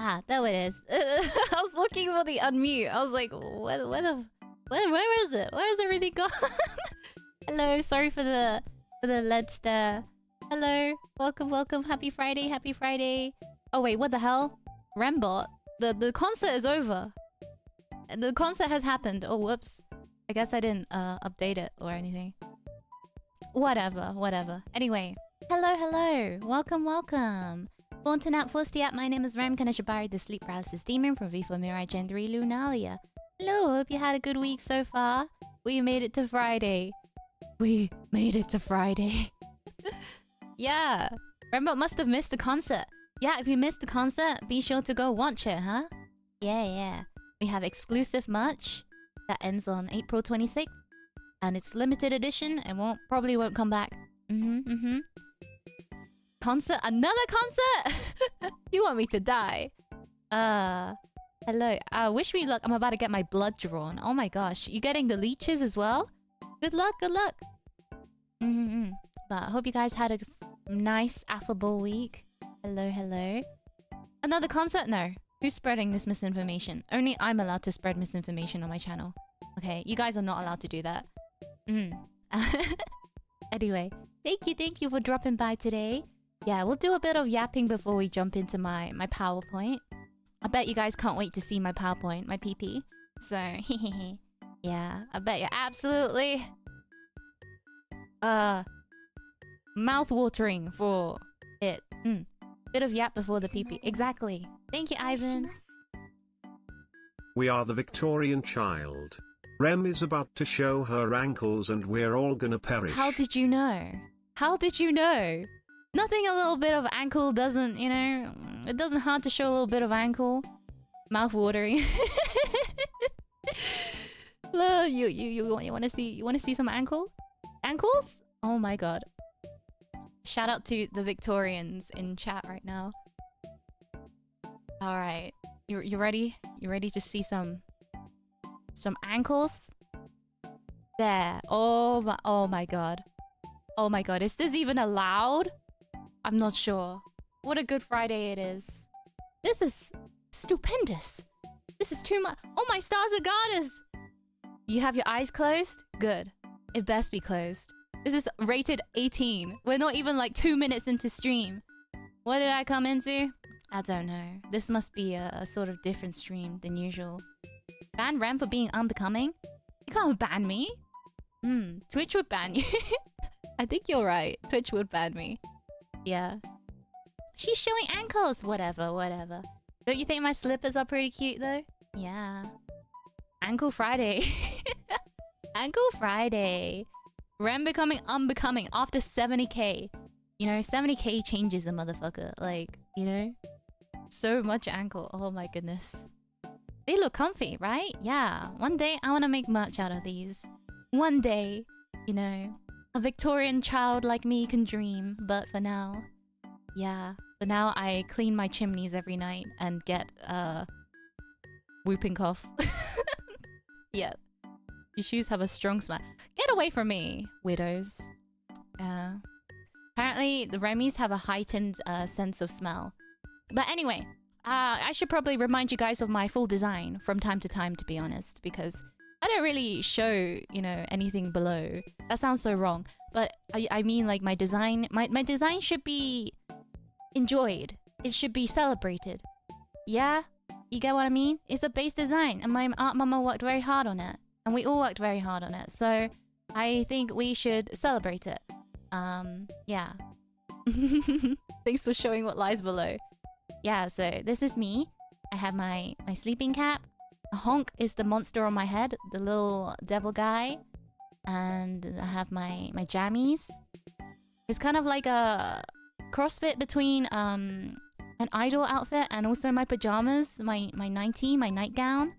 Ah, there it is. I was looking for the unmute. I was like, where is it? Where is everything gone? Hello, sorry for the lead stare. Hello, welcome. Happy Friday, happy Friday. Oh wait, what the hell? Rembot, the concert is over. The concert has happened. Oh whoops. I guess I didn't update it or anything. Whatever. Anyway, hello. Welcome. Born to nap for the app. My name is Kanashibari, the sleep paralysis demon from V4 Mirai Gen 3 Lunalia. Hello, hope you had a good week so far. We made it to Friday. Yeah. Rembot must have missed the concert. Yeah, if you missed the concert, be sure to go watch it, huh? Yeah. We have exclusive merch that ends on April 26th. And it's limited edition and probably won't come back. Concert? Another concert? You want me to die? Hello. Wish me luck. I'm about to get my blood drawn. Oh my gosh. You getting the leeches as well? Good luck. But I hope you guys had a nice, affable week. Hello. Another concert? No. Who's spreading this misinformation? Only I'm allowed to spread misinformation on my channel. Okay, you guys are not allowed to do that. Anyway, thank you for dropping by today. Yeah, we'll do a bit of yapping before we jump into my PowerPoint. I bet you guys can't wait to see my PowerPoint, my PP. So, yeah, I bet you're absolutely... mouth-watering for it. Bit of yap before the PP. Exactly. Thank you, Ivan. We are the Victorian child. Rem is about to show her ankles and we're all gonna perish. How did you know? Nothing a little bit of ankle doesn't, you know... It doesn't hurt to show a little bit of ankle. Mouth watering. You wanna see some ankles? Oh my god. Shout out to the Victorians in chat right now. Alright. You ready? You ready to see some ankles? There. Oh my god. Oh my god. Is this even allowed? I'm not sure. What a good Friday it is. This is stupendous. This is too much. Oh my stars of goddess. You have your eyes closed? Good. It best be closed. This is rated 18. We're not even like 2 minutes into stream. What did I come into? I don't know. This must be a sort of different stream than usual. Ban Rem for being unbecoming? You can't ban me. Twitch would ban you. I think you're right. Twitch would ban me. Yeah. She's showing ankles. Whatever. Don't you think my slippers are pretty cute though? Yeah. Ankle Friday. Ankle Friday. Rem becoming unbecoming after 70k. You know, 70k changes a motherfucker. Like, you know? So much ankle. Oh my goodness. They look comfy, right? Yeah. One day, I want to make merch out of these. One day, you know. A Victorian child like me can dream. But for now... Yeah. For now, I clean my chimneys every night and get, whooping cough. Yeah. Your shoes have a strong smell. Get away from me, widows. Apparently, the Remys have a heightened sense of smell. But anyway, I should probably remind you guys of my full design from time to time, to be honest, because I don't really show, you know, anything below. That sounds so wrong. But I mean, like, my design... My design should be enjoyed. It should be celebrated. Yeah? You get what I mean? It's a base design, and my art mama worked very hard on it. And we all worked very hard on it. So, I think we should celebrate it. Yeah. Thanks for showing what lies below. Yeah, so this is me. I have my sleeping cap. Honk is the monster on my head, the little devil guy. And I have my jammies. It's kind of like a crossfit between an idol outfit and also my pajamas, my nightie, my nightgown.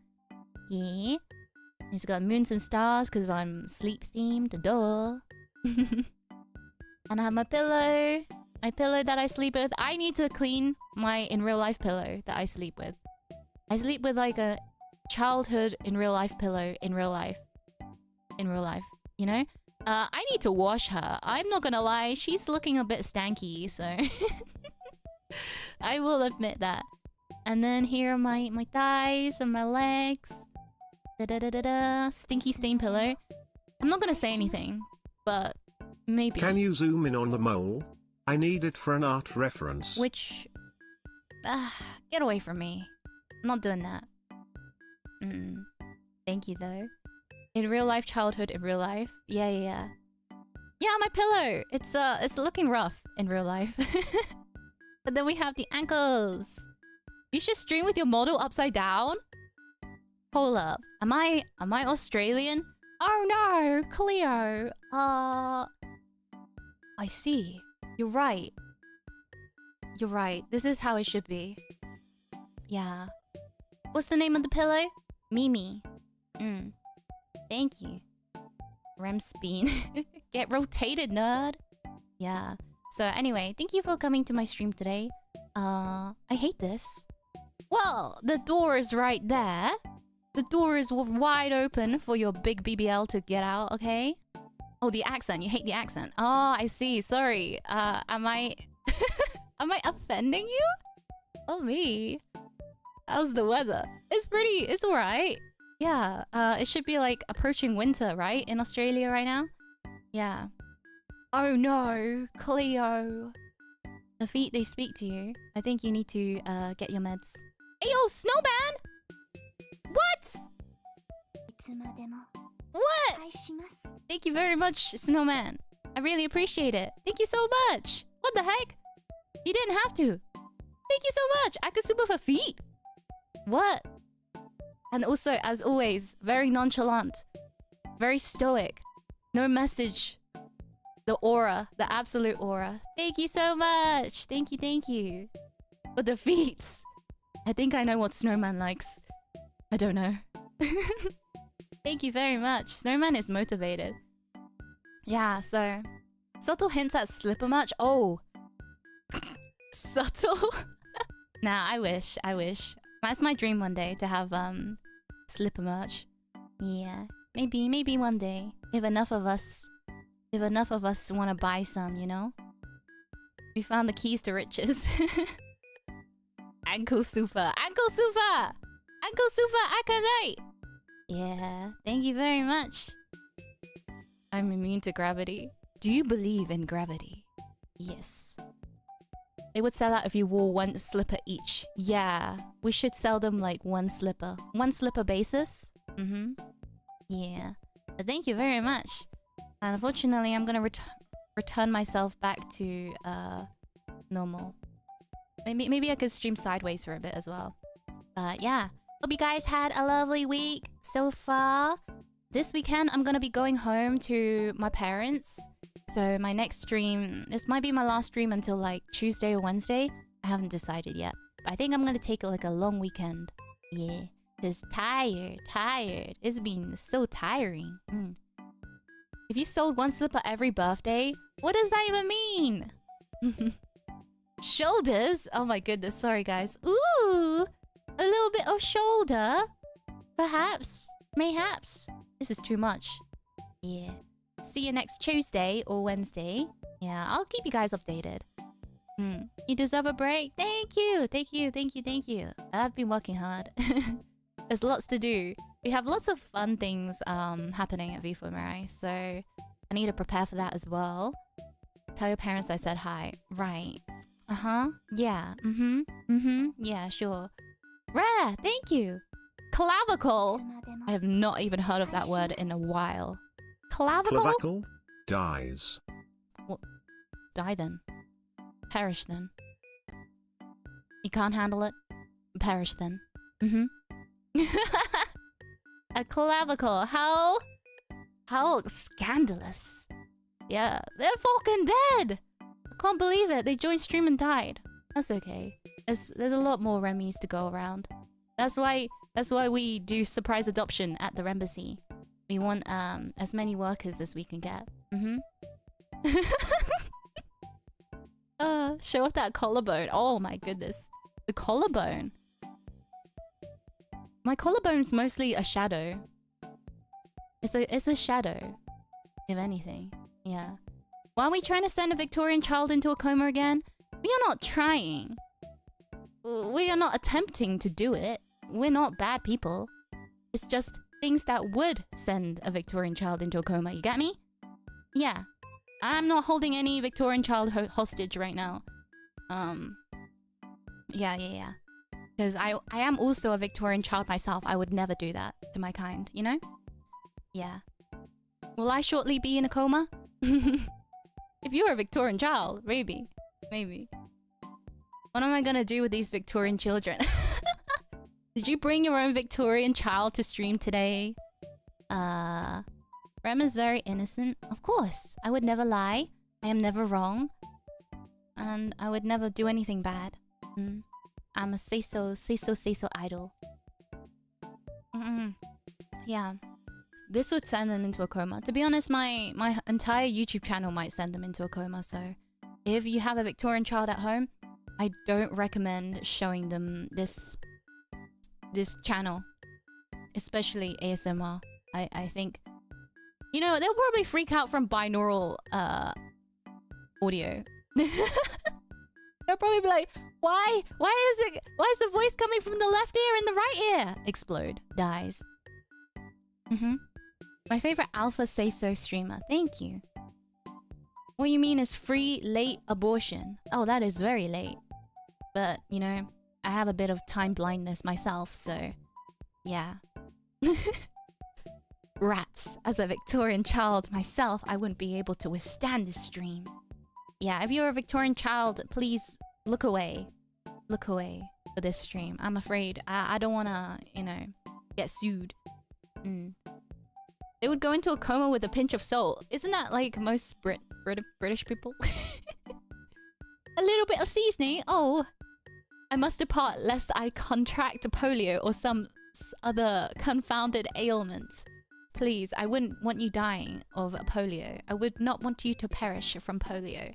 Yeah. It's got moons and stars because I'm sleep themed. Duh. And I have my pillow. My pillow that I sleep with. I need to clean my in real life pillow that I sleep with. I sleep with like a childhood in real life pillow in real life. In real life, you know? I need to wash her. I'm not gonna lie, she's looking a bit stanky, so... I will admit that. And then here are my thighs and my legs. Da da da da da. Stinky stain pillow. I'm not gonna say anything, but maybe. Can you zoom in on the mole? I need it for an art reference. Which... get away from me. I'm not doing that. Thank you, though. In real life, childhood in real life. Yeah. Yeah, my pillow! It's looking rough in real life. But then we have the ankles. You should stream with your model upside down? Hold up. Am I Australian? Oh no, Cleo. I see. You're right. You're right. This is how it should be. Yeah. What's the name of the pillow? Mimi. Thank you. Rem spin. Get rotated, nerd. Yeah. So anyway, thank you for coming to my stream today. I hate this. Well, the door is right there. The door is wide open for your big BBL to get out, okay? Oh, the accent. You hate the accent. Oh, I see. Sorry. Am I... am I offending you? Oh, me. How's the weather? It's alright. Yeah. It should be like approaching winter, right? In Australia right now? Yeah. Oh no, Cleo. The feet, they speak to you. I think you need to get your meds. Hey yo, Snowman! What? What? Thank you very much, Snowman. I really appreciate it. Thank you so much. What the heck? You didn't have to. Thank you so much. Akasuba for feet. What? And also, as always, very nonchalant. Very stoic. No message. The aura. The absolute aura. Thank you so much. Thank you. But the feet. I think I know what Snowman likes. I don't know. Thank you very much. Snowman is motivated. Yeah, so... Subtle hints at slipper match? Oh. Subtle? Nah, I wish. That's my dream one day, to have, slipper merch. Yeah. Maybe one day. If enough of us want to buy some, you know? We found the keys to riches. Ankle super! Akanite! Yeah, thank you very much. I'm immune to gravity. Do you believe in gravity? Yes. They would sell out if you wore one slipper each. Yeah, we should sell them like one slipper. One slipper basis? Yeah. But thank you very much. And unfortunately, I'm gonna return myself back to normal. Maybe I could stream sideways for a bit as well. But yeah. Hope you guys had a lovely week so far. This weekend, I'm gonna be going home to my parents. So my next stream, this might be my last stream until like Tuesday or Wednesday. I haven't decided yet. But I think I'm gonna take like a long weekend. Yeah. Just tired. It's been so tiring. If you sold one slipper every birthday, what does that even mean? Shoulders? Oh my goodness, sorry guys. Ooh! A little bit of shoulder? Perhaps. Mayhaps. This is too much. Yeah. See you next Tuesday or Wednesday. Yeah, I'll keep you guys updated. You deserve a break? Thank you! I've been working hard. There's lots to do. We have lots of fun things happening at VTuber, so I need to prepare for that as well. Tell your parents I said hi. Right. Yeah. Yeah, sure. Rare, thank you. Clavicle. I have not even heard of that word in a while. Clavicle? Clavicle dies. Well, die then. Perish then. You can't handle it? Perish then. A clavicle. How scandalous. Yeah, they're fucking dead. I can't believe it. They joined stream and died. That's okay. There's a lot more Remys to go around. That's why we do surprise adoption at the embassy. We want as many workers as we can get. Show off that collarbone. Oh my goodness. The collarbone. My collarbone's mostly a shadow. It's a shadow, if anything. Yeah. Why are we trying to send a Victorian child into a coma again? We are not trying. we are not attempting to do it. We're not bad people. It's just things that would send a Victorian child into a coma. You get me? Yeah. I'm not holding any Victorian child hostage right now. Yeah. Because I am also a Victorian child myself. I would never do that to my kind, you know? Yeah. Will I shortly be in a coma? If you're a Victorian child, maybe. What am I gonna do with these Victorian children? Did you bring your own Victorian child to stream today? Rem is very innocent. Of course. I would never lie. I am never wrong. And I would never do anything bad. I'm a say-so idol. Yeah. This would send them into a coma. To be honest, my entire YouTube channel might send them into a coma, so if you have a Victorian child at home, I don't recommend showing them this channel. Especially ASMR. I think... You know, they'll probably freak out from binaural audio. They'll probably be like, why is the voice coming from the left ear and the right ear? Explode. Dies. My favorite alpha say-so streamer. Thank you. What you mean is free late abortion? Oh, that is very late. But, you know, I have a bit of time blindness myself, so... Yeah. Rats. As a Victorian child myself, I wouldn't be able to withstand this stream. Yeah, if you're a Victorian child, please look away. Look away for this stream. I'm afraid. I don't want to, you know, get sued. They would go into a coma with a pinch of salt. Isn't that like most British people? A little bit of seasoning. Oh, I must depart lest I contract polio or some other confounded ailment. Please, I wouldn't want you dying of polio. I would not want you to perish from polio.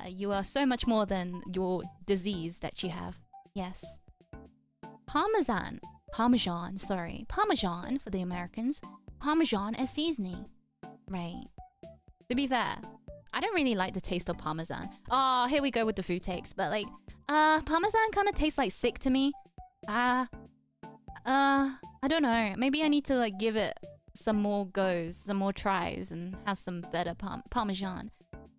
You are so much more than your disease that you have. Yes. Parmesan, sorry. Parmesan for the Americans. Parmesan as seasoning. Right. To be fair, I don't really like the taste of Parmesan. Oh, here we go with the food takes. But like, Parmesan kind of tastes like sick to me. I don't know. Maybe I need to like give it some more goes, some more tries, and have some better Parmesan.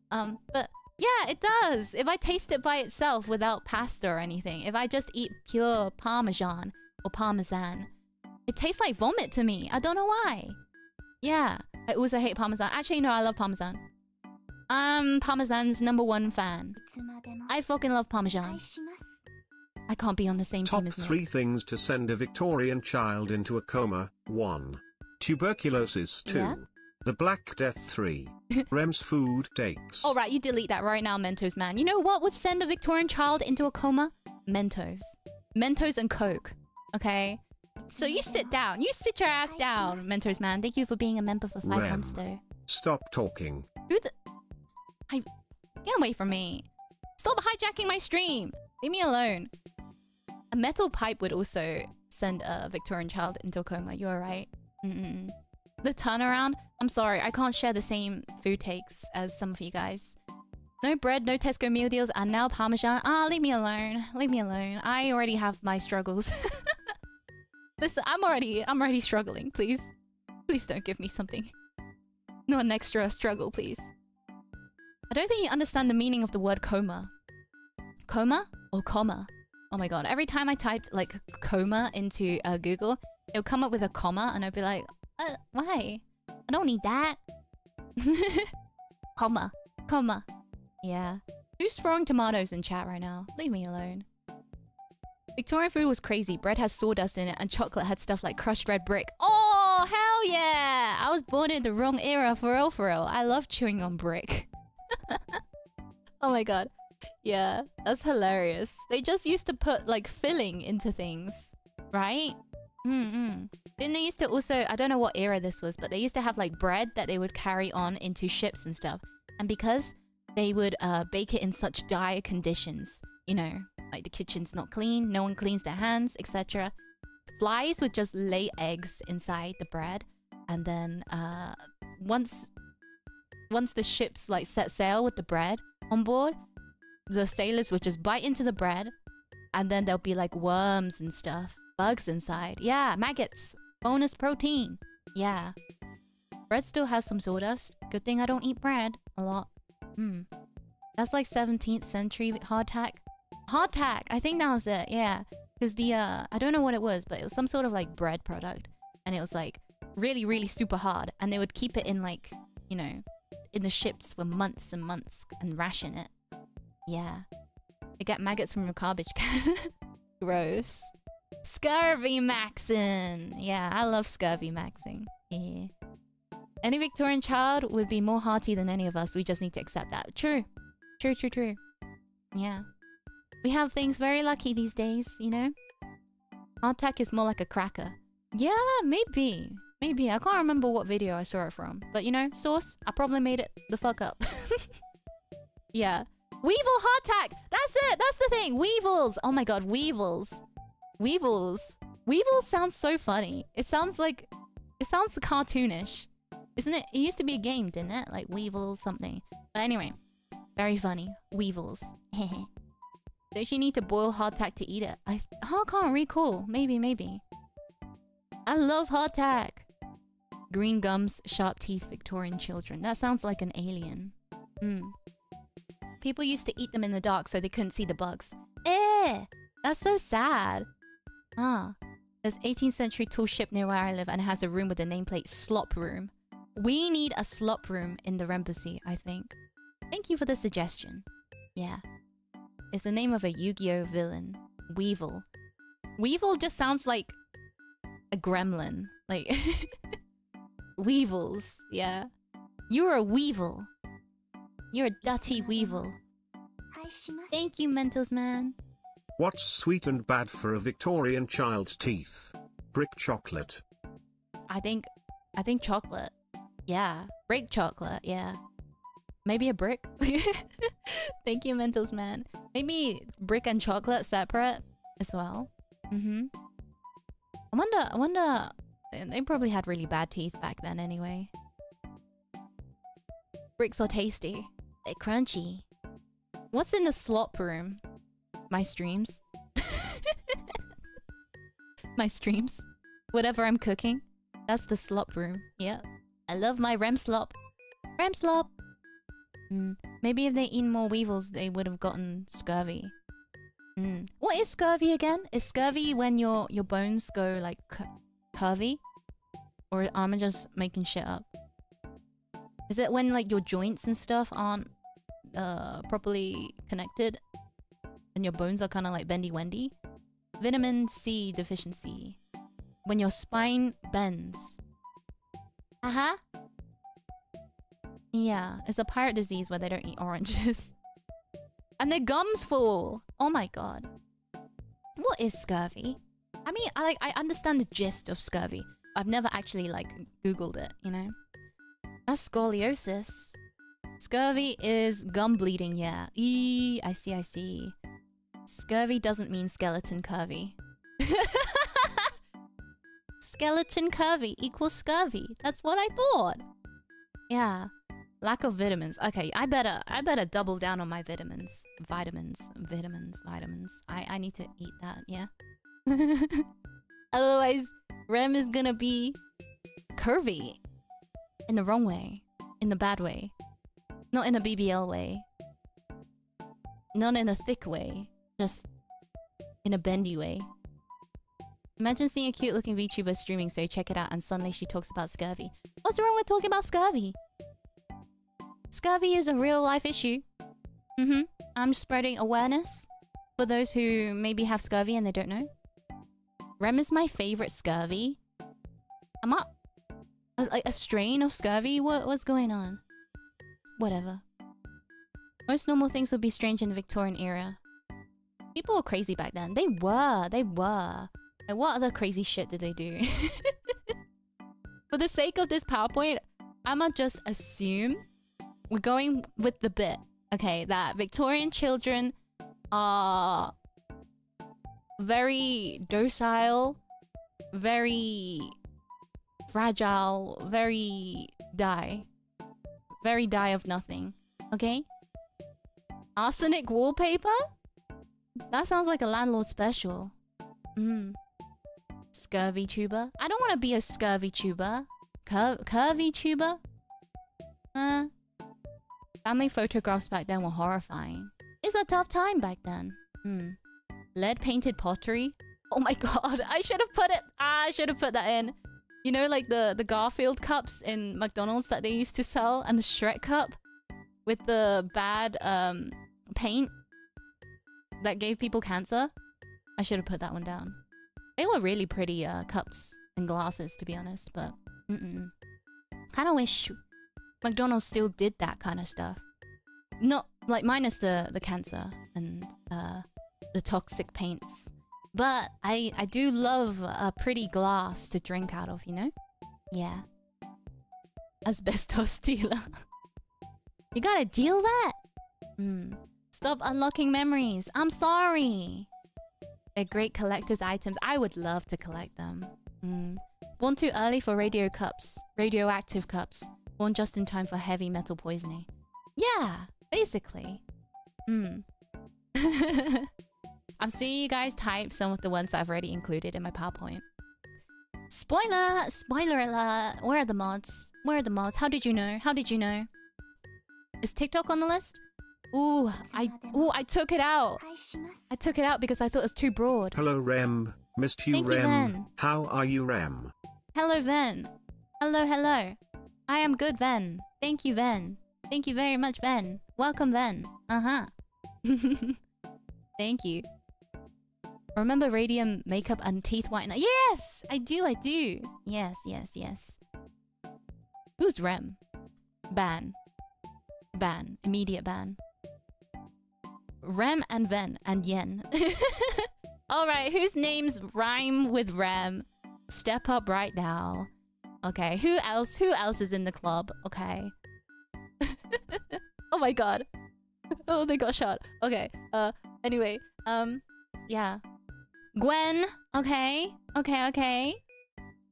But yeah, it does. If I taste it by itself without pasta or anything, if I just eat pure Parmesan or Parmesan, it tastes like vomit to me. I don't know why. Yeah, I also hate Parmesan. Actually, no, I love Parmesan. I'm Parmesan's #1 fan. I fucking love Parmesan. I can't be on the same team as Top me. 3 things to send a Victorian child into a coma. 1. Tuberculosis. 2. Yeah? The Black Death. 3. Rem's food takes. Alright, you delete that right now, Mentos man. You know what would send a Victorian child into a coma? Mentos. Mentos and Coke. Okay? So you sit down. You sit your ass down, Mentos man. Thank you for being a member for 5 months though. Stop talking. Who the... Get away from me. Stop hijacking my stream. Leave me alone. A metal pipe would also send a Victorian child into a coma. You're right. The turnaround? I'm sorry, I can't share the same food takes as some of you guys. No bread, no Tesco meal deals, and now Parmesan. Leave me alone. Leave me alone. I already have my struggles. Listen, I'm already struggling. Please don't give me something. Not an extra struggle, please. I don't think you understand the meaning of the word coma. Coma or comma? Oh my god, every time I typed like coma into Google, it'll come up with a comma and I'll be like, why? I don't need that. Comma. Yeah. Who's throwing tomatoes in chat right now? Leave me alone. Victorian food was crazy. Bread has sawdust in it and chocolate had stuff like crushed red brick. Oh, hell yeah! I was born in the wrong era, for real. I love chewing on brick. Oh my god. Yeah, that's hilarious. They just used to put like filling into things, right? Then they used to also, I don't know what era this was, but they used to have like bread that they would carry on into ships and stuff. And because they would bake it in such dire conditions, you know, like the kitchen's not clean, no one cleans their hands, etc. Flies would just lay eggs inside the bread, and then once the ships like set sail with the bread on board, the sailors would just bite into the bread, And then there'll be like worms and stuff. Bugs inside. Yeah, maggots. Bonus protein. Yeah. Bread still has some sawdust. Good thing I don't eat bread a lot. That's like 17th century hardtack. Hardtack! I think that was it, yeah. Because the, I don't know what it was, but it was some sort of like bread product. And it was like really, really super hard. And they would keep it in like, you know, in the ships for months and months and ration it. Yeah. They get maggots from your garbage can. Gross. Scurvy maxing! Yeah, I love scurvy maxing. Yeah. Any Victorian child would be more hearty than any of us. We just need to accept that. True. True, true, true. Yeah. We have things very lucky these days, you know? Hardtack is more like a cracker. Yeah, maybe. Maybe. I can't remember what video I saw it from. But you know, source, I probably made it the fuck up. Yeah. Weevil hardtack! That's it! That's the thing! Weevils! Oh my god, weevils. Weevils. Weevils sounds so funny. It sounds like... It sounds cartoonish. Isn't it? It used to be a game, didn't it? Like weevils something. But anyway. Very funny. Weevils. Don't you need to boil hardtack to eat it? I can't recall. Maybe. I love hardtack. Green gums, sharp teeth, Victorian children. That sounds like an alien. People used to eat them in the dark so they couldn't see the bugs. That's so sad. There's 18th century tool ship near where I live and it has a room with a nameplate slop room. We need a slop room in the Rembassy, I think. Thank you for the suggestion. Yeah. It's the name of a Yu-Gi-Oh villain. Weevil. Weevil just sounds like a gremlin. Like... Weevils. Yeah. You're a weevil. You're a dirty weevil. Thank you, Mentos Man. What's sweet and bad for a Victorian child's teeth? Brick chocolate. I think chocolate. Yeah. Brick chocolate, yeah. Maybe a brick? Thank you, Mentos Man. Maybe brick and chocolate separate as well. I wonder... They probably had really bad teeth back then anyway. Bricks are tasty. They're crunchy. What's in the slop room? My streams. My streams. Whatever I'm cooking. That's the slop room. Yep. I love my rem slop. Rem slop! Maybe if they eat more weevils, they would have gotten scurvy. What is scurvy again? Is scurvy when your bones go like curvy? Or am I just making shit up? Is it when like your joints and stuff aren't properly connected? And your bones are kind of like bendy-wendy? Vitamin C deficiency. When your spine bends. Yeah, it's a pirate disease where they don't eat oranges. And their gums fall! Oh my god. What is scurvy? I mean, I understand the gist of scurvy. I've never actually, like, Googled it, you know? That's scoliosis. Scurvy is gum bleeding, yeah. I see. Scurvy doesn't mean skeleton curvy. Skeleton curvy equals scurvy. That's what I thought. Yeah. Lack of vitamins. Okay, I better double down on my vitamins. Vitamins. I need to eat that, yeah? Otherwise, Rem is gonna be curvy. In the wrong way. In the bad way. Not in a BBL way. Not in a thick way. Just in a bendy way. Imagine seeing a cute looking VTuber streaming, so you check it out and suddenly she talks about scurvy. What's wrong with talking about scurvy? Scurvy is a real life issue. I'm spreading awareness for those who maybe have scurvy and they don't know. Rem is my favorite scurvy. Am I... like a strain of scurvy? What's going on? Whatever. Most normal things would be strange in the Victorian era. People were crazy back then. They were. Like, what other crazy shit did they do? For the sake of this PowerPoint, I'ma just assume we're going with the bit, okay, that Victorian children are very docile, very fragile, very die of nothing, okay? Arsenic wallpaper? That sounds like a landlord special. Scurvy tuber? I don't want to be a scurvy tuber. Curvy tuber? Family photographs back then were horrifying. It's a tough time back then. Lead painted pottery? Oh my god, I should have put it. I should have put that in. You know, like the Garfield cups in McDonald's that they used to sell, and the Shrek cup with the bad paint that gave people cancer. I should have put that one down. They were really pretty cups and glasses, to be honest, but kind of wish McDonald's still did that kind of stuff. Not like minus the cancer and the toxic paints. But I do love a pretty glass to drink out of, you know? Yeah. Asbestos dealer. You gotta deal that? Stop unlocking memories. I'm sorry. They're great collector's items. I would love to collect them. Born too early for radioactive cups. Born just in time for heavy metal poisoning. Yeah, basically. I'm seeing you guys type some of the ones I've already included in my PowerPoint. Spoiler! Spoiler alert! Where are the mods? Where are the mods? How did you know? How did you know? Is TikTok on the list? Ooh, I took it out. I took it out because I thought it was too broad. Hello, Rem. Missed you, Thank Rem. You, Ven. How are you, Rem? Hello, Ven. Hello, hello. I am good, Ven. Thank you, Ven. Thank you very much, Ven. Welcome, Ven. Thank you. Remember radium makeup and teeth whitener? Yes! I do. Yes. Who's Rem? Ban. Immediate ban. Rem and Ven and Yen. Alright, whose names rhyme with Rem? Step up right now. Okay, who else is in the club? Okay. Oh my god. Oh, they got shot. Okay, anyway, yeah. Gwen, okay.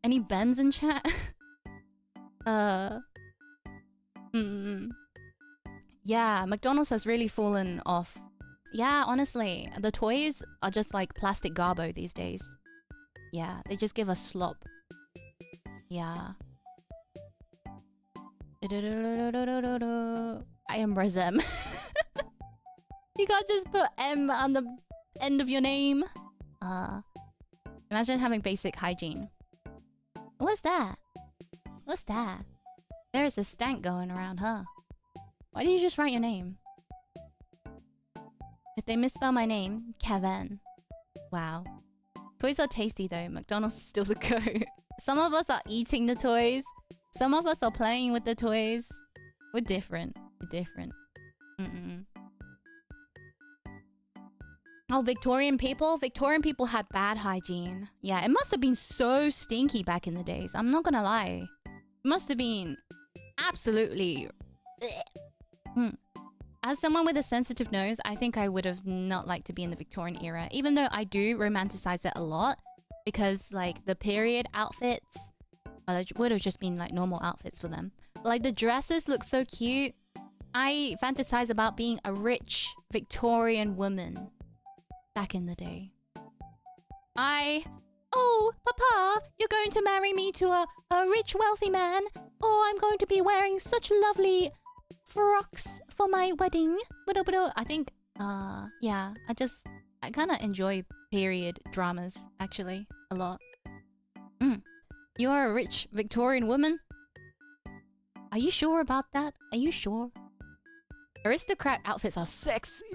Any Bens in chat? Yeah, McDonald's has really fallen off. Yeah, honestly, the toys are just like plastic garbo these days. Yeah, they just give us slop. Yeah. I am Rezem. You can't just put M on the end of your name. Imagine having basic hygiene. What's that? What's that? There is a stank going around, huh? Why did you just write your name? If they misspell my name, Kevin. Wow. Toys are tasty though. McDonald's is still the go. Some of us are eating the toys. Some of us are playing with the toys. We're different. Oh, Victorian people? Victorian people had bad hygiene. Yeah, it must have been so stinky back in the days. I'm not gonna lie. It must have been absolutely... As someone with a sensitive nose, I think I would have not liked to be in the Victorian era. Even though I do romanticize it a lot. Because, like, the period outfits would have just been, like, normal outfits for them. Like, the dresses look so cute. I fantasize about being a rich Victorian woman. Back in the day. Oh, Papa, you're going to marry me to a rich, wealthy man. Oh, I'm going to be wearing such lovely frocks for my wedding. I think, yeah, I kind of enjoy period dramas, actually, a lot. You are a rich Victorian woman? Are you sure about that? Are you sure? Aristocrat outfits are sexy.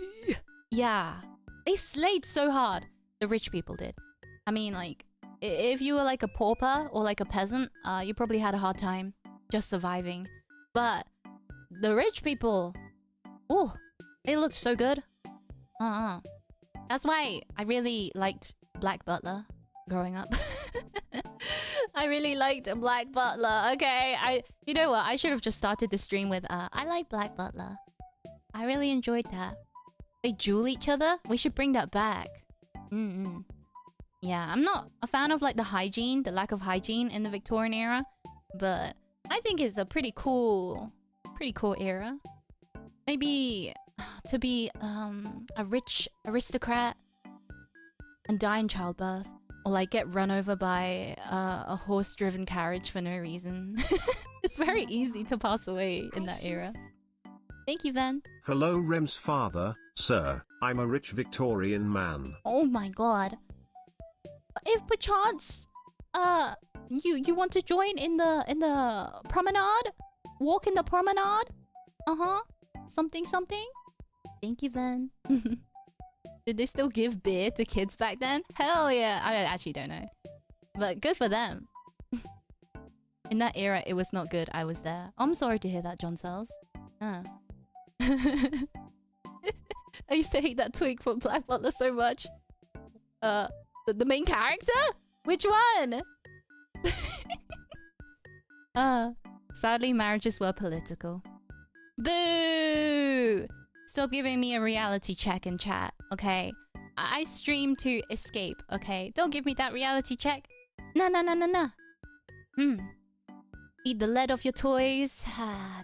Yeah. They slayed so hard. The rich people did. I mean, like, if you were like a pauper or like a peasant, you probably had a hard time just surviving. But the rich people, ooh, they looked so good. That's why I really liked Black Butler growing up. I really liked Black Butler. Okay, you know what? I should have just started the stream with I like Black Butler. I really enjoyed that. They duel each other? We should bring that back. Yeah, I'm not a fan of like the lack of hygiene in the Victorian era, but I think it's a pretty cool era. Maybe to be a rich aristocrat and die in childbirth, or like get run over by a horse-driven carriage for no reason. It's very easy to pass away in that era. Thank you, Ven. Hello, Rem's father, sir. I'm a rich Victorian man. Oh my god. If perchance, you want to join in the promenade, walk in the promenade, something. Thank you, Ven. Did they still give beer to kids back then? Hell yeah. I actually don't know, but good for them. In that era, it was not good. I was there. I'm sorry to hear that, John Sells. I used to hate that twig for Black Butler so much. The main character? Which one? Sadly, marriages were political. Boo! Stop giving me a reality check in chat, okay? I stream to escape, okay? Don't give me that reality check. Nah. Eat the lead off your toys.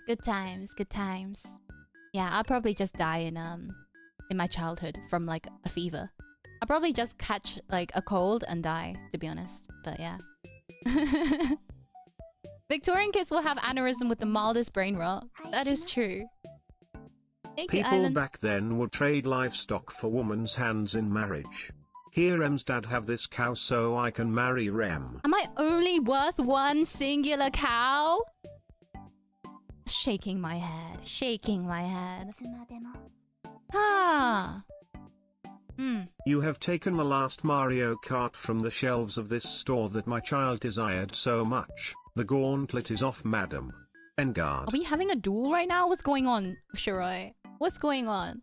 Good times. Yeah, I'll probably just die in my childhood from like a fever. I'll probably just catch like a cold and die, to be honest. But yeah. Victorian kids will have aneurysm with the mildest brain rot. That is true. Thank you, People Island. back then would trade livestock for woman's hands in marriage. Here, Rem's dad have this cow so I can marry Rem. Am I only worth one singular cow? Shaking my head. Ah. You have taken the last Mario Kart from the shelves of this store that my child desired so much. The gauntlet is off, madam. Engard. Are we having a duel right now? What's going on, Shiroi? What's going on?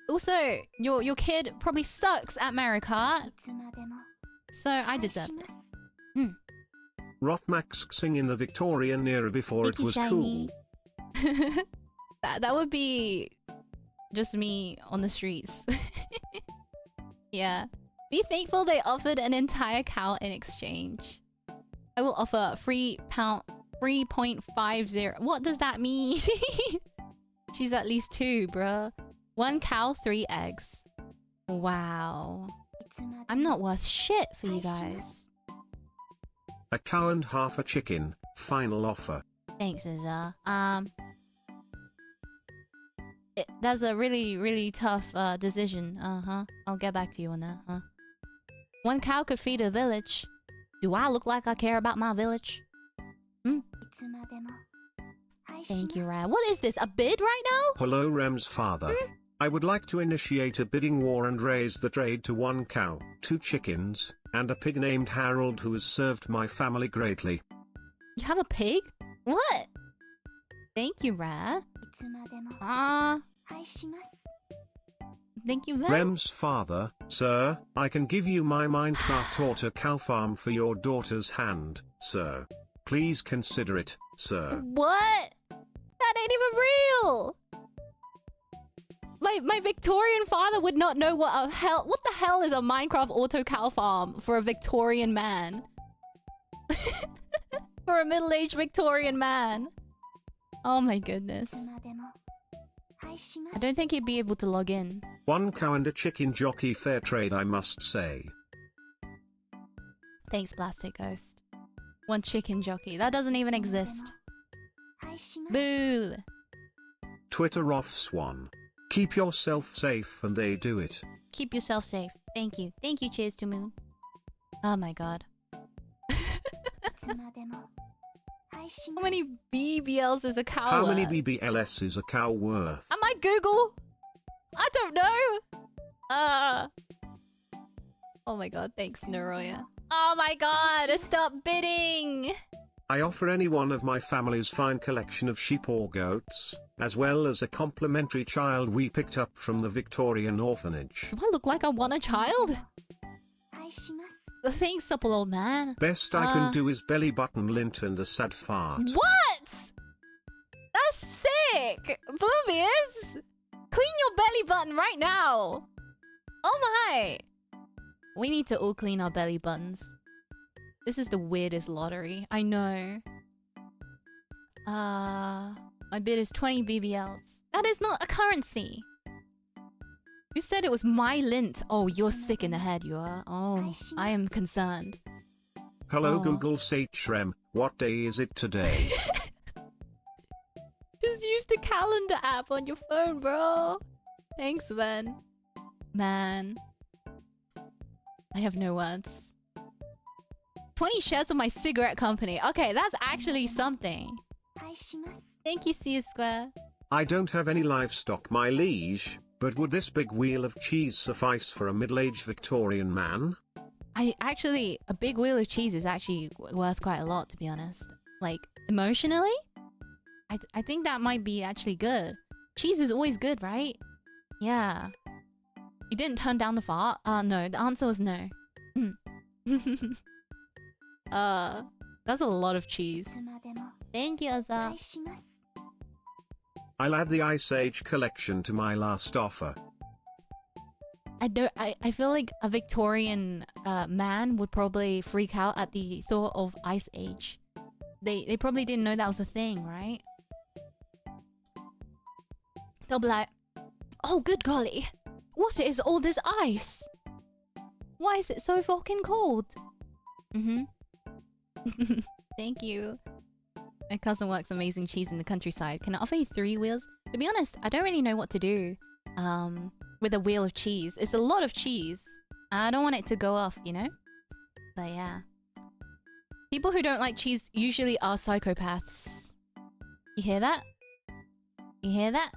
Also, your kid probably sucks at Mario Kart, so I deserve it. Rotmax sing in the Victorian era before Thank it you, was Shiny. cool. that would be just me on the streets. Yeah. Be thankful they offered an entire cow in exchange. I will offer £3.50. What does that mean? She's at least 2, bruh. 1 cow, 3 eggs. Wow. I'm not worth shit for you guys. A cow and half a chicken. Final offer. Thanks, Izza. That's a really tough decision. I'll get back to you on that. 1 cow could feed a village. Do I look like I care about my village? Thank you, Rad. What is this? A bid right now? Hello, Rem's father. I would like to initiate a bidding war and raise the trade to 1 cow, 2 chickens, and a pig named Harold who has served my family greatly. You have a pig? What? Thank you, Rad. Thank you, Ven. Rem's father, sir, I can give you my Minecraft auto cow farm for your daughter's hand, sir. Please consider it, sir. What? That ain't even real! My Victorian father would not know what the hell is a Minecraft auto cow farm for a Victorian man. For a middle-aged Victorian man. Oh my goodness. I don't think he'd be able to log in. 1 cow and a chicken jockey, fair trade, I must say. Thanks, Plastic Ghost. 1 chicken jockey. That doesn't even exist. Boo! Twitter offs 1. Keep yourself safe and they do it. Keep yourself safe. Thank you. Thank you, Cheers to Moon. Oh my god. How many BBLs is a cow How worth? many BBLS is a cow worth? Am I Google? I don't know. Oh my god, thanks, Noroya. Oh my god, stop bidding! I offer any one of my family's fine collection of sheep or goats, as well as a complimentary child we picked up from the Victorian orphanage. Do I look like I want a child? Thanks, supple old man. Best I can do is belly button lint and a sad fart. What? That's sick! Boobies! Clean your belly button right now! Oh my! We need to all clean our belly buttons. This is the weirdest lottery. I know. My bid is 20 BBLs. That is not a currency. You said it was my lint. Oh, you're sick in the head, you are. Oh, I am concerned. Hello Google Shrem, what day is it today? Just use the calendar app on your phone, bro. Thanks, man. Man. I have no words. 20 shares of my cigarette company. Okay, that's actually something. Thank you, C Square. I don't have any livestock, my liege, but would this big wheel of cheese suffice for a middle-aged Victorian man? A big wheel of cheese is actually worth quite a lot, to be honest. Like, emotionally? I think that might be actually good. Cheese is always good, right? Yeah. You didn't turn down the fart? No, the answer was no. That's a lot of cheese. Thank you, Aza. I'll add the Ice Age collection to my last offer. I feel like a Victorian man would probably freak out at the thought of Ice Age. They probably didn't know that was a thing, right? They'll be like, oh good golly, what is all this ice? Why is it so fucking cold? Thank you. My cousin works amazing cheese in the countryside. Can I offer you 3 wheels? To be honest, I don't really know what to do with a wheel of cheese. It's a lot of cheese. I don't want it to go off, you know? But yeah. People who don't like cheese usually are psychopaths. You hear that? You hear that?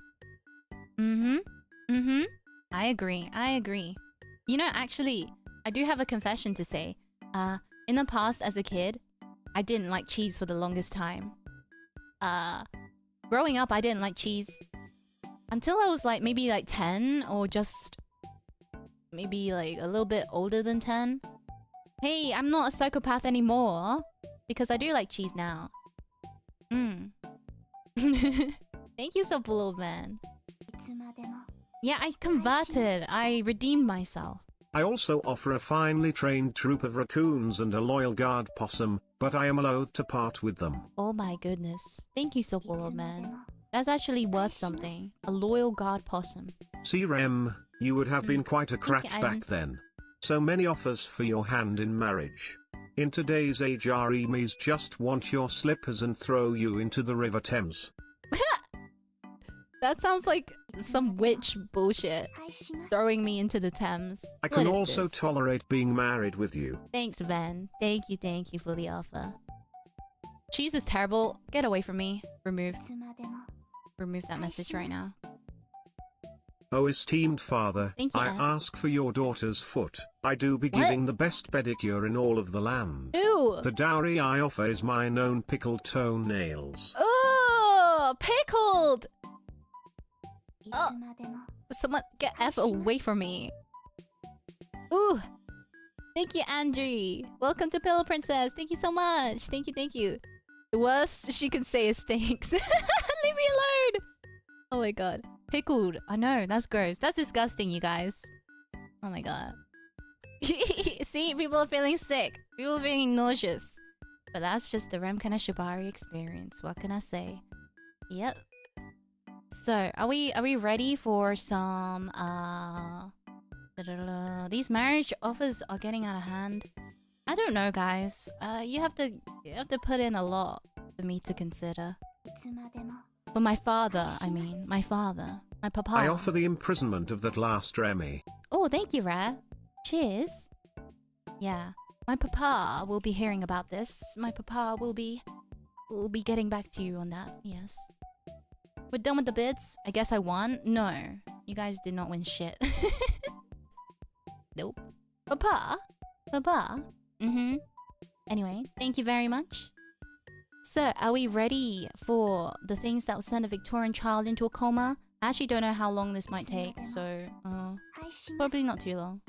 I agree. You know, actually, I do have a confession to say. In the past, as a kid, I didn't like cheese for the longest time. Growing up, I didn't like cheese until I was like maybe like 10 or just maybe like a little bit older than 10. Hey, I'm not a psychopath anymore because I do like cheese now. Thank you, Supple Old Man. Yeah, I converted. I redeemed myself. I also offer a finely trained troop of raccoons and a loyal guard possum, but I am loath to part with them. Oh my goodness. Thank you, Supple Old Man. That's actually worth something. A loyal guard possum. See Rem, you would have been quite a crack back then. So many offers for your hand in marriage. In today's age our emies just want your slippers and throw you into the River Thames. That sounds like some witch bullshit. Throwing me into the Thames. I can also tolerate being married with you. Thanks, Ben. Thank you for the offer. Cheese is terrible. Get away from me. Remove that message right now. Oh, esteemed father, I ask for your daughter's foot. I do be giving the best pedicure in all of the land. Ooh! The dowry I offer is mine own pickled toenails. Oh, pickled! Oh. Someone get F away from me. Ooh! Thank you, Andrew. Welcome to Pillow Princess. Thank you so much. Thank you. The worst she can say is thanks. Leave me alone! Oh my god. Pickled. I know, that's gross. That's disgusting, you guys. Oh my god. See, people are feeling sick. People are feeling nauseous. But that's just the Kanashibari experience. What can I say? Yep. So, are we ready for some these marriage offers are getting out of hand. I don't know, guys. You have to put in a lot for me to consider. For my father, I mean, my father, my papa. I offer the imprisonment of that last Remy. Oh, thank you, Rare. Cheers. Yeah, my papa will be hearing about this. My papa will be getting back to you on that. Yes. We're done with the bids. I guess I won. No, you guys did not win shit. Nope. Papa. Anyway, thank you very much. So, are we ready for the things that will send a Victorian child into a coma? I actually don't know how long this might take, so probably not too long.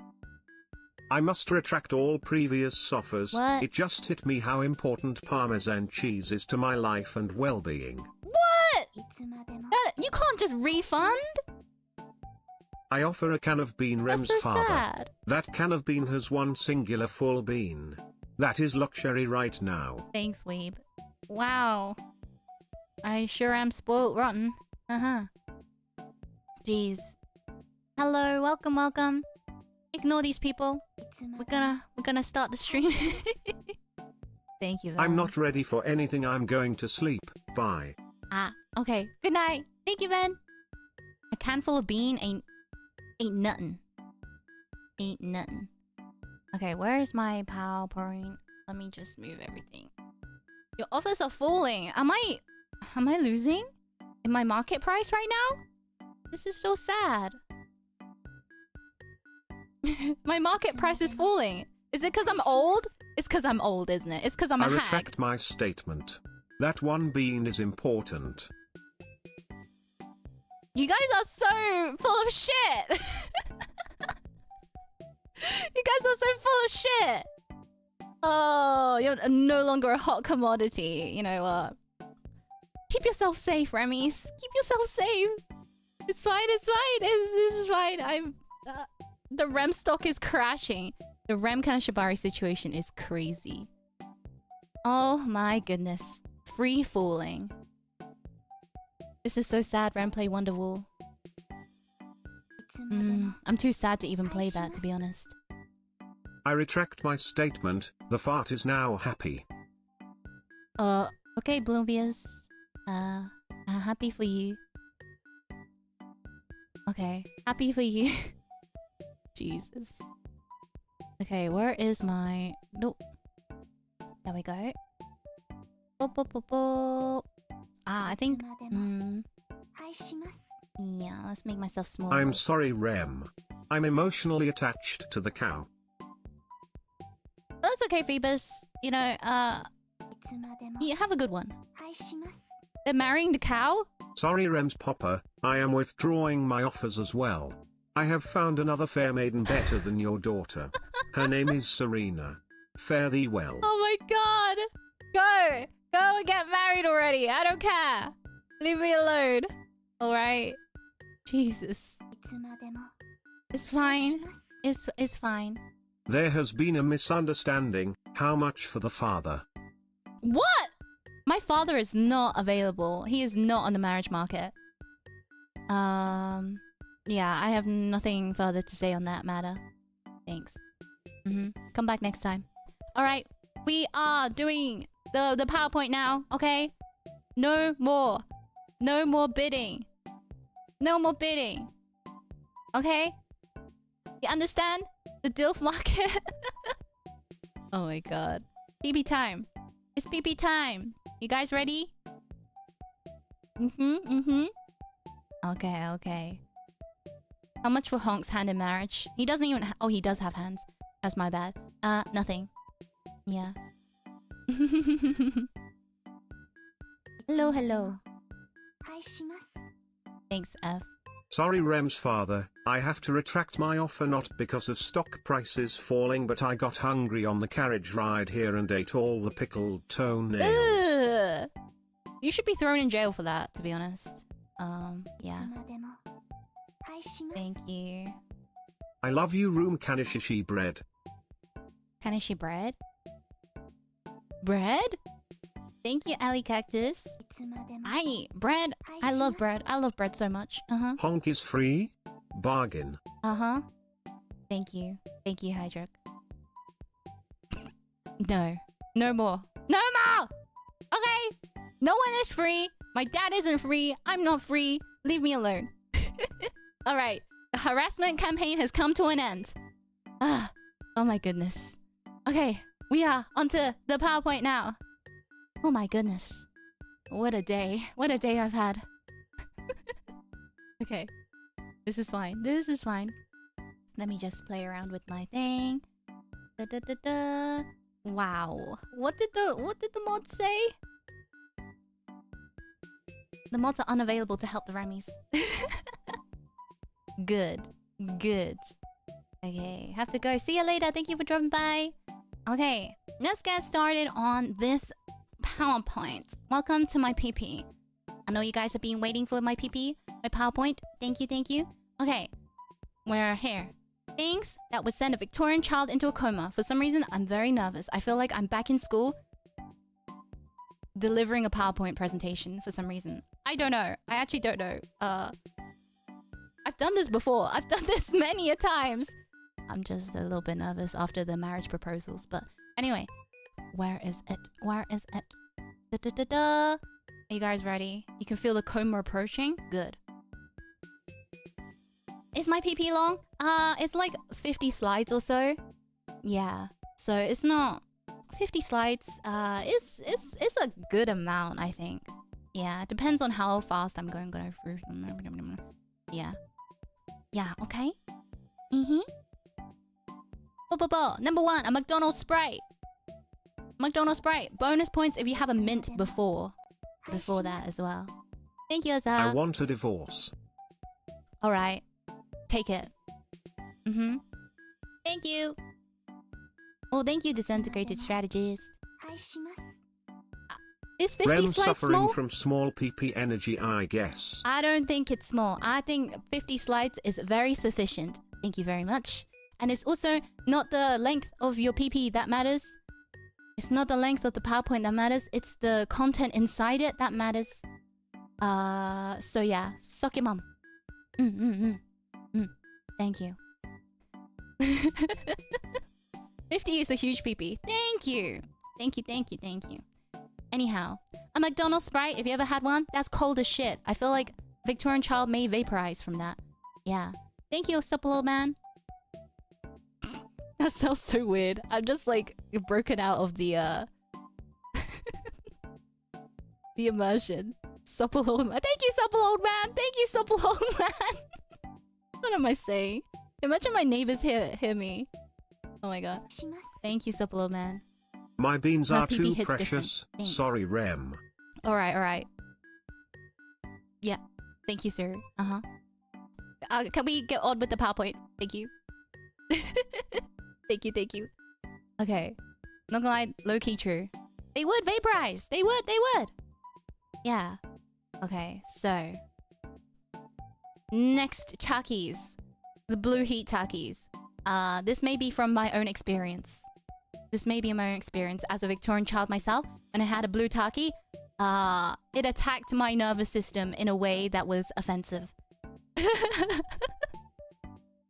I must retract all previous offers. What? It just hit me how important Parmesan cheese is to my life and well-being. What? You can't just refund? I offer a can of bean Rem's That's so father. sad. That can of bean has one singular full bean. That is luxury right now. Thanks, Weeb. Wow. I sure am spoiled rotten. Jeez. Hello, welcome, welcome. Ignore these people. We're gonna start the stream. Thank you, Van. I'm not ready for anything. I'm going to sleep. Bye. Ah, okay. Good night. Thank you, Van. A can full of bean ain't nothing. Ain't nothing. Okay, where is my PowerPoint? Let me just move everything. Your offers are falling. Am I losing in my market price right now? This is so sad. My market price is falling. Is it because I'm old? It's because I'm old, isn't it? It's because I'm a I hag. retract my statement. That one bean is important. You guys are so full of shit. You guys are so full of shit. Oh, you're no longer a hot commodity. You know what? Keep yourself safe, Remy's. Keep yourself safe. It's fine. It's fine. This is fine. I'm. The REM stock is crashing. The REM Kanashibari situation is crazy. Oh my goodness. Free falling. This is so sad. REM play Wonderwall. I'm too sad to even play that, to be honest. I retract my statement. The fart is now happy. Okay, Bloombius. Happy for you. Okay, happy for you. Jesus. Okay, where is my... Nope. There we go. I think... Yeah, let's make myself small. I'm sorry, Rem. I'm emotionally attached to the cow. That's okay, Phoebus. You know, you have a good one. They're marrying the cow? Sorry, Rem's Popper. I am withdrawing my offers as well. I have found another fair maiden better than your daughter. Her name is Serena. Fare thee well. Oh my god! Go! Go and get married already! I don't care! Leave me alone. Alright? Jesus. It's fine. It's fine. There has been a misunderstanding. How much for the father? What? My father is not available. He is not on the marriage market. Yeah, I have nothing further to say on that matter. Thanks. Come back next time. Alright, we are doing the PowerPoint now, okay? No more. No more bidding. No more bidding. Okay? You understand? The DILF market? Oh my god. PP time. It's PP time. You guys ready? Okay, okay. How much for Honk's hand in marriage? He doesn't even oh, he does have hands. That's my bad. Nothing. Yeah. Hello, hello. Thanks, F. Sorry, Rem's father. I have to retract my offer not because of stock prices falling, but I got hungry on the carriage ride here and ate all the pickled toenails. Ugh. You should be thrown in jail for that, to be honest. Yeah. Thank you. I love you, room Kanishishi bread. Kanishi bread? Bread? Thank you, Ali Cactus. Bread. I love bread. I love bread so much. Honk is free? Bargain. Thank you. Thank you, Hydruk. No. No more. No more! Okay! No one is free. My dad isn't free. I'm not free. Leave me alone. Alright. The harassment campaign has come to an end. Oh my goodness. Okay. We are onto the PowerPoint now. Oh my goodness. What a day. What a day I've had. Okay. This is fine. This is fine. Let me just play around with my thing. Wow. What did the mod say? The mods are unavailable to help the Rammies. Good. Good. Okay. Have to go. See you later. Thank you for dropping by. Okay. Let's get started on this PowerPoint. Welcome to my PP. I know you guys have been waiting for my PP, my PowerPoint. Thank you, thank you. Okay, we're here. Things that would send a Victorian child into a coma. For some reason, I'm very nervous. I feel like I'm back in school delivering a PowerPoint presentation for some reason. I don't know. I actually don't know. I done this before. I've done this many a times. I'm just a little bit nervous after the marriage proposals. But anyway, where is it? Where is it? Da, da, da, da. Are you guys ready? You can feel the coma approaching? Good. Is my PP long? It's like 50 slides or so. Yeah. So it's not 50 slides. It's a good amount, I think. Yeah, it depends on how fast I'm going through. Yeah. Yeah, okay. Number 1, a McDonald's Sprite. McDonald's Sprite. Bonus points if you have a mint before that as well. Thank you, Azar. I want a divorce. Alright. Take it. Thank you. Oh, thank you, Disintegrated Strategist. Is 50 Rem slides suffering small? from small PP energy, I guess. I don't think it's small. I think 50 slides is very sufficient. Thank you very much. And it's also not the length of your PP that matters. It's not the length of the PowerPoint that matters. It's the content inside it that matters. So yeah, suck your mum. Thank you. 50 is a huge PP. Thank you. Thank you, thank you, thank you. Anyhow, a McDonald's Sprite, if you ever had one, that's cold as shit. I feel like Victorian child may vaporize from that. Yeah. Thank you, supple old man. That sounds so weird. I'm just like broken out of the the immersion. Supple old man. Thank you, supple old man. Thank you, supple old man. What am I saying? Imagine my neighbors hear me. Oh my god. Thank you, supple old man. My beans My are PP too precious. Sorry, Rem. Alright. Yeah. Thank you, sir. Can we get on with the PowerPoint? Thank you. Thank you. Okay. Not gonna lie, low-key true. They would vaporize! They would! Yeah. Okay, so... Next, Takis. The blue heat Takis. This may be from my own experience. This may be my own experience as a Victorian child myself. When I had a blue Taki, it attacked my nervous system in a way that was offensive.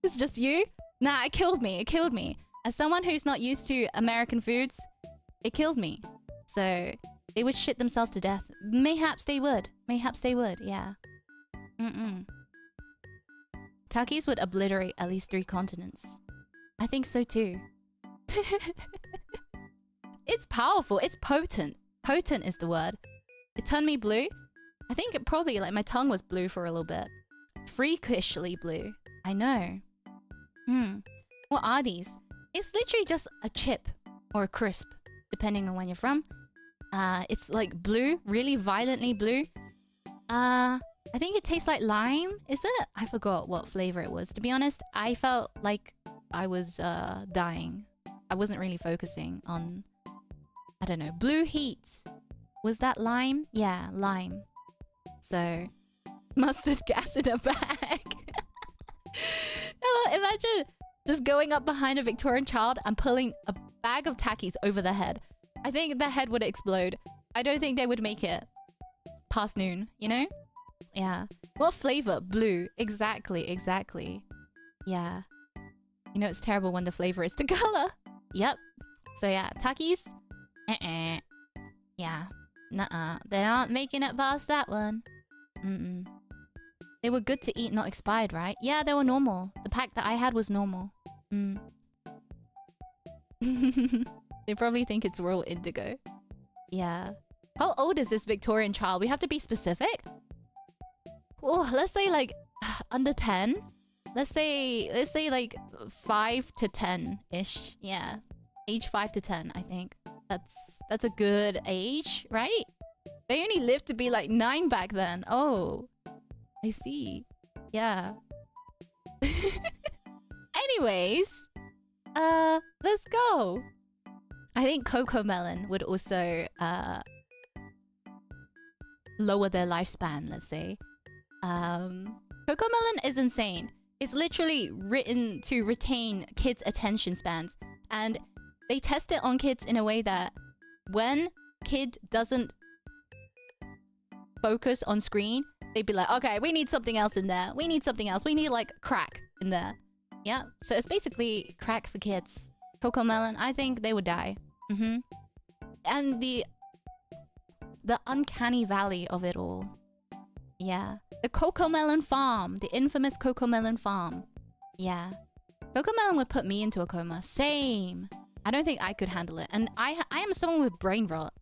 It's just you? Nah, it killed me. As someone who's not used to American foods, it killed me. So, they would shit themselves to death. Mayhaps they would, yeah. Takis would obliterate at least 3 continents. I think so too. It's powerful. It's potent. Potent is the word. It turned me blue. I think it probably, like, my tongue was blue for a little bit. Freakishly blue. I know. What are these? It's literally just a chip or a crisp, depending on when you're from. It's like blue, really violently blue. I think it tastes like lime. Is it? I forgot what flavor it was. To be honest, I felt like I was dying. I wasn't really focusing on, I don't know, blue heat. Was that lime? Yeah, lime. So, mustard gas in a bag. Imagine just going up behind a Victorian child and pulling a bag of Takis over their head. I think their head would explode. I don't think they would make it past noon, you know? Yeah. What flavor? Blue. Exactly. Yeah. You know it's terrible when the flavor is the color. Yep. So yeah, Takis. Yeah. Nuh-uh. They aren't making it past that one. They were good to eat, not expired, right? Yeah, they were normal. The pack that I had was normal. They probably think it's Royal Indigo. Yeah. How old is this Victorian child? We have to be specific? Oh, let's say like under 10. Let's say like 5 to 10-ish. Yeah. Age 5 to 10, I think. That's a good age, right? They only lived to be like 9 back then. Oh. I see. Yeah. Anyways, let's go. I think Cocoa Melon would also lower their lifespan, let's say. Cocoa Melon is insane. It's literally written to retain kids' attention spans. And they test it on kids in a way that when kid doesn't focus on screen, they'd be like, okay, we need something else in there. We need something else. We need like crack in there. Yeah, so it's basically crack for kids. Coco Melon, I think they would die. And the uncanny valley of it all. Yeah. The Coco Melon farm. The infamous Coco Melon farm. Yeah. Coco Melon would put me into a coma. Same. I don't think I could handle it. And I am someone with brain rot.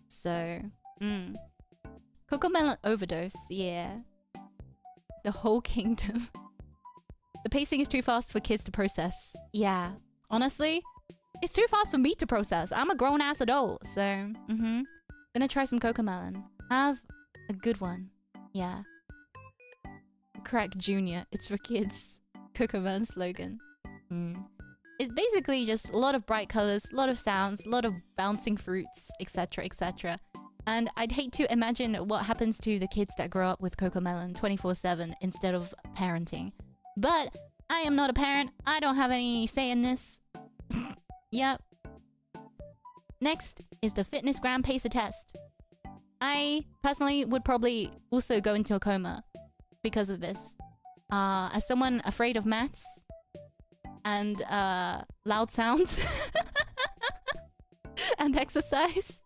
So, Coco Melon overdose. Yeah. The whole kingdom. The pacing is too fast for kids to process. Yeah. Honestly, it's too fast for me to process. I'm a grown-ass adult. So, gonna try some Coco Melon. Have a good one. Yeah. Crack Junior. It's for kids. Coco Melon slogan. It's basically just a lot of bright colors, a lot of sounds, a lot of bouncing fruits, etc, etc. And I'd hate to imagine what happens to the kids that grow up with Coco Melon 24/7 instead of parenting. But I am not a parent. I don't have any say in this. Yep. Next is the fitness gram pacer test. I personally would probably also go into a coma because of this. As someone afraid of maths and loud sounds and exercise,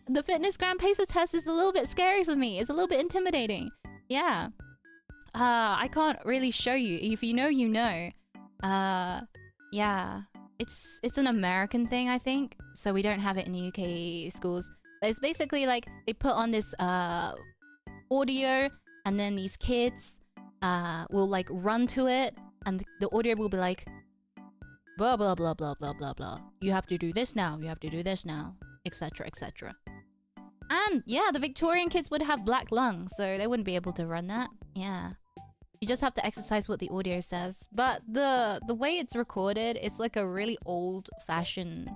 the fitness gram pacer test is a little bit scary for me. It's a little bit intimidating. Yeah. I can't really show you. If you know, you know. Yeah. It's an American thing, I think. So we don't have it in the UK schools. But it's basically like they put on this audio, and then these kids will like run to it, and the audio will be like blah blah blah blah blah blah blah. You have to do this now. You have to do this now, etc etc. And yeah, the Victorian kids would have black lung, so they wouldn't be able to run that. Yeah. You just have to exercise what the audio says. But the way it's recorded, it's like a really old-fashioned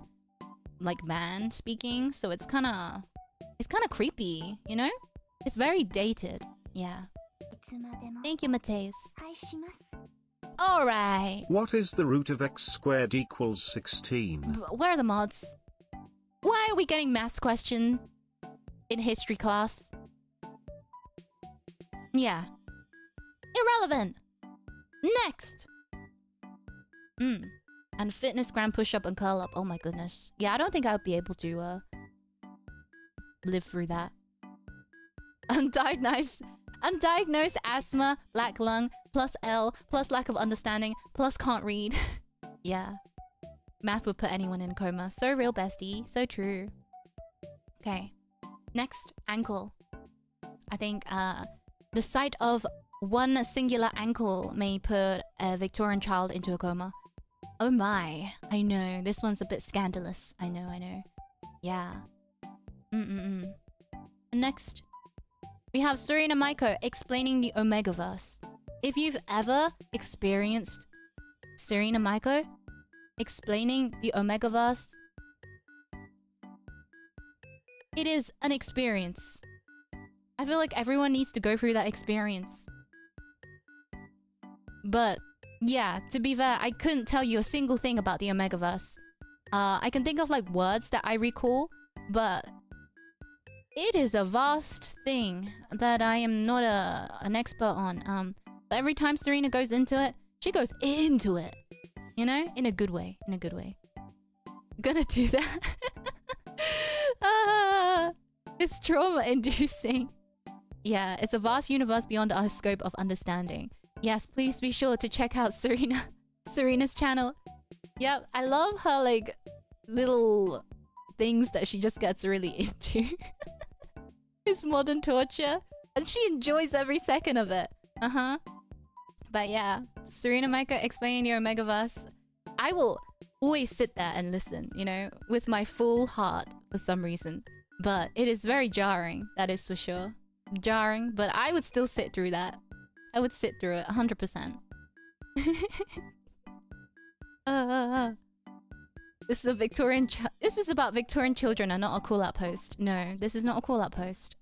like man speaking, so it's kind of creepy, you know? It's very dated. Yeah. Thank you, Mateus. Alright. What is the root of x squared equals 16? Where are the mods? Why are we getting maths question in history class? Yeah. Irrelevant. Next. And fitness gram push up and curl up. Oh my goodness. Yeah, I don't think I would be able to live through that. Undiagnosed asthma, black lung, plus L, plus lack of understanding, plus can't read. Yeah. Math would put anyone in coma. So real, bestie. So true. Okay. Next, ankle. I think the sight of one singular ankle may put a Victorian child into a coma. Oh my. I know. This one's a bit scandalous. I know. Yeah. Next, we have Serena Maiko explaining the Omegaverse. If you've ever experienced Serena Maiko explaining the Omegaverse, it is an experience. I feel like everyone needs to go through that experience. But yeah, to be fair, I couldn't tell you a single thing about the Omegaverse. I can think of like words that I recall, but it is a vast thing that I am not an expert on. But every time Serena goes into it, she goes into it. You know? In a good way. In a good way. Gonna do that. It's trauma-inducing. Yeah, it's a vast universe beyond our scope of understanding. Yes, please be sure to check out Serena's channel. Yep, I love her like little things that she just gets really into. It's modern torture, and she enjoys every second of it. But yeah, Serena Maiko explaining the Omegaverse. I will always sit there and listen, you know, with my full heart for some reason. But it is very jarring, that is for sure. Jarring, but I would still sit through that. I would sit through it 100%. This is a Victorian. This is about Victorian children and not a call-out post. No, this is not a call-out post.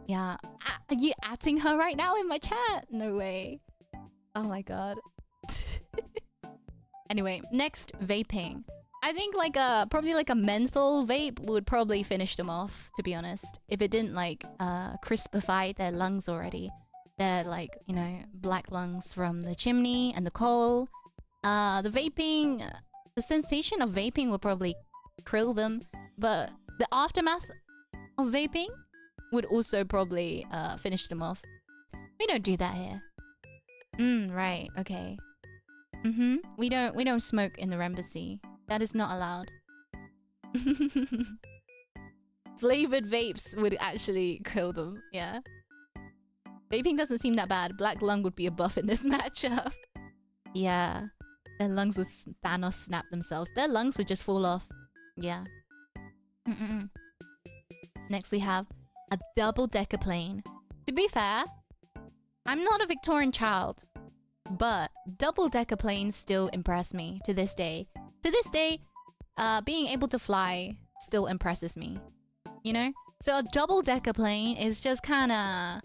Yeah. Are you atting her right now in my chat? No way. Oh my god. Anyway, next, vaping. I think like probably like a menthol vape would probably finish them off, to be honest. If it didn't like crispify their lungs already. They're like, you know, black lungs from the chimney and the coal. The vaping, the sensation of vaping will probably kill them, but the aftermath of vaping would also probably finish them off. We don't do that here. Right, okay. We don't smoke in the embassy. That is not allowed. Flavored vapes would actually kill them, yeah. Vaping doesn't seem that bad. Black lung would be a buff in this matchup. Yeah. Their lungs would Thanos snap themselves. Their lungs would just fall off. Yeah. Next we have a double-decker plane. To be fair, I'm not a Victorian child, but double-decker planes still impress me to this day. To this day, being able to fly still impresses me. You know? So a double-decker plane is just kinda...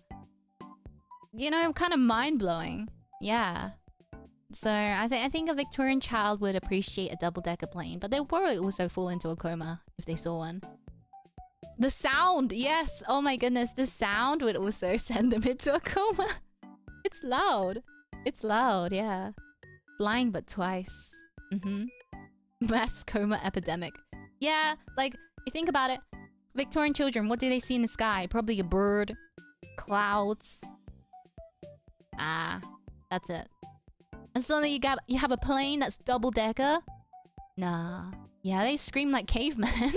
You know, kind of mind-blowing. Yeah. So I think a Victorian child would appreciate a double-decker plane, but they'll probably also fall into a coma if they saw one. The sound, yes. Oh my goodness, the sound would also send them into a coma. It's loud. It's loud, yeah. Flying but twice. Mass coma epidemic. Yeah, like, you think about it. Victorian children, what do they see in the sky? Probably a bird, clouds. Ah, that's it. And suddenly you have a plane that's double-decker? Nah. Yeah, they scream like cavemen.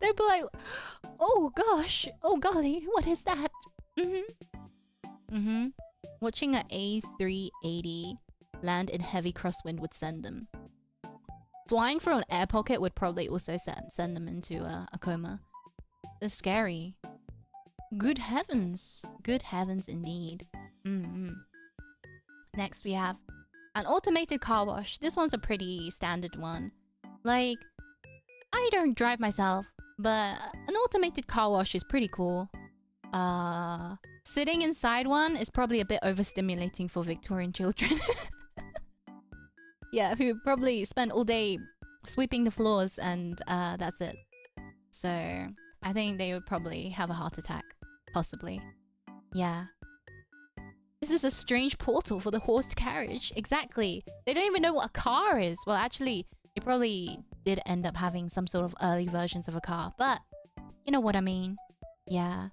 They'd be like, oh gosh, oh golly, what is that? Watching an A380 land in heavy crosswind would send them. Flying through an air pocket would probably also send them into a coma. It's scary. Good heavens. Good heavens indeed. Next we have an automated car wash. This one's a pretty standard one. Like, I don't drive myself, but an automated car wash is pretty cool. Sitting inside one is probably a bit overstimulating for Victorian children. Yeah, who probably spend all day sweeping the floors and that's it. So, I think they would probably have a heart attack. Possibly. Yeah. This is a strange portal for the horsed carriage. Exactly. They don't even know what a car is. Well, actually, they probably did end up having some sort of early versions of a car. But, you know what I mean. Yeah.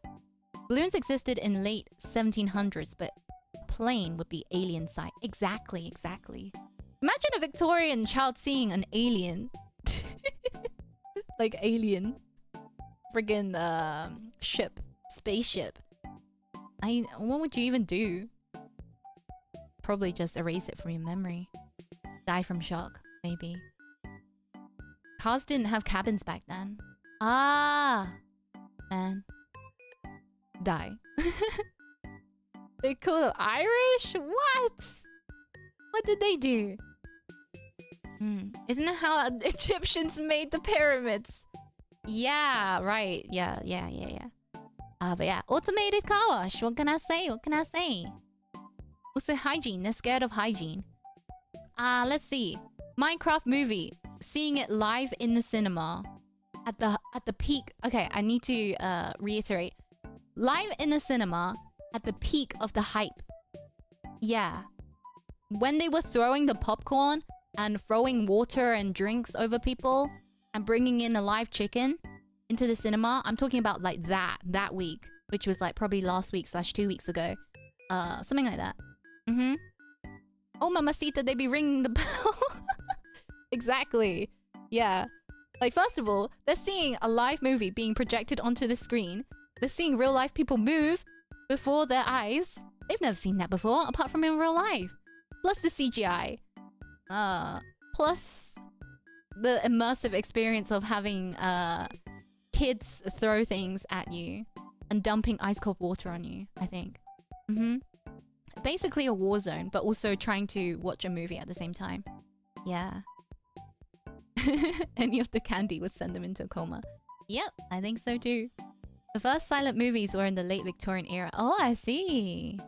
Balloons existed in late 1700s, but a plane would be alien sight. Exactly, exactly. Imagine a Victorian child seeing an alien. Like alien. Friggin' ship. Spaceship. What would you even do? Probably just erase it from your memory. Die from shock, maybe. Cars didn't have cabins back then. Ah, man. Die. They call them Irish? What? What did they do? Isn't that how Egyptians made the pyramids? Yeah, right. Yeah. But yeah, automated car wash. What can I say? Also hygiene. They're scared of hygiene. Let's see. Minecraft movie. Seeing it live in the cinema. At the peak. Okay, I need to reiterate. Live in the cinema at the peak of the hype. Yeah. When they were throwing the popcorn and throwing water and drinks over people and bringing in a live chicken into the cinema. I'm talking about like that week, which was like probably last week / 2 weeks ago. Something like that. Oh, mamacita, they be ringing the bell. Exactly. Yeah. Like, first of all, they're seeing a live movie being projected onto the screen. They're seeing real life people move before their eyes. They've never seen that before, apart from in real life. Plus the CGI. Plus the immersive experience of having kids throw things at you and dumping ice cold water on you, I think. Basically a war zone, but also trying to watch a movie at the same time. Yeah. Any of the candy would send them into a coma. Yep, I think so too. The first silent movies were in the late Victorian era. Oh, I see.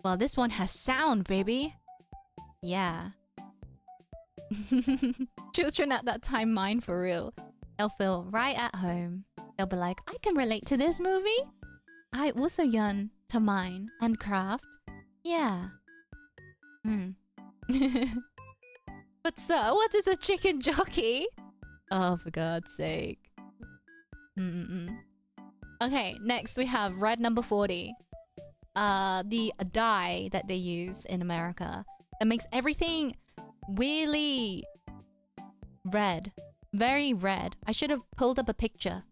Well, this one has sound, baby. Yeah. Children at that time mind for real. They'll feel right at home. They'll be like, I can relate to this movie. I also yearn to mine and craft. Yeah. But sir, what is a chicken jockey? Oh, for God's sake. Okay, next we have red number 40. The dye that they use in America that makes everything really red. Very red. I should have pulled up a picture.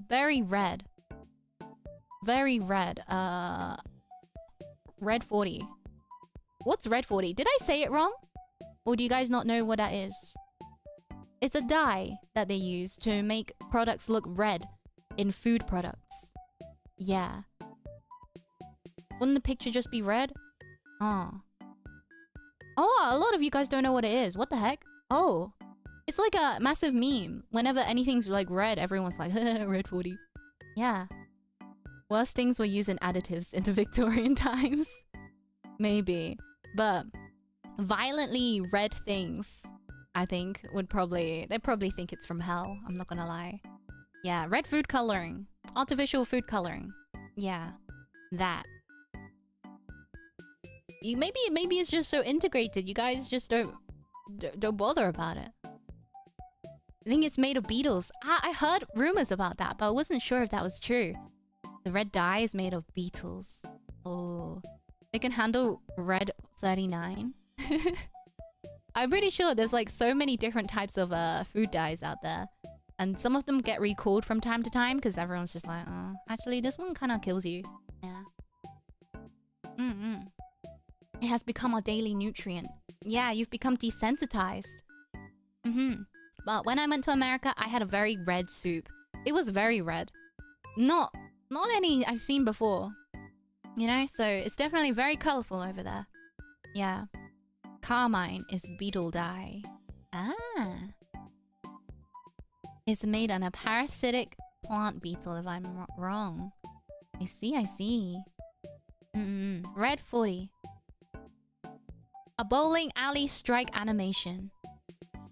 Very red. Very red. Red 40. What's red 40? Did I say it wrong? Or do you guys not know what that is? It's a dye that they use to make products look red in food products. Yeah. Wouldn't the picture just be red? Oh. Oh, a lot of you guys don't know what it is. What the heck? Oh. It's like a massive meme. Whenever anything's like red, everyone's like, red 40. Yeah. Worst things were using additives in the Victorian times. Maybe. But violently red things, I think, they'd probably think it's from hell. I'm not gonna lie. Yeah, red food coloring. Artificial food coloring. Yeah. That. Maybe it's just so integrated. You guys just don't bother about it. I think it's made of beetles. I heard rumors about that, but I wasn't sure if that was true. The red dye is made of beetles. Oh. They can handle red 39. I'm pretty sure there's like so many different types of food dyes out there. And some of them get recalled from time to time because everyone's just like, oh, actually this one kind of kills you. Yeah. It has become our daily nutrient. Yeah, you've become desensitized. But when I went to America, I had a very red soup. It was very red. Not any I've seen before. You know, so it's definitely very colorful over there. Yeah. Carmine is beetle dye. Ah. It's made on a parasitic plant beetle, if I'm wrong. I see. Red 40. A bowling alley strike animation.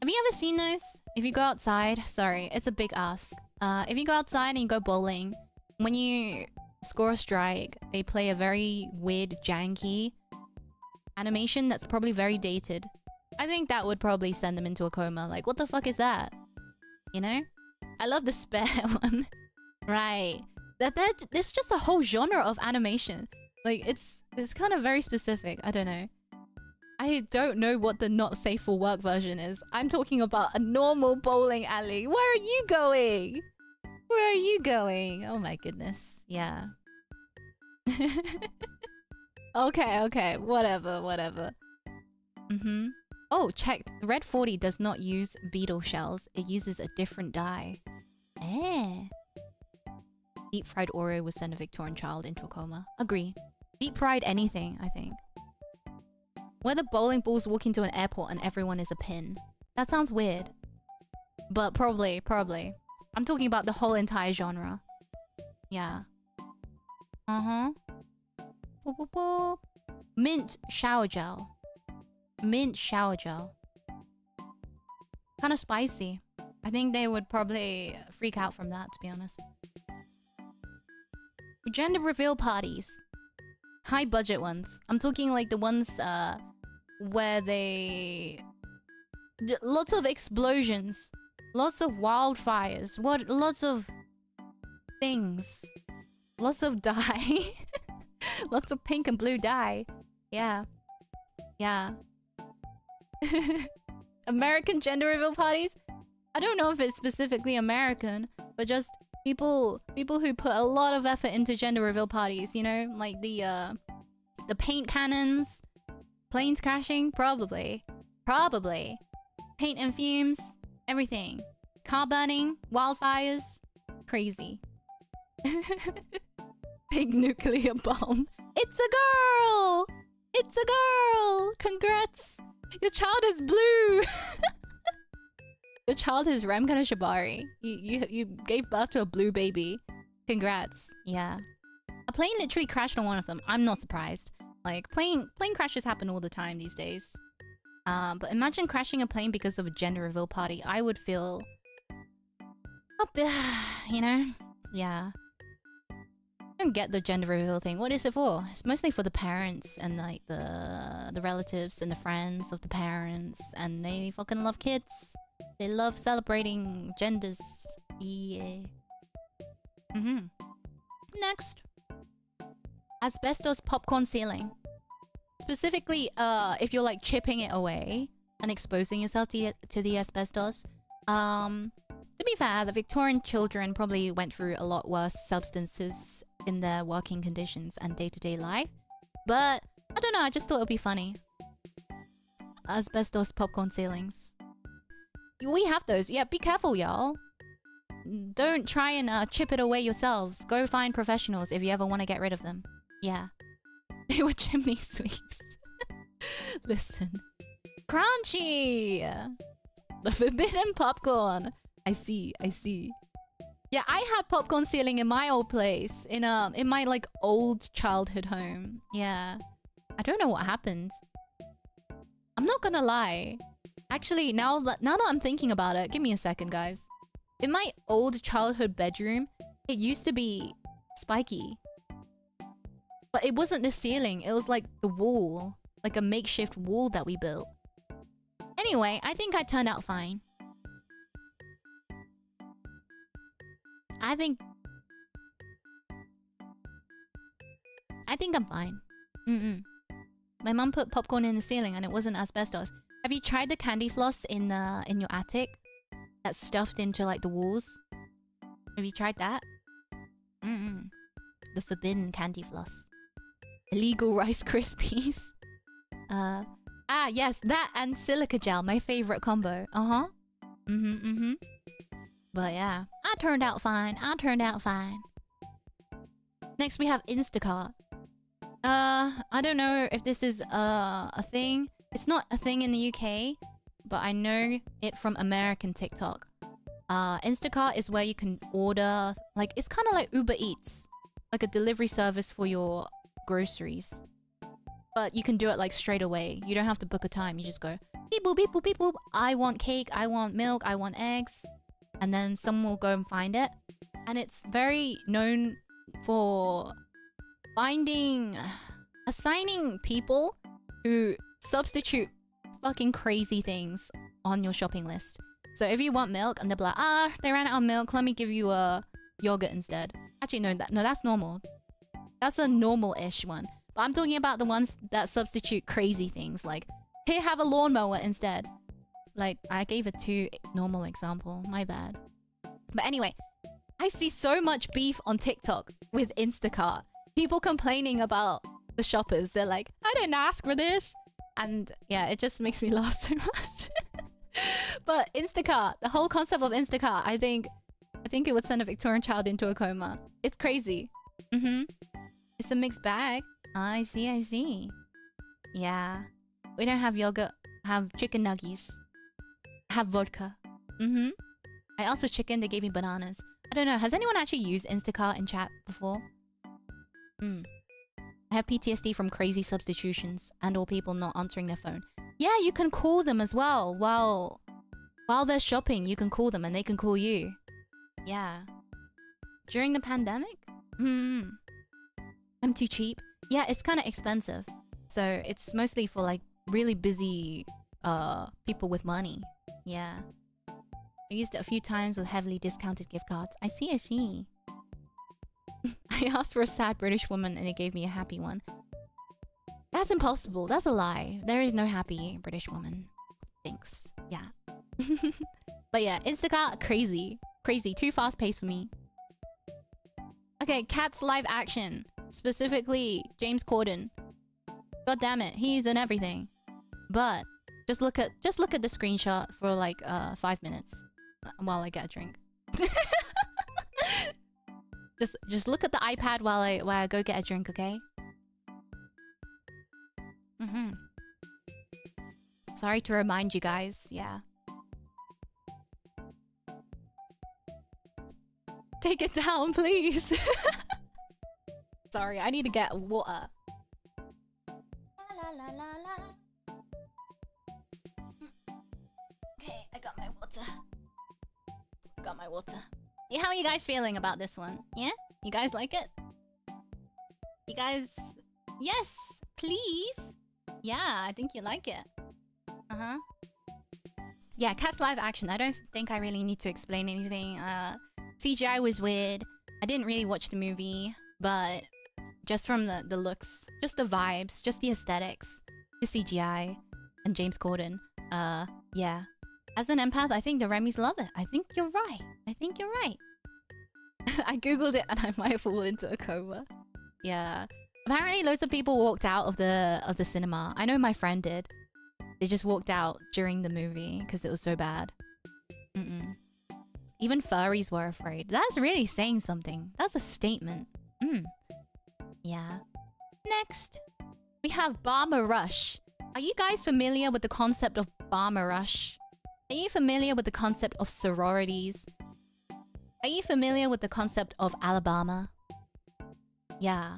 Have you ever seen those? If you go outside, sorry, it's a big ask. If you go outside and you go bowling, when you score a strike, they play a very weird, janky animation that's probably very dated. I think that would probably send them into a coma. Like, what the fuck is that? You know? I love the spare one. Right. There's just a whole genre of animation. Like, it's kind of very specific. I don't know. I don't know what the not safe for work version is. I'm talking about a normal bowling alley. Where are you going? Where are you going? Oh my goodness. Yeah. Okay. Whatever. Oh, checked. Red 40 does not use beetle shells. It uses a different dye. Deep fried Oreo would send a Victorian child into a coma. Agree. Deep fried anything, I think. Whether bowling balls walk into an airport and everyone is a pin. That sounds weird. But probably. I'm talking about the whole entire genre. Yeah. Mint shower gel. Mint shower gel. Kind of spicy. I think they would probably freak out from that, to be honest. Gender reveal parties. High budget ones. I'm talking like the ones where they... Lots of explosions. Lots of wildfires. Lots of things. Lots of dye. Lots of pink and blue dye. Yeah. American gender reveal parties? I don't know if it's specifically American, but just people who put a lot of effort into gender reveal parties, you know? Like the paint cannons, planes crashing, probably. Paint and fumes, everything. Car burning, wildfires, crazy. Big nuclear bomb. It's a girl! It's a girl! Congrats! Your child is blue! Your child is Rem Kanashibari. You gave birth to a blue baby. Congrats. Yeah. A plane literally crashed on one of them. I'm not surprised. Like, plane crashes happen all the time these days. But imagine crashing a plane because of a gender reveal party. I would feel a bit, you know? Yeah. I don't get the gender reveal thing. What is it for? It's mostly for the parents and like the relatives and the friends of the parents, and they fucking love kids. They love celebrating genders. Yeah. Next. Asbestos popcorn ceiling. Specifically, if you're like chipping it away and exposing yourself to the asbestos. To be fair, the Victorian children probably went through a lot worse substances in their working conditions and day-to-day life. But I don't know, I just thought it would be funny. Asbestos popcorn ceilings. We have those. Yeah, be careful, y'all. Don't try and chip it away yourselves. Go find professionals if you ever want to get rid of them. Yeah. They were chimney sweeps. Listen. Crunchy! The forbidden popcorn. I see. Yeah, I had popcorn ceiling in my old place. In my like old childhood home. Yeah. I don't know what happened. I'm not gonna lie. Actually, now that I'm thinking about it, give me a second, guys. In my old childhood bedroom, it used to be spiky. But it wasn't the ceiling, it was like the wall. Like a makeshift wall that we built. Anyway, I think I turned out fine. I think I'm fine. My mum put popcorn in the ceiling and it wasn't asbestos. Have you tried the candy floss in your attic? That's stuffed into like the walls? Have you tried that? The forbidden candy floss. Illegal Rice Krispies. Yes, that and silica gel, my favorite combo. But yeah, I turned out fine. Next we have Instacart. I don't know if this is a thing. It's not a thing in the UK, but I know it from American TikTok. Instacart is where you can order, like, it's kind of like Uber Eats, like a delivery service for your groceries. But you can do it like straight away. You don't have to book a time. You just go beep boop beep boop beep boop. I want cake, I want milk, I want eggs, and then someone will go and find it. And it's very known for assigning people who substitute fucking crazy things on your shopping list. So if you want milk and they're like, they ran out of milk, let me give you a yogurt instead. Actually, no, that's normal. That's a normal-ish one. But I'm talking about the ones that substitute crazy things, like, here, have a lawnmower instead. Like, I gave a too normal example, my bad. But anyway, I see so much beef on TikTok with Instacart. People complaining about the shoppers. They're like, I didn't ask for this. And yeah, it just makes me laugh so much. But Instacart, the whole concept of Instacart, I think it would send a Victorian child into a coma. It's crazy. It's a mixed bag. I see. Yeah. We don't have yogurt. Have chicken nuggies. Have vodka. I asked for chicken, they gave me bananas. I don't know, has anyone actually used Instacart in chat before? I have PTSD from crazy substitutions and or people not answering their phone. Yeah, you can call them as well. While they're shopping, you can call them and they can call you. Yeah. During the pandemic? I'm too cheap. Yeah, it's kind of expensive. So it's mostly for like really busy people with money. Yeah. I used it a few times with heavily discounted gift cards. I see. I asked for a sad British woman and they gave me a happy one. That's impossible. That's a lie. There is no happy British woman. Thanks. Yeah. But yeah, Instacart, crazy. Too fast paced for me. Okay, Cats live action. Specifically, James Corden. God damn it, he's in everything. But just look at the screenshot for like 5 minutes while I get a drink. just look at the iPad while I go get a drink, okay? Sorry to remind you guys, yeah. Take it down, please. Sorry, I need to get water. water. Got my water. Hey, how are you guys feeling about this one? Yeah? You guys like it? You guys... Yes! Please! Yeah, I think you like it. Uh-huh. Yeah, Cats live action. I don't think I really need to explain anything. CGI was weird. I didn't really watch the movie, but just from the looks, just the vibes, just the aesthetics, the CGI, and James Corden. Yeah. As an empath, I think the Remys love it. I think you're right. I think you're right. I googled it and I might fall into a coma. Yeah. Apparently loads of people walked out of the cinema. I know my friend did. They just walked out during the movie because it was so bad. Even furries were afraid. That's really saying something. That's a statement. Yeah. Next, we have Bomber Rush. Are you guys familiar with the concept of Bomber Rush? Are you familiar with the concept of sororities? Are you familiar with the concept of Alabama? Yeah.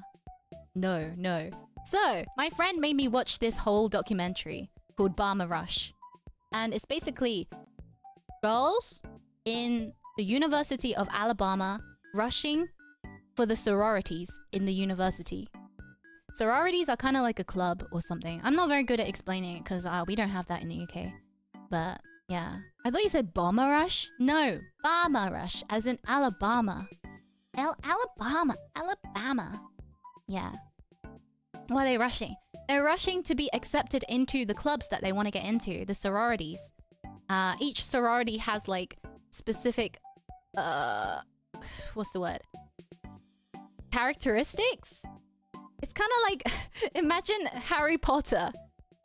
No. So, my friend made me watch this whole documentary called Bomber Rush. And it's basically girls in the University of Alabama rushing for the sororities in the university. Sororities are kind of like a club or something. I'm not very good at explaining it because we don't have that in the UK. But yeah. I thought you said Bomber Rush? No, Bomber Rush, as in Alabama. Alabama. Yeah. Why are they rushing? They're rushing to be accepted into the clubs that they want to get into, the sororities. Each sorority has like specific, what's the word? Characteristics? It's kind of like, imagine Harry Potter.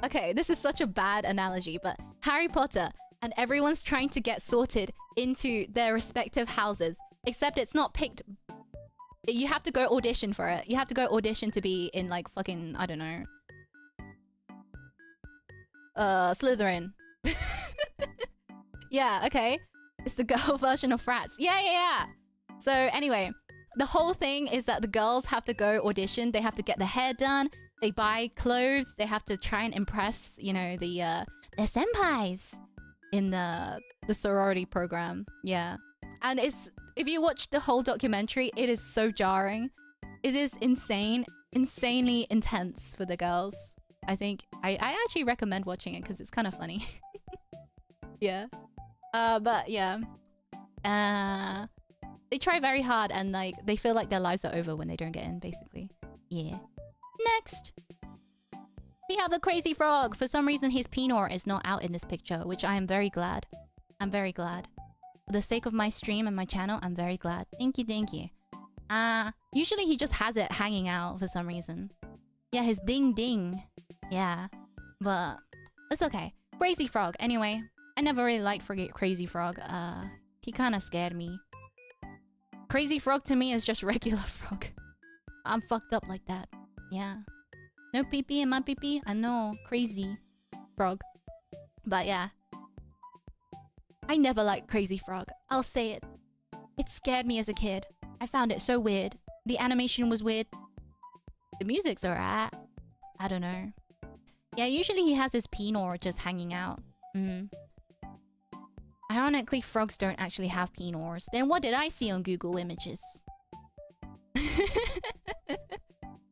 Okay, this is such a bad analogy, but Harry Potter and everyone's trying to get sorted into their respective houses, except it's not picked. You have to go audition for it. You have to go audition to be in like fucking, I don't know. Slytherin. Yeah, okay. It's the girl version of frats. Yeah. So anyway, the whole thing is that the girls have to go audition. They have to get their hair done. They buy clothes. They have to try and impress, you know, their senpais in the sorority program. Yeah. And if you watch the whole documentary, it is so jarring. It is insanely intense for the girls. I think I actually recommend watching it because it's kind of funny. Yeah. But yeah. They try very hard and like they feel like their lives are over when they don't get in, basically. Yeah. Next, we have the crazy frog. For some reason, his penor is not out in this picture, which I am very glad. I'm very glad. For the sake of my stream and my channel, I'm very glad. Thank you. Usually he just has it hanging out for some reason. Yeah, his ding. Yeah. But it's okay. Crazy frog. Anyway, I never really liked Crazy Frog. He kind of scared me. Crazy frog to me is just regular frog. I'm fucked up like that. Yeah. No pee-pee in my pee-pee? I know. Crazy frog. But yeah. I never liked Crazy Frog. I'll say it. It scared me as a kid. I found it so weird. The animation was weird. The music's alright. I don't know. Yeah, usually he has his penor just hanging out. Ironically, frogs don't actually have penors. Then what did I see on Google Images?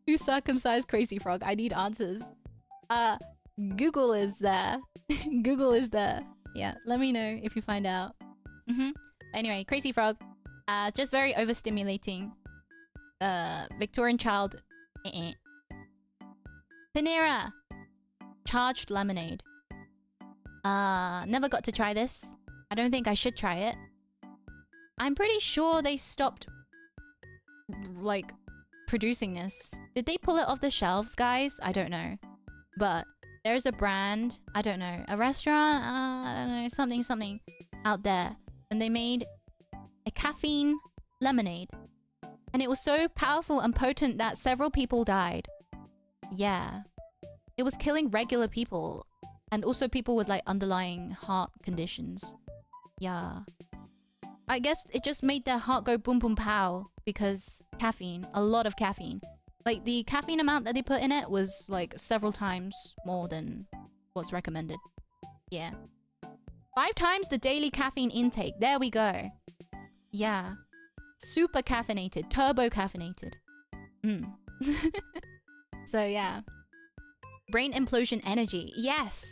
Who circumcised Crazy Frog? I need answers. Google is there. Google is there. Yeah, let me know if you find out. Anyway, Crazy Frog. Just very overstimulating. Victorian child. Panera. Charged lemonade. Never got to try this. I don't think I should try it. I'm pretty sure they stopped, like, producing this. Did they pull it off the shelves, guys? I don't know. But there's a brand, I don't know, a restaurant, I don't know, something out there. And they made a caffeine lemonade. And it was so powerful and potent that several people died. Yeah. It was killing regular people. And also people with like underlying heart conditions. Yeah. I guess it just made their heart go boom boom pow. Because caffeine. A lot of caffeine. Like the caffeine amount that they put in it was like several times more than what's recommended. Yeah. 5 times the daily caffeine intake. There we go. Yeah. Super caffeinated. Turbo caffeinated. So yeah. Brain implosion energy. Yes.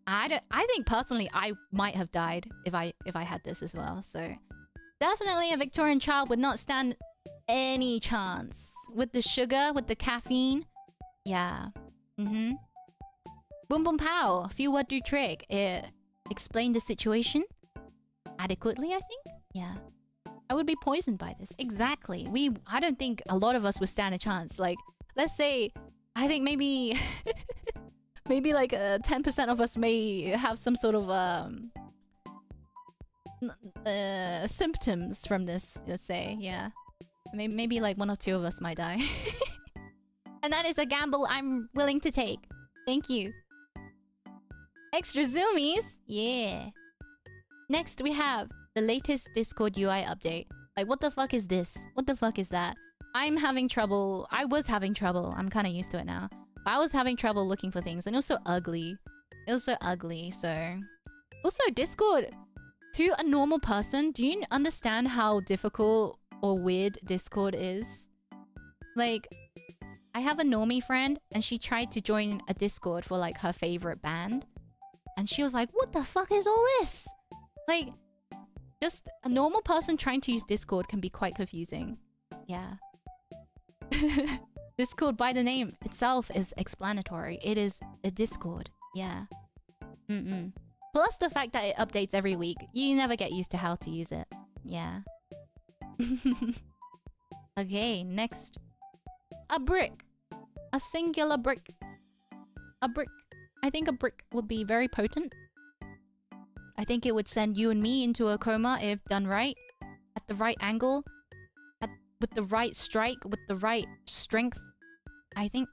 I think personally I might have died if I had this as well. So definitely a Victorian child would not stand any chance with the sugar, with the caffeine. Yeah. Boom boom pow. Few word do trick. It explained the situation adequately, I think. Yeah. I would be poisoned by this. Exactly. I don't think a lot of us would stand a chance. Like, let's say, I think maybe maybe like 10% of us may have some sort of symptoms from this, let's say. Yeah. Maybe like 1 or 2 of us might die. And that is a gamble I'm willing to take. Thank you. Extra zoomies? Yeah. Next we have the latest Discord UI update. Like, what the fuck is this? What the fuck is that? I'm having trouble. I was having trouble. I'm kind of used to it now. But I was having trouble looking for things. And it was so ugly. It was so ugly, so... Also, Discord. To a normal person, do you understand how difficult or weird Discord is? Like, I have a normie friend, and she tried to join a Discord for, like, her favorite band. And she was like, what the fuck is all this? Like, just a normal person trying to use Discord can be quite confusing. Yeah. Discord, by the name itself, is explanatory. It is a Discord. Yeah. Plus the fact that it updates every week. You never get used to how to use it. Yeah. Okay, next. A brick. A singular brick. A brick. I think a brick would be very potent. I think it would send you and me into a coma if done right. At the right angle. With the right strike. With the right strength. I think.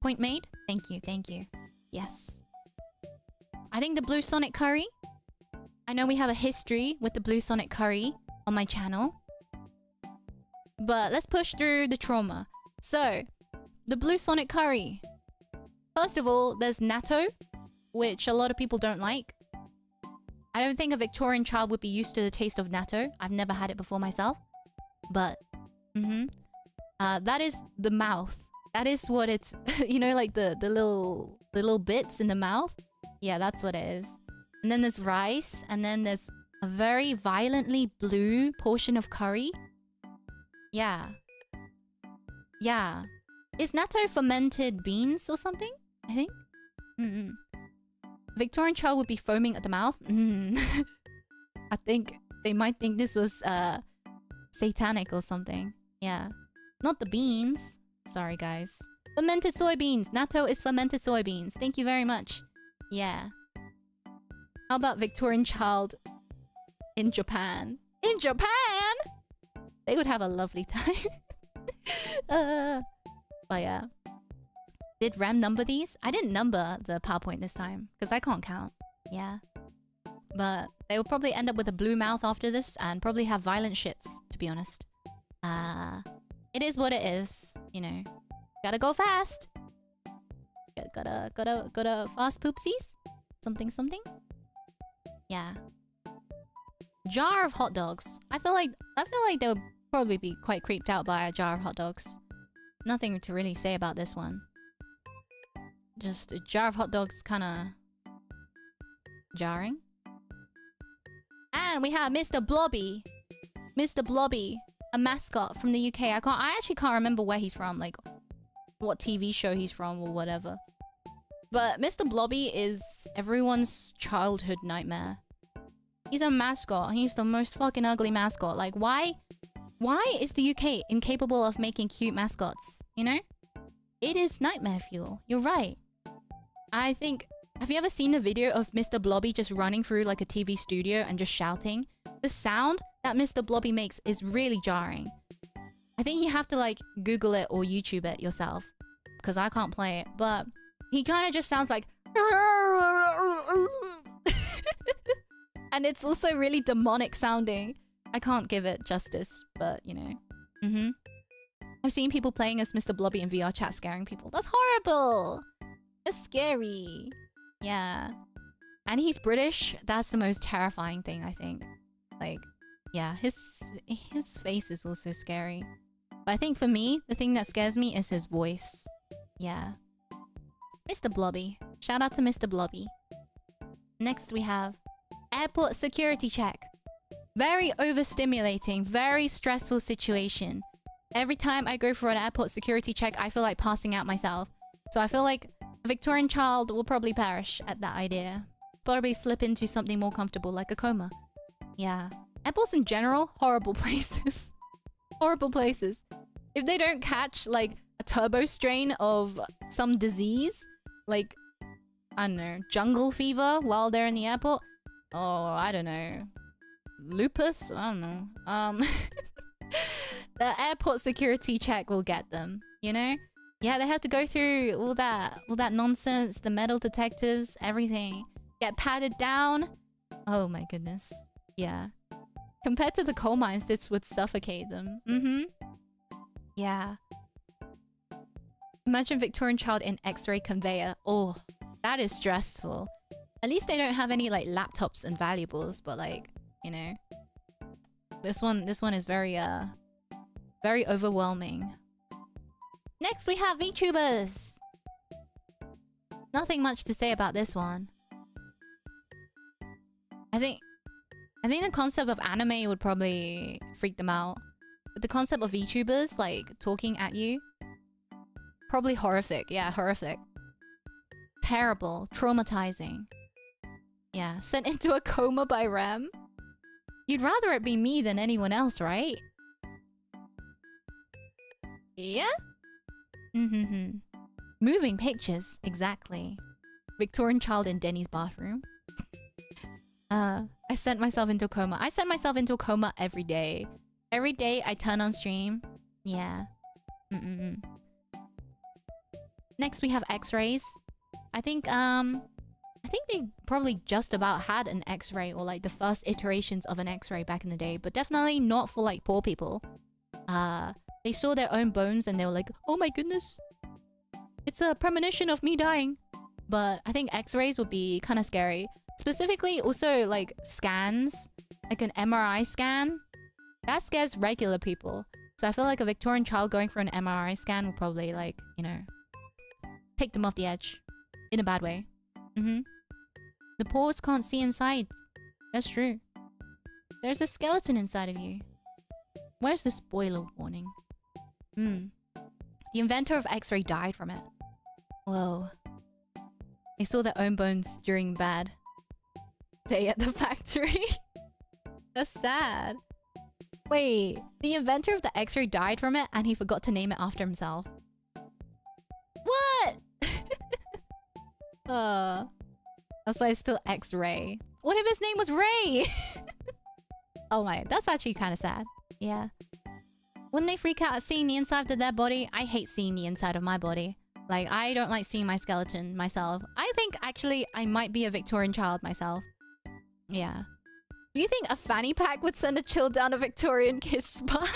Point made? Thank you, thank you. Yes. I think the Blue Sonic Curry. I know we have a history with the Blue Sonic Curry on my channel. But let's push through the trauma. So, the Blue Sonic Curry. First of all, there's natto, which a lot of people don't like. I don't think a Victorian child would be used to the taste of natto. I've never had it before myself. But, that is the mouth. That is what it's... You know, like the little bits in the mouth? Yeah, that's what it is. And then there's rice. And then there's a very violently blue portion of curry. Yeah. Yeah. Is natto fermented beans or something? I think? Victorian child would be foaming at the mouth. I think they might think this was satanic or something. Yeah. Not the beans. Sorry, guys. Fermented soybeans. Natto is fermented soybeans. Thank you very much. Yeah. How about Victorian child in Japan? In Japan? They would have a lovely time. But yeah. Did Ram number these? I didn't number the PowerPoint this time, because I can't count. Yeah. But they will probably end up with a blue mouth after this, and probably have violent shits, to be honest. It is what it is, you know. Gotta go fast. Gotta fast poopsies? Something. Yeah. Jar of hot dogs. I feel like they would probably be quite creeped out by a jar of hot dogs. Nothing to really say about this one. Just a jar of hot dogs kinda... jarring. And we have Mr. Blobby. Mr. Blobby. A mascot from the UK. I actually can't remember where he's from. Like, what TV show he's from or whatever. But Mr. Blobby is everyone's childhood nightmare. He's a mascot. He's the most fucking ugly mascot. Like, why is the UK incapable of making cute mascots? You know? It is nightmare fuel. You're right. I think... Have you ever seen the video of Mr. Blobby just running through like a TV studio and just shouting? The sound that Mr. Blobby makes is really jarring. I think you have to like Google it or YouTube it yourself. Because I can't play it. But he kind of just sounds like... And it's also really demonic sounding. I can't give it justice, but you know. I've seen people playing as Mr. Blobby in VR chat scaring people. That's horrible! It's scary. Yeah. And he's British. That's the most terrifying thing, I think. Like, yeah, his face is also scary. But I think for me, the thing that scares me is his voice. Yeah. Mr. Blobby. Shout out to Mr. Blobby. Next we have airport security check. Very overstimulating, very stressful situation. Every time I go for an airport security check, I feel like passing out myself. So I feel like a Victorian child will probably perish at that idea. Probably slip into something more comfortable like a coma. Yeah. Airports in general, horrible places. Horrible places. If they don't catch like a turbo strain of some disease, like, I don't know, jungle fever while they're in the airport, or I don't know, lupus? I don't know. The airport security check will get them, you know? Yeah, they have to go through all that nonsense, the metal detectors, everything. Get patted down. Oh my goodness. Yeah. Compared to the coal mines, this would suffocate them. Yeah. Imagine Victorian child in X-ray conveyor. Oh, that is stressful. At least they don't have any like laptops and valuables, but like, you know, this one is very very overwhelming. Next we have VTubers. Nothing much to say about this one. I think the concept of anime would probably freak them out. But the concept of VTubers like talking at you, probably horrific. Yeah, horrific. Terrible, traumatizing. Yeah, sent into a coma by Ram. You'd rather it be me than anyone else, right? Yeah? Moving pictures, exactly. Victorian child in Denny's bathroom. I sent myself into a coma. I send myself into a coma every day. Every day I turn on stream. Yeah. Next we have X-rays. I think they probably just about had an X-ray or like the first iterations of an X-ray back in the day, but definitely not for like poor people. They saw their own bones and they were like, oh my goodness, it's a premonition of me dying. But I think X-rays would be kind of scary. Specifically also like scans, like an MRI scan. That scares regular people. So I feel like a Victorian child going for an MRI scan will probably like, you know, take them off the edge. In a bad way. The paws can't see inside. That's true. There's a skeleton inside of you. Where's the spoiler warning? The inventor of X-ray died from it. Whoa. They saw their own bones during bad day at the factory. That's sad. Wait, the inventor of the X-ray died from it and he forgot to name it after himself. What? That's why it's still X-ray. What if his name was Ray? Oh my, that's actually kind of sad. Yeah. Wouldn't they freak out at seeing the inside of their body? I hate seeing the inside of my body. Like, I don't like seeing my skeleton myself. I think actually I might be a Victorian child myself. Yeah. Do you think a fanny pack would send a chill down a Victorian kid's spine?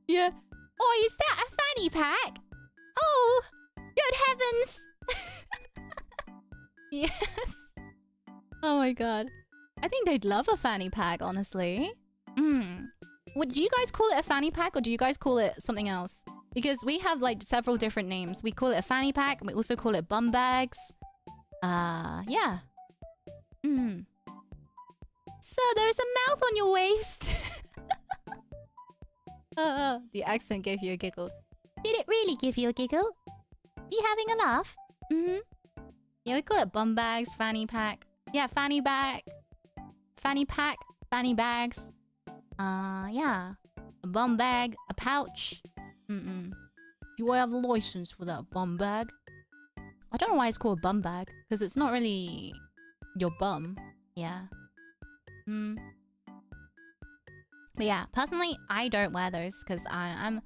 Yeah. Oh, is that a fanny pack? Oh, good heavens! Yes. Oh my god. I think they'd love a fanny pack, honestly. Would you guys call it a fanny pack or do you guys call it something else? Because we have like several different names. We call it a fanny pack and we also call it bum bags. Yeah. So there's a mouth on your waist. The accent gave you a giggle. Did it really give you a giggle? You having a laugh? Yeah, we call it bum bags, fanny pack. Yeah, fanny bag. Fanny pack, fanny bags. Yeah. A bum bag, a pouch. Do I have a license for that bum bag? I don't know why it's called bum bag, because it's not really your bum. Yeah. But yeah, personally, I don't wear those because I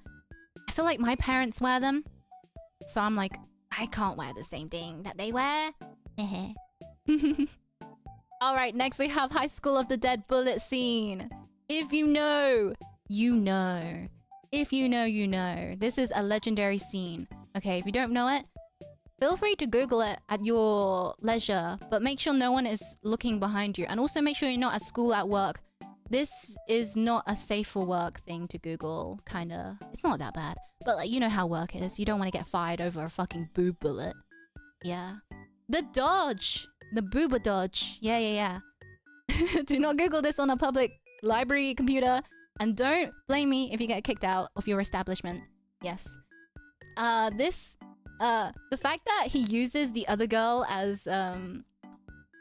feel like my parents wear them. So I'm like, I can't wear the same thing that they wear. Alright, next we have High School of the Dead bullet scene. If you know, you know. If you know, you know. This is a legendary scene. Okay, if you don't know it, Feel free to Google it at your leisure, but make sure no one is looking behind you. And also make sure you're not at school, at work. This is not a safe for work thing to Google, kinda. It's not that bad. But like, you know how work is. You don't want to get fired over a fucking boob bullet. Yeah. The dodge! The booba dodge. Yeah. Do not Google this on a public library computer. And don't blame me if you get kicked out of your establishment. Yes. The fact that he uses the other girl as,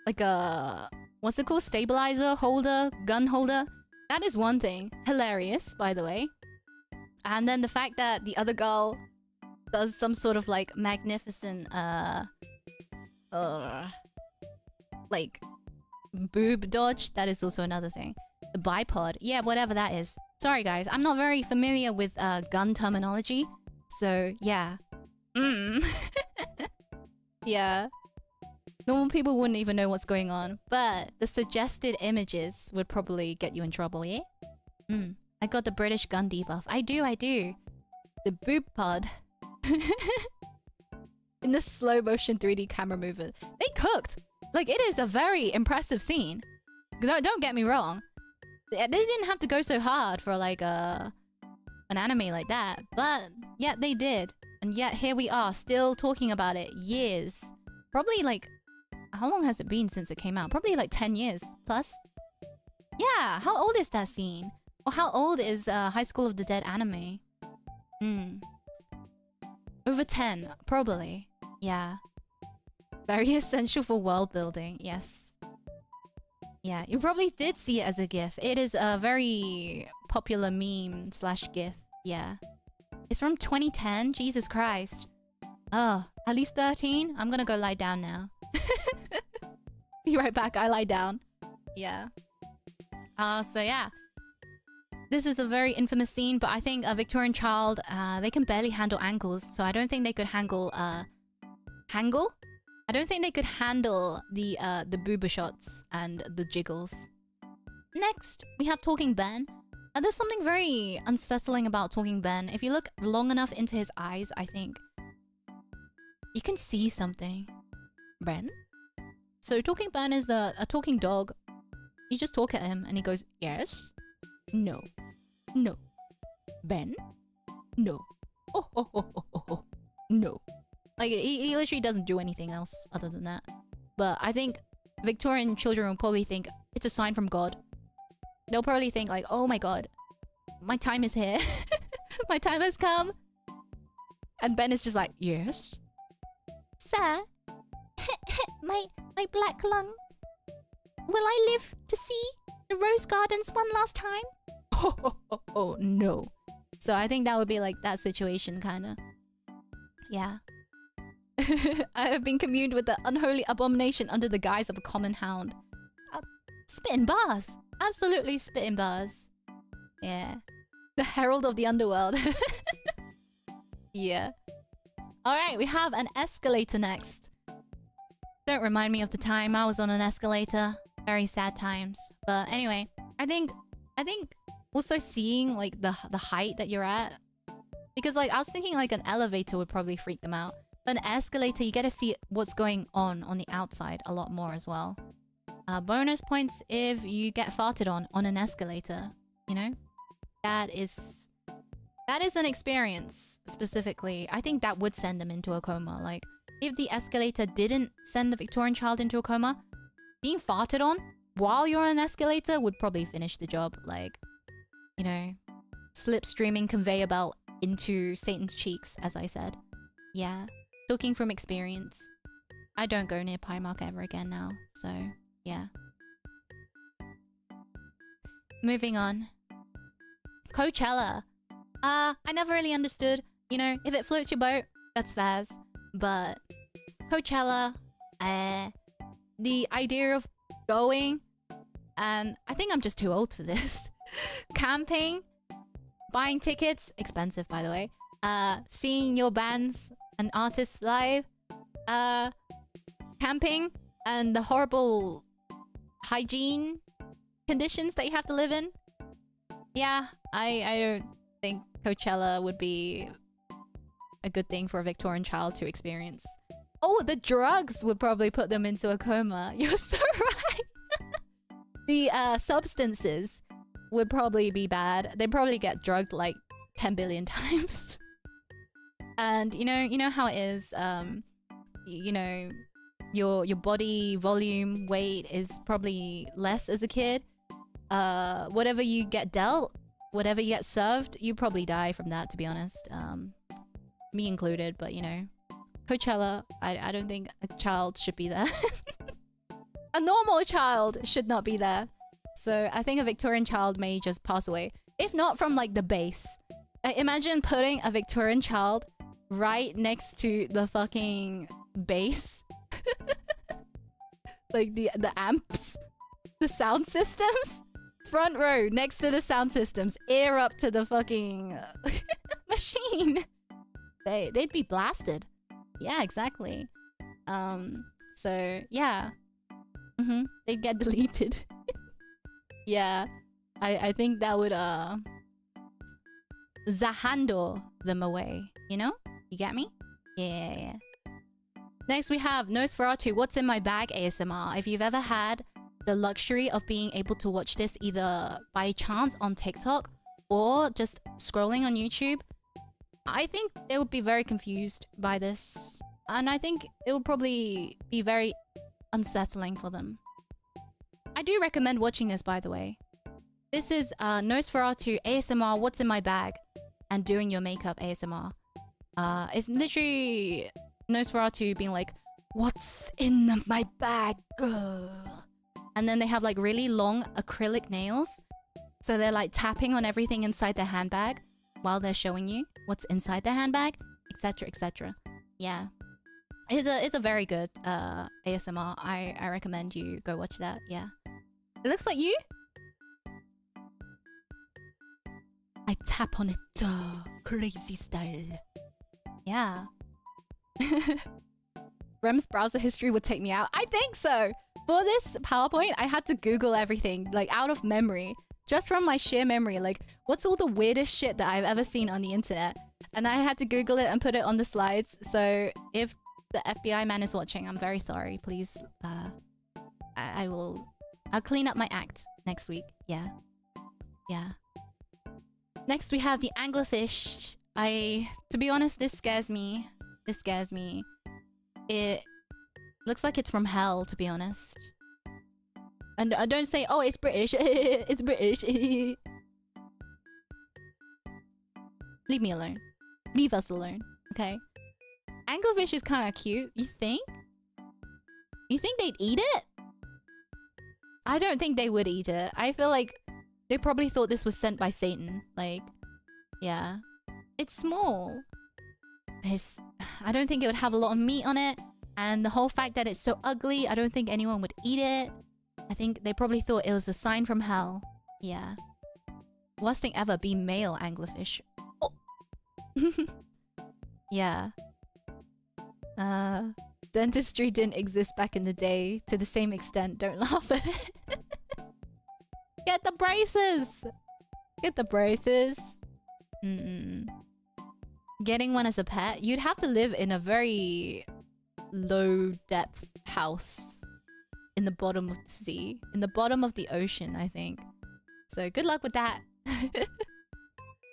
like a... What's it called? Stabilizer holder? Gun holder? That is one thing. Hilarious, by the way. And then the fact that the other girl does some sort of, like, magnificent, like, boob dodge. That is also another thing. The bipod. Yeah, whatever that is. Sorry, guys. I'm not very familiar with, gun terminology. So, yeah. Yeah. Normal people wouldn't even know what's going on. But the suggested images would probably get you in trouble, yeah? I got the British gun debuff. I do. The boob pod. In the slow motion 3D camera movement. They cooked! Like, it is a very impressive scene. Don't get me wrong. They didn't have to go so hard for, like, an anime like that. But, yet they did. And yet, here we are, still talking about it. Years. Probably, like... How long has it been since it came out? Probably, like, 10 years plus. Yeah, how old is that scene? Or how old is High School of the Dead anime? Over 10, probably. Yeah. Very essential for world building, yes. Yeah, you probably did see it as a GIF. It is a very popular meme / GIF. Yeah. It's from 2010? Jesus Christ. Oh, at least 13? I'm gonna go lie down now. Be right back, I lie down. Yeah. So yeah. This is a very infamous scene, but I think a Victorian child, they can barely handle ankles, so I don't think they could handle, Hangle? I don't think they could handle the booba shots and the jiggles. Next, we have Talking Ben. There's something very unsettling about Talking Ben. If you look long enough into his eyes, I think you can see something. Ben? So Talking Ben is a talking dog. You just talk at him and he goes, yes? No. No. Ben? No. Oh. No. Like, he literally doesn't do anything else other than that. But I think Victorian children will probably think it's a sign from God. They'll probably think like, oh my God, my time is here. My time has come. And Ben is just like, yes? Sir? my black lung. Will I live to see the rose gardens one last time? Oh, no. So I think that would be like that situation, kinda. Yeah. I have been communed with the unholy abomination under the guise of a common hound. Spitting bars. Absolutely spitting bars. Yeah. The herald of the underworld. Yeah. Alright, we have an escalator next. Don't remind me of the time I was on an escalator. Very sad times. But anyway, I think also seeing like the height that you're at. Because like I was thinking like an elevator would probably freak them out. But an escalator, you get to see what's going on the outside a lot more as well. Bonus points if you get farted on an escalator, you know? That is an experience, specifically. I think that would send them into a coma. Like, if the escalator didn't send the Victorian child into a coma, being farted on while you're on an escalator would probably finish the job. Like, you know, slipstreaming conveyor belt into Satan's cheeks, as I said. Yeah. Talking from experience. I don't go near Primark ever again now, so yeah. Moving on. Coachella. I never really understood. You know, if it floats your boat, that's fairs. But Coachella, the idea of going, and I think I'm just too old for this. Camping, buying tickets, expensive by the way. Seeing your bands and artists live, camping, and the horrible hygiene conditions that you have to live in. Yeah, I don't think Coachella would be a good thing for a Victorian child to experience. Oh, the drugs would probably put them into a coma. You're so right. The substances would probably be bad. They'd probably get drugged like 10 billion times. And you know how it is. You know, your body volume, weight is probably less as a kid. Whatever you get dealt, whatever you get served, you probably die from that, to be honest. Me included, but you know, Coachella, I don't think a child should be there. A normal child should not be there. So I think a Victorian child may just pass away. If not from like the base. Imagine putting a Victorian child right next to the fucking base. Like the amps. The sound systems. Front row next to the sound systems. Ear up to the fucking machine. They'd be blasted. Yeah, exactly. So yeah. They'd get deleted. Yeah. I think that would Zahando them away. You know? You get me? Yeah. Next we have Nosferatu, What's in My Bag ASMR. If you've ever had the luxury of being able to watch this either by chance on TikTok or just scrolling on YouTube, I think they would be very confused by this. And I think it would probably be very unsettling for them. I do recommend watching this, by the way. This is Nosferatu ASMR, What's in My Bag, and Doing Your Makeup ASMR. It's literally Nosferatu being like, what's in my bag, girl? And then they have like really long acrylic nails. So they're like tapping on everything inside their handbag while they're showing you what's inside their handbag, etc, etc. Yeah. It's a very good ASMR. I recommend you go watch that. Yeah. It looks like you. I tap on it crazy style. Yeah. Rem's browser history would take me out. I think so. For this PowerPoint, I had to Google everything, like out of memory. Just from my sheer memory, like what's all the weirdest shit that I've ever seen on the internet? And I had to Google it and put it on the slides. So if the FBI man is watching, I'm very sorry. Please, I'll clean up my act next week. Yeah. Yeah. Next we have the anglerfish. To be honest, this scares me. This scares me. It looks like it's from hell, to be honest. And don't say, oh, it's British. It's British. Leave me alone. Leave us alone, okay? Anglerfish is kind of cute, you think? You think they'd eat it? I don't think they would eat it. I feel like they probably thought this was sent by Satan. Like, yeah. It's small. I don't think it would have a lot of meat on it. And the whole fact that it's so ugly, I don't think anyone would eat it. I think they probably thought it was a sign from hell. Yeah. Worst thing ever, be male anglerfish. Oh. Yeah. Dentistry didn't exist back in the day to the same extent. Don't laugh at it. Get the braces! Get the braces. Getting one as a pet, you'd have to live in a very low depth house in the bottom of the sea, in the bottom of the ocean, I think. So good luck with that.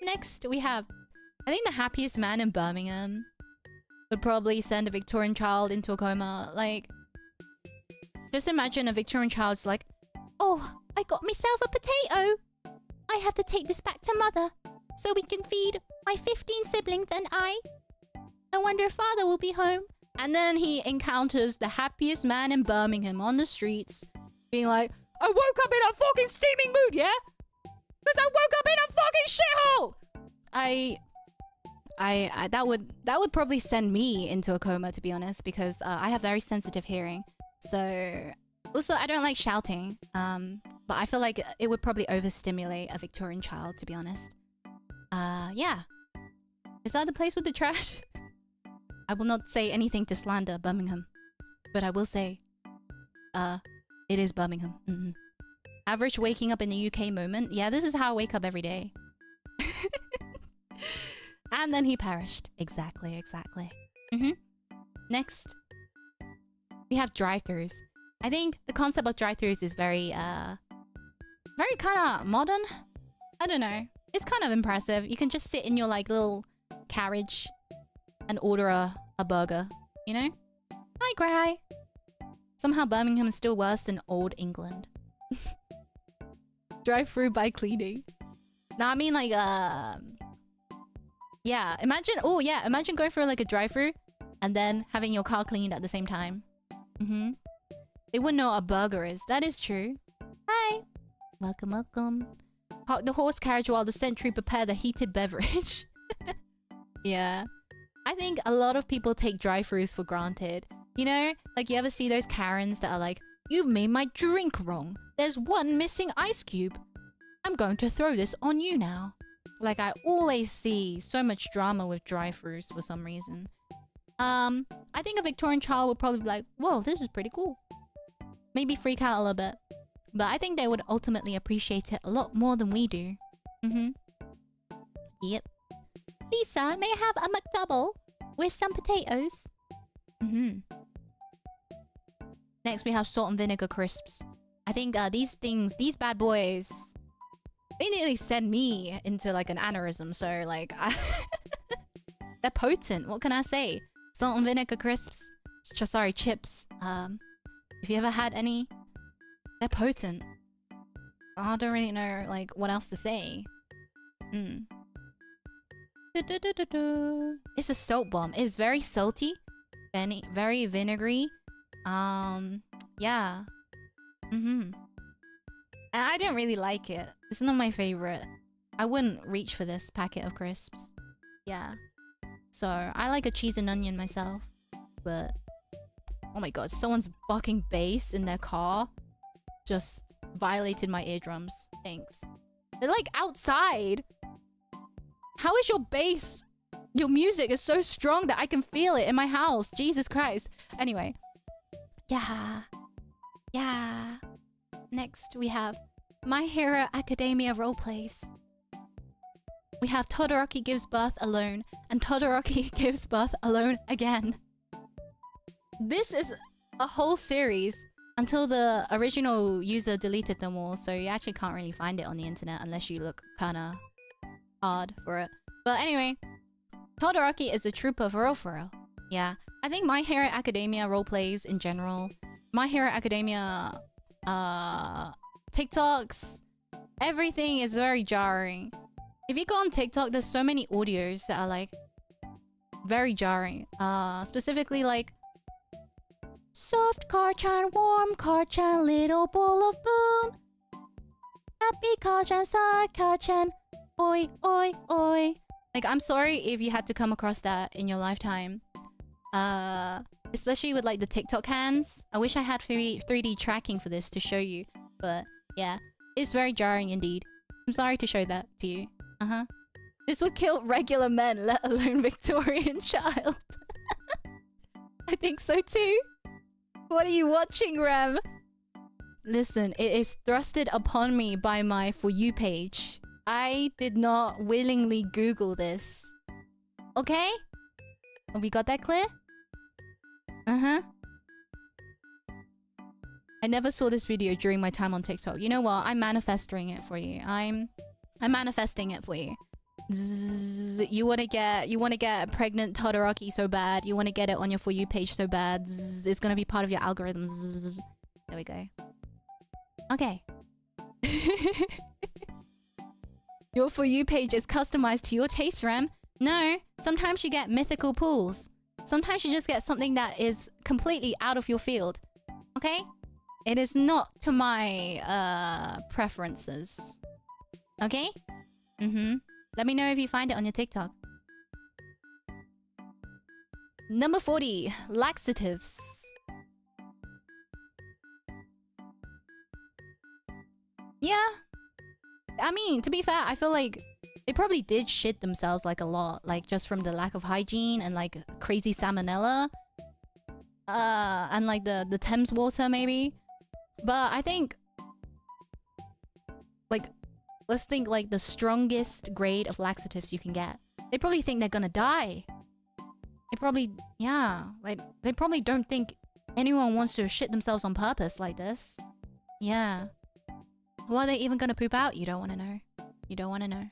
Next we have, I think the happiest man in Birmingham would probably send a Victorian child into a coma. Like, just imagine a Victorian child's like, oh, I got myself a potato. I have to take this back to mother so we can feed my 15 siblings and I wonder if father will be home. And then he encounters the happiest man in Birmingham on the streets, being like, I woke up in a fucking steaming mood, yeah? Because I woke up in a fucking shithole! That would probably send me into a coma, to be honest, because I have very sensitive hearing. So also I don't like shouting, but I feel like it would probably overstimulate a Victorian child, to be honest. Yeah. Is that the place with the trash? I will not say anything to slander Birmingham, but I will say, it is Birmingham. Average waking up in the UK moment. Yeah, this is how I wake up every day. And then he perished. Exactly. Next, we have drive-thrus. I think the concept of drive-thrus is very kind of modern. I don't know. It's kind of impressive. You can just sit in your like little carriage and order a burger, you know? Hi, Gray. Somehow Birmingham is still worse than old England. Drive-through by cleaning. No, I mean like yeah, imagine imagine going for like a drive-through and then having your car cleaned at the same time. They wouldn't know what a burger is. That is true. Hi. Welcome, welcome. Park the horse carriage while the sentry prepare the heated beverage. Yeah. I think a lot of people take drive-thrus for granted. You know? Like, you ever see those Karens that are like, "You've made my drink wrong. There's one missing ice cube. I'm going to throw this on you now." Like, I always see so much drama with drive-thrus for some reason. I think a Victorian child would probably be like, "Whoa, this is pretty cool." Maybe freak out a little bit. But I think they would ultimately appreciate it a lot more than we do. Yep. Lisa, may I have a McDouble with some potatoes? Next, we have salt and vinegar crisps. I think these bad boys, they nearly send me into like an aneurysm. So like, they're potent. What can I say? Salt and vinegar crisps. Sorry, chips. If you ever had any, they're potent. I don't really know like what else to say. It's a salt bomb. It's very salty, very vinegary. Yeah. And I don't really like it. It's not my favorite. I wouldn't reach for this packet of crisps. Yeah. So I like a cheese and onion myself. But oh my god, someone's fucking bass in their car just violated my eardrums. Thanks. They're like outside. How is your bass? Your music is so strong that I can feel it in my house. Jesus Christ. Anyway. Yeah. Yeah. Next, we have My Hero Academia roleplays. We have Todoroki gives birth alone, and Todoroki gives birth alone again. This is a whole series until the original user deleted them all, so you actually can't really find it on the internet unless you look kinda hard for it. But anyway, Todoroki is a trooper for real. Yeah. I think My Hero Academia roleplays in general, My Hero Academia TikToks, everything is very jarring. If you go on TikTok, there's so many audios that are like very jarring. Specifically like soft car-chan, warm car-chan, little ball of boom. Happy car-chan, sad car-chan, oi, oi, oi. Like, I'm sorry if you had to come across that in your lifetime. Especially with like the TikTok hands. I wish I had 3D tracking for this to show you. But yeah, it's very jarring indeed. I'm sorry to show that to you. This would kill regular men, let alone Victorian child. I think so too. What are you watching, Rem? Listen, it is thrusted upon me by my For You page. I did not willingly Google this. Okay? We got that clear? I never saw this video during my time on TikTok. You know what? I'm manifesting it for you. I'm manifesting it for you. Zzz, you wanna get a pregnant Todoroki so bad. You wanna get it on your For You page so bad. Zzz, it's gonna be part of your algorithm. Zzz. There we go. Okay. Your For You page is customized to your taste, Ram. No, sometimes you get mythical pools. Sometimes you just get something that is completely out of your field. Okay? It is not to my preferences. Okay? Let me know if you find it on your TikTok. Number 40, laxatives. Yeah. I mean, to be fair, I feel like they probably did shit themselves like a lot. Like just from the lack of hygiene and like crazy salmonella. And like the Thames water maybe. But I think like let's think like the strongest grade of laxatives you can get. They probably think they're gonna die. They probably, yeah, like they probably don't think anyone wants to shit themselves on purpose like this. Yeah. Who are they even gonna poop out? You don't want to know. You don't want to know.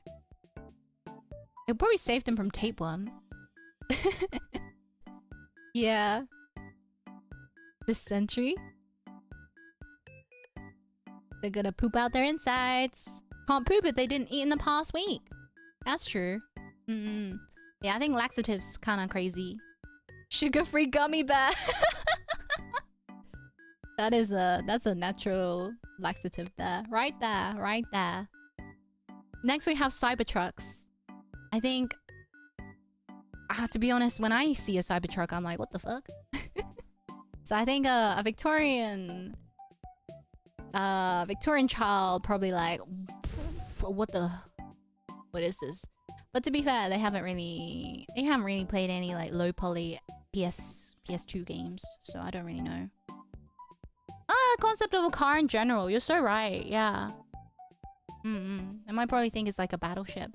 It'll probably save them from tapeworm. Yeah. This century. They're gonna poop out their insides. Can't poop if they didn't eat in the past week. That's true. Yeah, I think laxative's kind of crazy. Sugar-free gummy bear. That's a natural laxative there. Right there, right there. Next we have Cybertrucks. I think... to be honest, when I see a Cybertruck, I'm like, what the fuck? So I think a Victorian child probably like, what is this? But to be fair, they haven't really played any like low poly PS2 games, so I don't really know. Concept of a car in general. You're so right. Yeah. I might probably think it's like a battleship.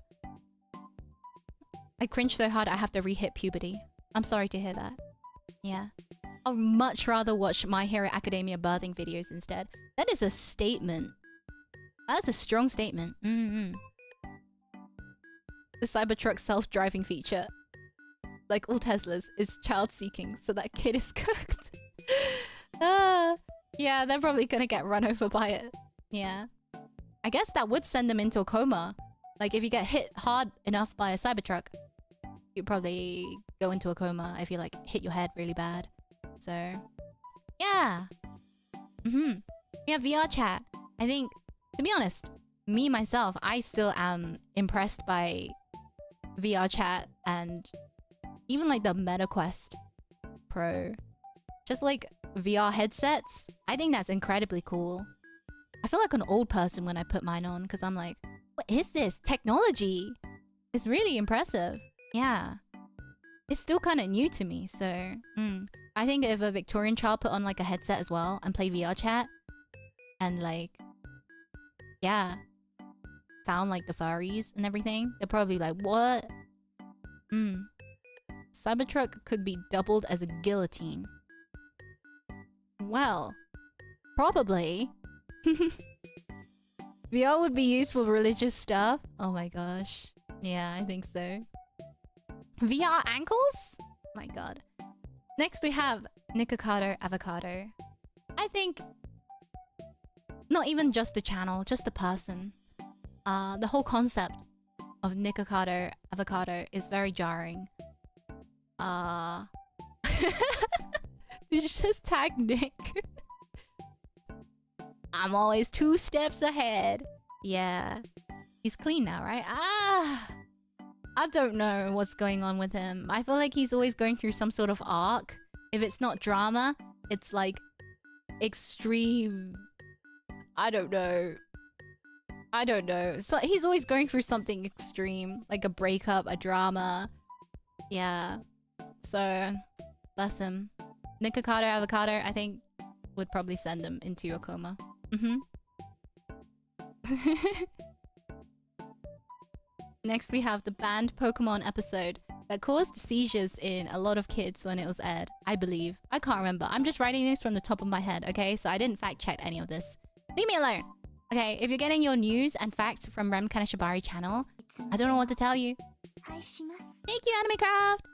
I cringe so hard I have to re-hit puberty. I'm sorry to hear that. Yeah. I'd much rather watch My Hero Academia birthing videos instead. That is a statement. That's a strong statement. The Cybertruck self-driving feature, like all Teslas, is child-seeking, so that kid is cooked. Yeah, they're probably gonna get run over by it. Yeah. I guess that would send them into a coma. Like, if you get hit hard enough by a Cybertruck, you'd probably go into a coma if you, like, hit your head really bad. So, yeah. We have VR chat. I think, to be honest, me, myself, I still am impressed by VR chat and even, like, the MetaQuest Pro. Just, like, VR headsets. I think that's incredibly cool. I feel like an old person when I put mine on, because I'm like, what is this? Technology! It's really impressive. Yeah. It's still kind of new to me, so... I think if a Victorian child put on like a headset as well and played VR chat, and like... yeah. Found like the furries and everything, they're probably like, what? Cybertruck could be doubled as a guillotine. Well, probably. VR would be used for religious stuff. Oh my gosh. Yeah, I think so. VR ankles? My god. Next we have Nikocado Avocado. I think... not even just the channel, just the person. The whole concept of Nikocado Avocado is very jarring. Did you just tag Nick? I'm always 2 steps ahead. Yeah. He's clean now, right? I don't know what's going on with him. I feel like he's always going through some sort of arc. If it's not drama, it's like extreme... I don't know. So he's always going through something extreme. Like a breakup, a drama. Yeah. So, bless him. Nikocado Avocado, I think, would probably send him into a coma. Next we have the banned Pokemon episode that caused seizures in a lot of kids when it was aired, I believe. I can't remember. I'm just writing this from the top of my head, okay? So I didn't fact check any of this. Leave me alone! Okay, if you're getting your news and facts from Rem Kanashibari channel, I don't know what to tell you. Thank you, AnimeCraft!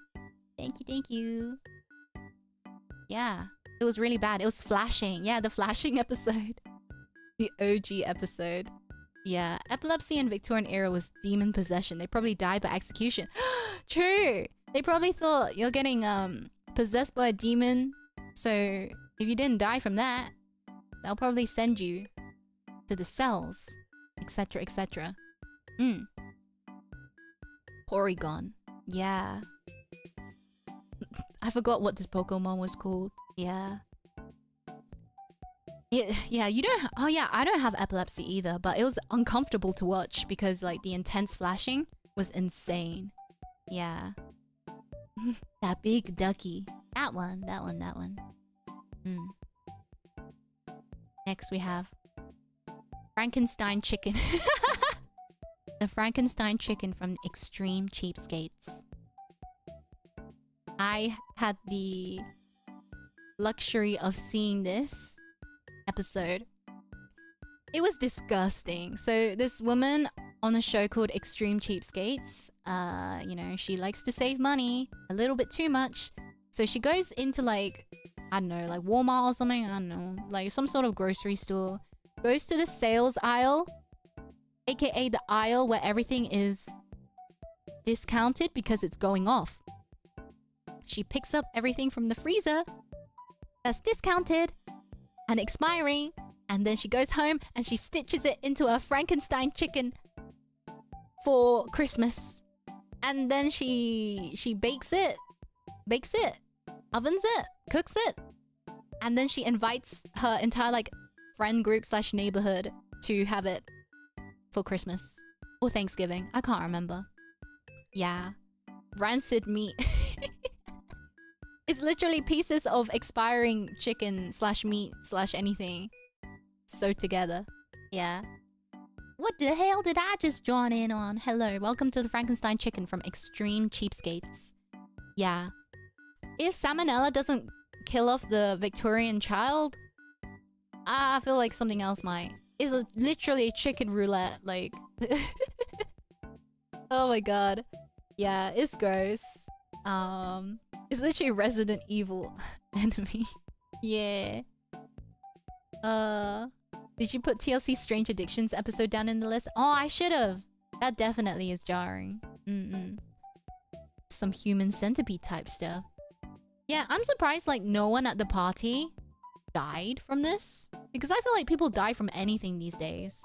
Thank you. Yeah, it was really bad. It was flashing. Yeah, the flashing episode. The OG episode. Yeah, epilepsy in Victorian era was demon possession. They probably died by execution. True! They probably thought you're getting possessed by a demon. So if you didn't die from that, they'll probably send you to the cells, etc, etc. Porygon. Yeah. I forgot what this Pokemon was called. Yeah. Yeah, you don't... oh yeah, I don't have epilepsy either, but it was uncomfortable to watch because like the intense flashing was insane. Yeah. That big ducky. That one. Next we have Frankenstein chicken. The Frankenstein chicken from Extreme Cheapskates. I had the luxury of seeing this episode. It was disgusting. So this woman on a show called Extreme Cheapskates, you know, she likes to save money a little bit too much. So she goes into like, I don't know, like Walmart or something, I don't know, like some sort of grocery store. Goes to the sales aisle, aka the aisle where everything is discounted because it's going off. She picks up everything from the freezer that's discounted and expiring, and then she goes home and she stitches it into a Frankenstein chicken for Christmas. And then she bakes it, ovens it, cooks it, and then she invites her entire like friend group / neighborhood to have it for Christmas or Thanksgiving. I can't remember. Yeah, rancid meat. It's literally pieces of expiring chicken / meat / anything sewed together. Yeah. What the hell did I just join in on? Hello, welcome to the Frankenstein chicken from Extreme Cheapskates. Yeah. If salmonella doesn't kill off the Victorian child, I feel like something else might. It's literally a chicken roulette, like... Oh my god. Yeah, it's gross. It's literally Resident Evil enemy. Yeah. Did you put TLC Strange Addictions episode down in the list? Oh, I should have. That definitely is jarring. Some human centipede type stuff. Yeah, I'm surprised like no one at the party died from this. Because I feel like people die from anything these days.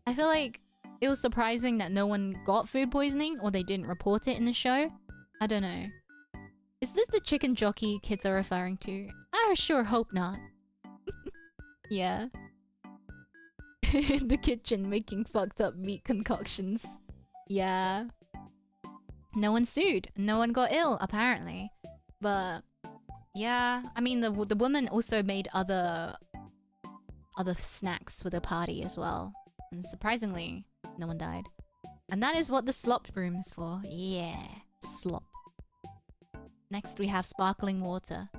I feel like it was surprising that no one got food poisoning or they didn't report it in the show. I don't know. Is this the chicken jockey kids are referring to? I sure hope not. Yeah. In the kitchen making fucked up meat concoctions. Yeah. No one sued. No one got ill, apparently. But yeah, I mean the woman also made other snacks for the party as well. And surprisingly, no one died. And that is what the slop broom is for. Yeah, slop. Next we have sparkling water.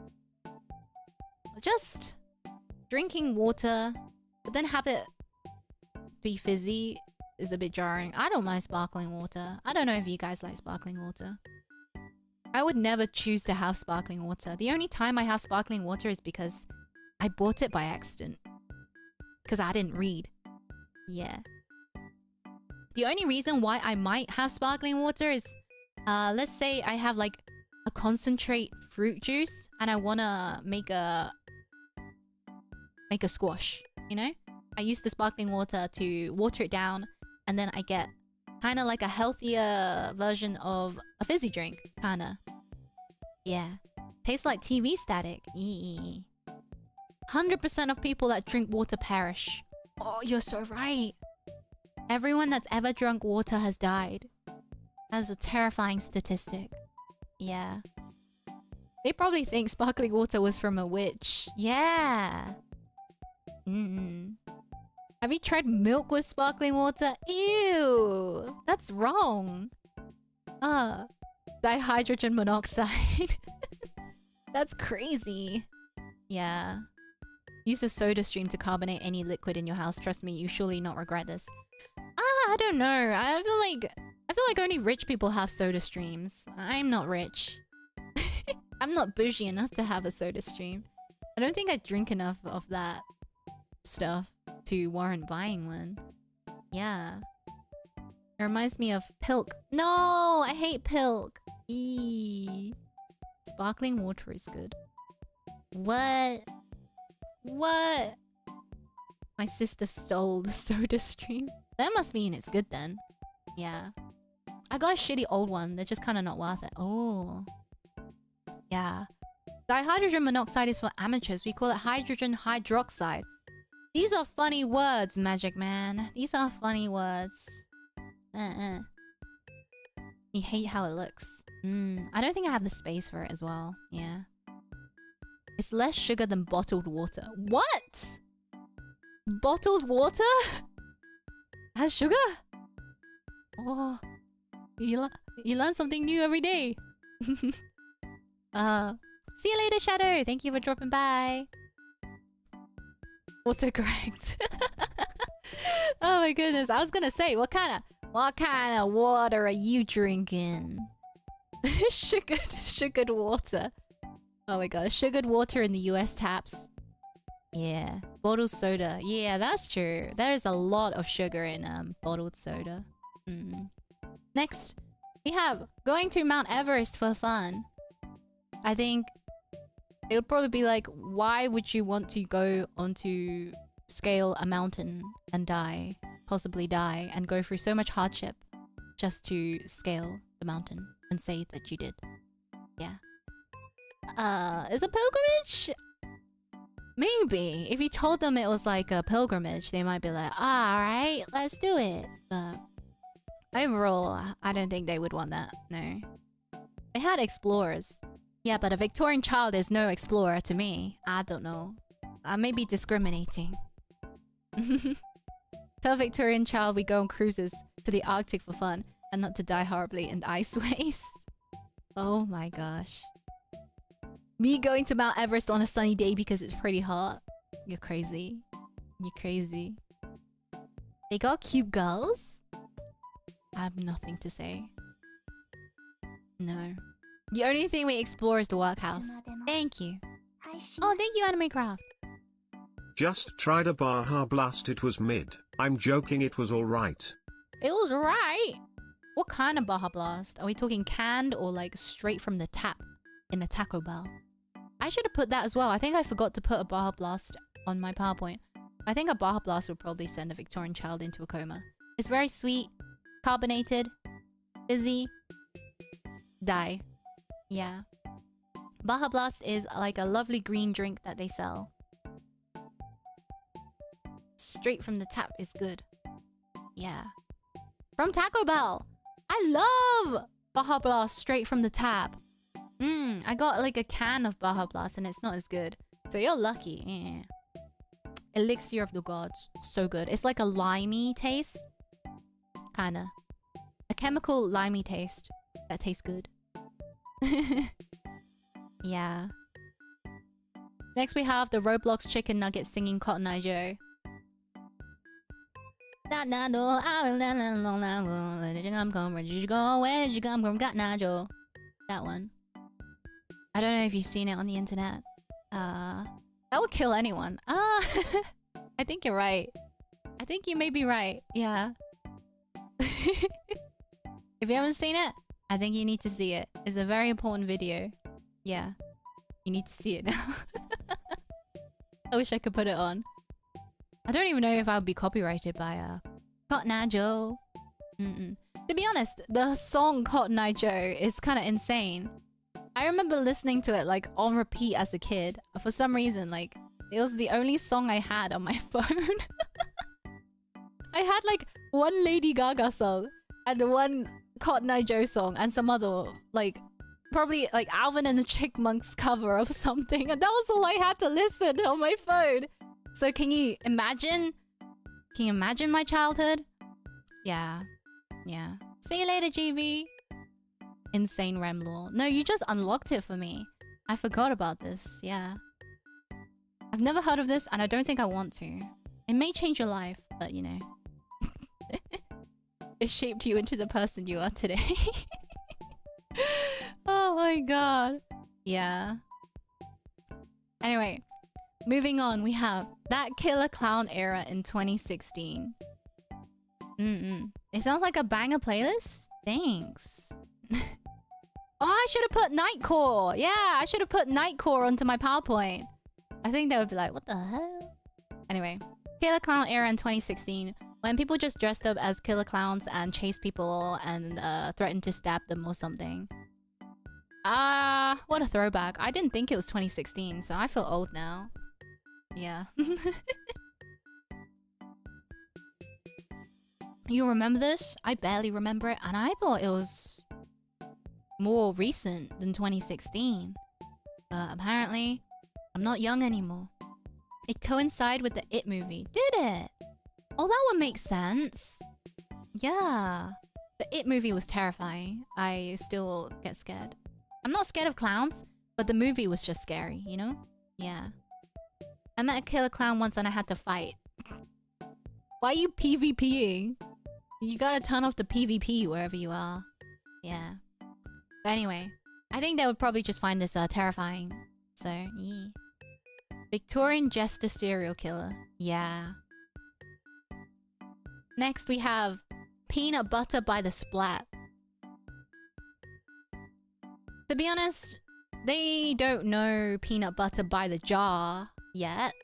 Just drinking water, but then have it be fizzy is a bit jarring. I don't like sparkling water. I don't know if you guys like sparkling water. I would never choose to have sparkling water. The only time I have sparkling water is because I bought it by accident. Because I didn't read. Yeah. The only reason why I might have sparkling water is, let's say I have like a concentrate fruit juice and I wanna make a squash, you know? I use the sparkling water to water it down and then I get kind of like a healthier version of a fizzy drink, kinda. Yeah. Tastes like TV static. 100% of people that drink water perish. Oh, you're so right. Everyone that's ever drunk water has died. That's a terrifying statistic. Yeah. They probably think sparkling water was from a witch. Yeah. Have you tried milk with sparkling water? Ew! That's wrong. Dihydrogen monoxide. That's crazy. Yeah. Use a soda stream to carbonate any liquid in your house. Trust me, you surely not regret this. I don't know. I feel like only rich people have soda streams. I'm not rich. I'm not bougie enough to have a soda stream. I don't think I drink enough of that stuff to warrant buying one. Yeah. It reminds me of Pilk. No, I hate Pilk. Eee. Sparkling water is good. What? What? My sister stole the soda stream. That must mean it's good then. Yeah. I got a shitty old one. They're just kind of not worth it. Oh. Yeah. Dihydrogen monoxide is for amateurs. We call it hydrogen hydroxide. These are funny words, Magic Man. These are funny words. You hate how it looks. I don't think I have the space for it as well. Yeah. It's less sugar than bottled water. What? Bottled water? Has sugar? Oh. You learn something new every day. See you later, Shadow. Thank you for dropping by. Autocorrect. Oh my goodness. I was gonna say, what kind of water are you drinking? Sugared water. Oh my god, sugared water in the US taps. Yeah, bottled soda. Yeah, that's true. There is a lot of sugar in bottled soda. Next, we have going to Mount Everest for fun. I think it would probably be like, why would you want to go onto scale a mountain and die, possibly die, and go through so much hardship just to scale the mountain and say that you did? Yeah. Is a pilgrimage? Maybe. If you told them it was like a pilgrimage, they might be like, alright, let's do it. But overall, I don't think they would want that. No. They had explorers. Yeah, but a Victorian child is no explorer to me. I don't know. I may be discriminating. Tell a Victorian child we go on cruises to the Arctic for fun and not to die horribly in ice waste. Oh my gosh. Me going to Mount Everest on a sunny day because it's pretty hot? You're crazy. You're crazy. They got cute girls? I have nothing to say. No. The only thing we explore is the workhouse. Thank you. Oh, thank you, Anime Craft. Just tried a Baja Blast, it was mid. I'm joking, it was alright. It was right. What kind of Baja Blast? Are we talking canned or like straight from the tap in a Taco Bell? I should have put that as well. I think I forgot to put a Baja Blast on my PowerPoint. I think a Baja Blast would probably send a Victorian child into a coma. It's very sweet, carbonated, fizzy. Die. Yeah. Baja Blast is like a lovely green drink that they sell. Straight from the tap is good. Yeah. From Taco Bell. I love Baja Blast straight from the tap. I got like a can of Baja Blast and it's not as good. So you're lucky. Yeah. Elixir of the Gods. So good. It's like a limey taste. Kinda. A chemical limey taste that tastes good. Yeah. Next we have the Roblox chicken nugget singing Cotton Eye Joe. That one. I don't know if you've seen it on the internet. That would kill anyone. I think you're right. I think you may be right. Yeah. If you haven't seen it, I think you need to see it. It's a very important video. Yeah. You need to see it now. I wish I could put it on. I don't even know if I would be copyrighted by Cotton Eye Joe. To be honest, the song Cotton Eye Joe is kind of insane. I remember listening to it like on repeat as a kid. For some reason, like it was the only song I had on my phone. I had like one Lady Gaga song and one Cotton Eye Joe song and some other like probably like Alvin and the Chipmunks cover of something, and that was all I had to listen on my phone. So can you imagine? Can you imagine my childhood? Yeah. Yeah. See you later, GB. Insane REM lore. No, you just unlocked it for me. I forgot about this. Yeah. I've never heard of this and I don't think I want to. It may change your life, but you know. It shaped you into the person you are today. Oh my god. Yeah. Anyway, moving on, we have that Killer Clown era in 2016. It sounds like a banger playlist. Thanks. Oh, I should have put Nightcore. Yeah, I should have put Nightcore onto my PowerPoint. I think they would be like, what the hell? Anyway, Killer Clown era in 2016. When people just dressed up as killer clowns and chased people and threatened to stab them or something. What a throwback. I didn't think it was 2016, so I feel old now. Yeah. You remember this? I barely remember it, and I thought it was more recent than 2016. But apparently, I'm not young anymore. It coincided with the It movie. Did it? Oh, that one makes sense. Yeah. The It movie was terrifying. I still get scared. I'm not scared of clowns, But the movie was just scary, you know? Yeah. I met a killer clown once and I had to fight. Why are you PvPing? You gotta turn off the PvP wherever you are. Yeah. But anyway, I think they would probably just find this terrifying. So, yeah. Victorian jester serial killer. Yeah. Next we have peanut butter by the splat. To be honest, they don't know peanut butter by the jar yet.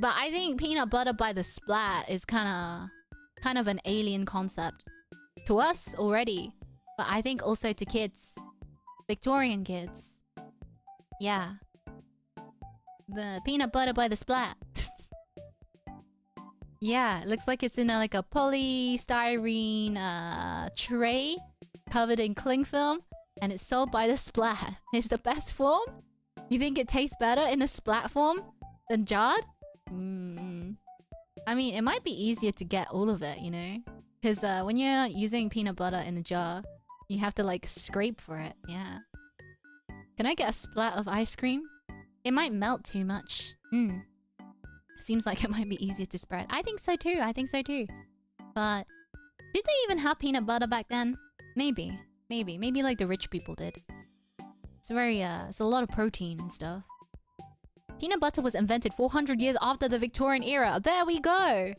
But I think peanut butter by the splat is kind of an alien concept to us already, but I think also to kids, Victorian kids. Yeah. The peanut butter by the splat. Yeah, it looks like it's in like a polystyrene tray covered in cling film, and it's sold by the splat. It's the best form? You think it tastes better in a splat form than jarred? I mean, it might be easier to get all of it, you know? Because when you're using peanut butter in a jar, you have to like scrape for it. Yeah. Can I get a splat of ice cream? It might melt too much. Seems like it might be easier to spread. I think so too. I think so too. But did they even have peanut butter back then? Maybe. Maybe like the rich people did. It's very it's a lot of protein and stuff. Peanut butter was invented 400 years after the Victorian era. There we go.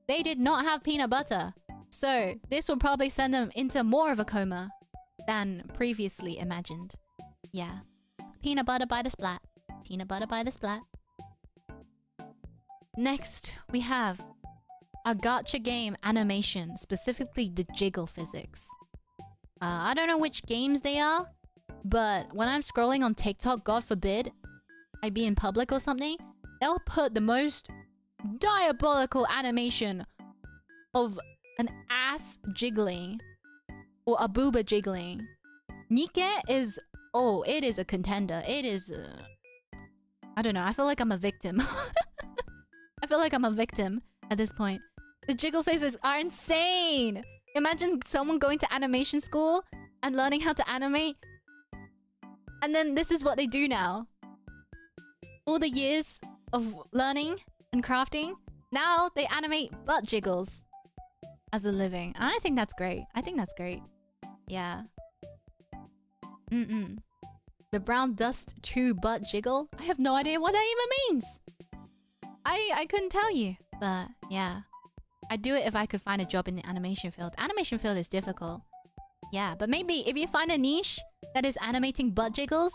They did not have peanut butter. So this will probably send them into more of a coma than previously imagined. Yeah. Peanut butter by the splat. Peanut butter by the splat. Next, we have a gacha game animation, specifically the jiggle physics. I don't know which games they are, but when I'm scrolling on TikTok, God forbid, I be in public or something, they'll put the most diabolical animation of an ass jiggling or a booba jiggling. Nike is... Oh, it is a contender. It is... I don't know. I feel like I'm a victim. I feel like I'm a victim at this point. The jiggle faces are insane! Imagine someone going to animation school and learning how to animate. And then this is what they do now. All the years of learning and crafting, now they animate butt jiggles as a living. And I think that's great. I think that's great. Yeah. The brown dust 2 butt jiggle? I have no idea what that even means. I couldn't tell you. But yeah. I'd do it if I could find a job in the animation field. Animation field is difficult. Yeah, but maybe if you find a niche that is animating butt jiggles,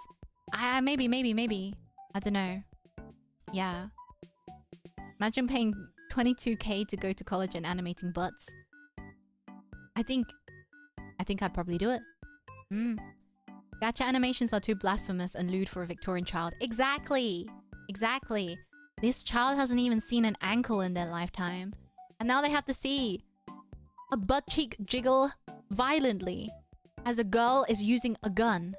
maybe. I don't know. Yeah. Imagine paying 22k to go to college and animating butts. I think I'd probably do it. Gacha animations are too blasphemous and lewd for a Victorian child. Exactly. This child hasn't even seen an ankle in their lifetime. And now they have to see a butt cheek jiggle violently as a girl is using a gun.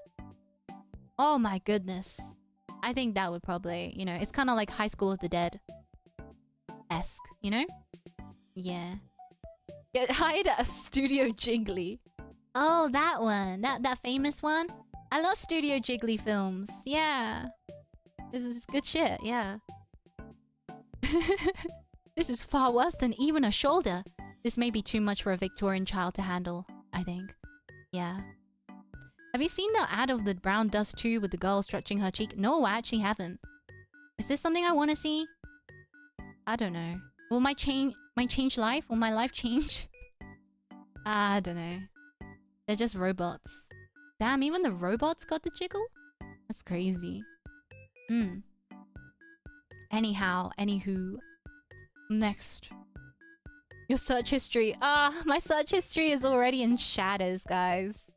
Oh my goodness. I think that would probably, you know, it's kind of like High School of the Dead-esque, you know? Yeah. Get hired at a Studio Ghibli. Oh, that one. That famous one. I love Studio Ghibli films. Yeah. This is good shit, yeah. This is far worse than even a shoulder. This may be too much for a Victorian child to handle, I think. Yeah. Have you seen the ad of the brown dust 2 with the girl stretching her cheek? No, I actually haven't. Is this something I want to see? I don't know. Will my change life? Will my life change? I don't know. They're just robots. Damn, even the robots got the jiggle? That's crazy. Anyhow, anywho. Next. Your search history. My search history is already in shatters, guys.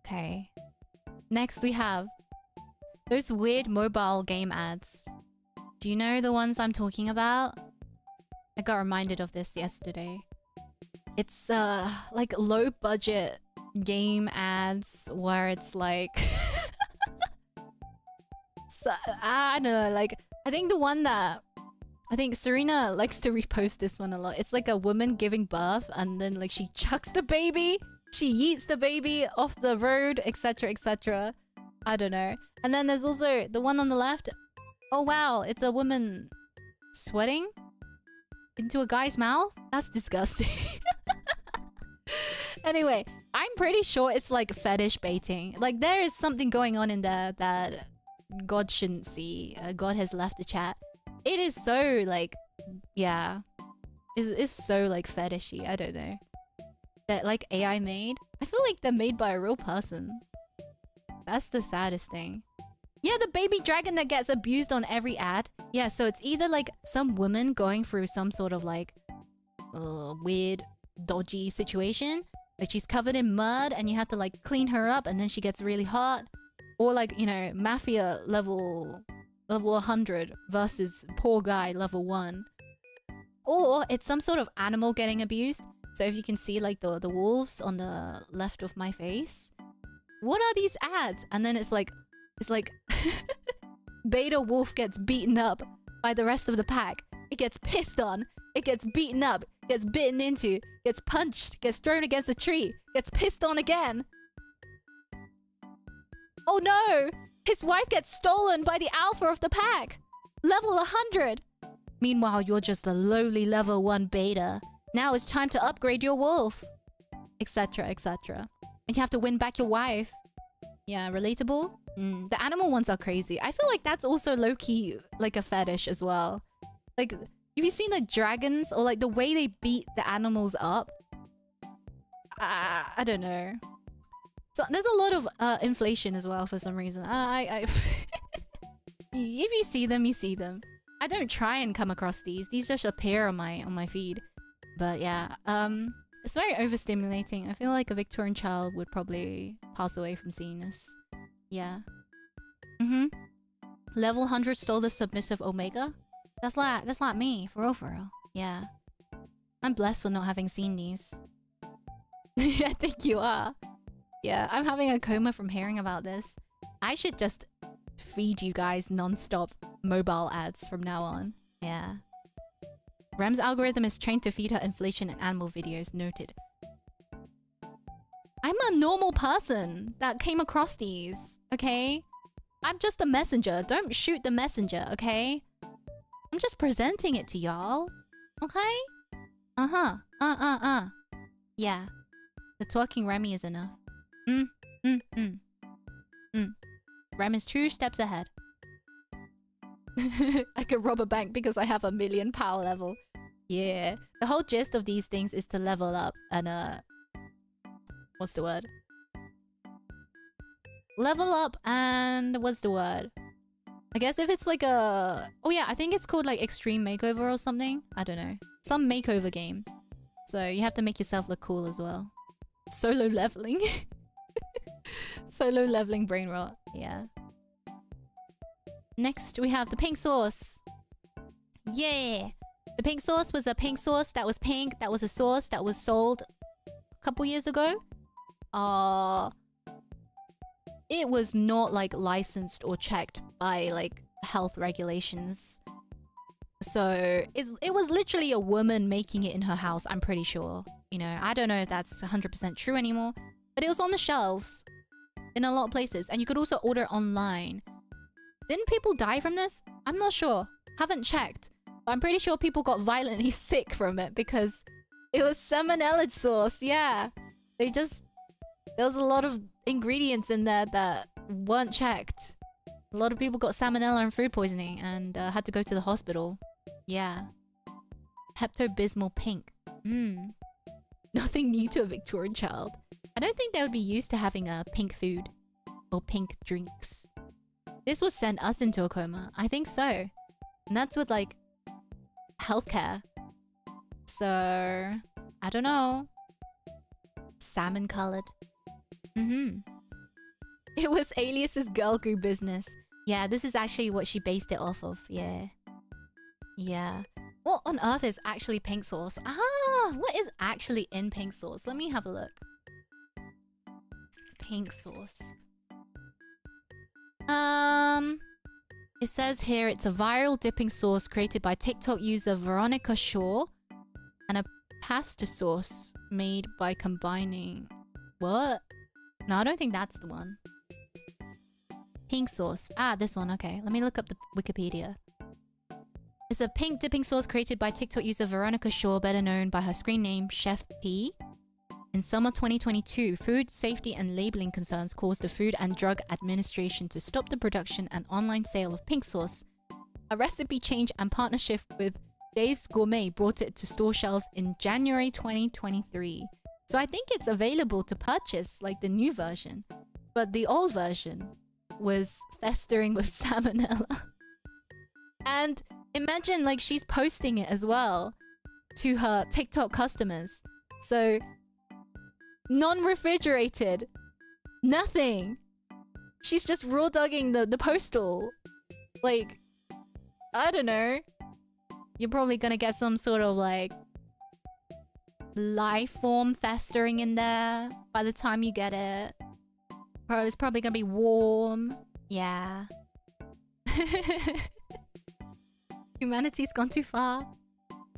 Okay. Next we have those weird mobile game ads. Do you know the ones I'm talking about? I got reminded of this yesterday. It's like low budget game ads where it's like so, I don't know, like I think the one that I think Serena likes to repost this one a lot. It's like a woman giving birth and then like she chucks the baby She yeets the baby off the road, etc, etc. I don't know. And then there's also the one on the left. Oh wow, it's a woman sweating into a guy's mouth? That's disgusting. Anyway, I'm pretty sure it's like fetish baiting. Like there is something going on in there that God shouldn't see. God has left the chat. It is so like, yeah. It's so like fetishy. I don't know. That like AI made. I feel like they're made by a real person. That's the saddest thing. Yeah, the baby dragon that gets abused on every ad. Yeah, so it's either like some woman going through some sort of like weird, dodgy situation. Like she's covered in mud and you have to like clean her up and then she gets really hot. Or like, you know, mafia level 100 versus poor guy level 1. Or it's some sort of animal getting abused. So if you can see like the wolves on the left of my face. What are these ads? And then it's like beta wolf gets beaten up by the rest of the pack. It gets pissed on. It gets beaten up. Gets bitten into. Gets punched. Gets thrown against a tree. Gets pissed on again. Oh no! His wife gets stolen by the alpha of the pack. Level 100. Meanwhile, you're just a lowly level 1 beta. Now it's time to upgrade your wolf. Etc, etc. And you have to win back your wife. Yeah, relatable? The animal ones are crazy. I feel like that's also low-key like a fetish as well. Like, have you seen the dragons? Or like the way they beat the animals up? I don't know. So there's a lot of inflation as well for some reason. If you see them, you see them. I don't try and come across these. These just appear on my feed. But yeah, it's very overstimulating. I feel like a Victorian child would probably pass away from seeing this. Yeah. Level 100 stole the submissive Omega? That's like me, for real. Yeah. I'm blessed for not having seen these. I think you are. Yeah, I'm having a coma from hearing about this. I should just feed you guys non-stop mobile ads from now on. Yeah. Rem's algorithm is trained to feed her inflation and animal videos. Noted. I'm a normal person that came across these, okay? I'm just a messenger. Don't shoot the messenger, okay? I'm just presenting it to y'all, okay? Yeah. The twerking Remy is enough. Rem is 2 steps ahead. I could rob a bank because I have a 1,000,000 power level. Yeah. The whole gist of these things is to level up and what's the word? Level up and what's the word? I guess if it's like a... Oh yeah, I think it's called like Extreme Makeover or something. I don't know. Some makeover game. So you have to make yourself look cool as well. Solo leveling. Solo leveling brain rot. Yeah. Next, we have the pink sauce. Yeah! The pink sauce was a pink sauce that was pink. That was a sauce that was sold a couple years ago. It was not like licensed or checked by like health regulations. So it was literally a woman making it in her house, I'm pretty sure. You know, I don't know if that's 100% true anymore. But it was on the shelves in a lot of places. And you could also order online. Didn't people die from this? I'm not sure. Haven't checked. But I'm pretty sure people got violently sick from it because it was salmonella sauce. Yeah. There was a lot of ingredients in there that weren't checked. A lot of people got salmonella and food poisoning and had to go to the hospital. Yeah. Pepto-Bismol pink. Nothing new to a Victorian child. I don't think they would be used to having a pink food or pink drinks. This would send us into a coma. I think so. And that's with like healthcare. So I don't know. Salmon colored. It was Alias's girl goo business. Yeah, this is actually what she based it off of. Yeah. Yeah. What on earth is actually pink sauce? What is actually in pink sauce? Let me have a look. Pink sauce. It says here it's a viral dipping sauce created by TikTok user Veronica Shaw and a pasta sauce made by combining What? No, I don't think that's the one. Pink sauce. Ah, this one. Okay, let me look up the Wikipedia. It's a pink dipping sauce created by TikTok user Veronica Shaw, better known by her screen name Chef P. In summer 2022, food safety and labeling concerns caused the Food and Drug Administration to stop the production and online sale of pink sauce. A recipe change and partnership with Dave's Gourmet brought it to store shelves in January 2023. So I think it's available to purchase, like the new version. But the old version was festering with salmonella. And imagine, like, she's posting it as well to her TikTok customers. So, non-refrigerated. Nothing. She's just raw dogging the postal. Like, I don't know. You're probably gonna get some sort of, like, life form festering in there by the time you get it. It's probably gonna be warm. Yeah. Humanity's gone too far.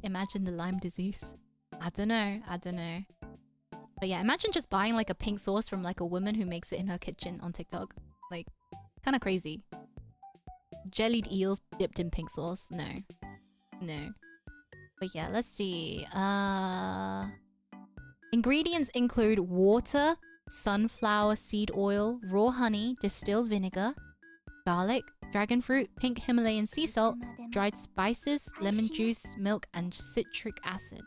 Imagine the Lyme disease. I don't know. But yeah, imagine just buying like a pink sauce from like a woman who makes it in her kitchen on TikTok. Like, kind of crazy. Jellied eels dipped in pink sauce. No. But yeah, let's see. Ingredients include water, sunflower seed oil, raw honey, distilled vinegar, garlic, dragon fruit, pink Himalayan sea salt, dried spices, lemon juice, milk, and citric acid.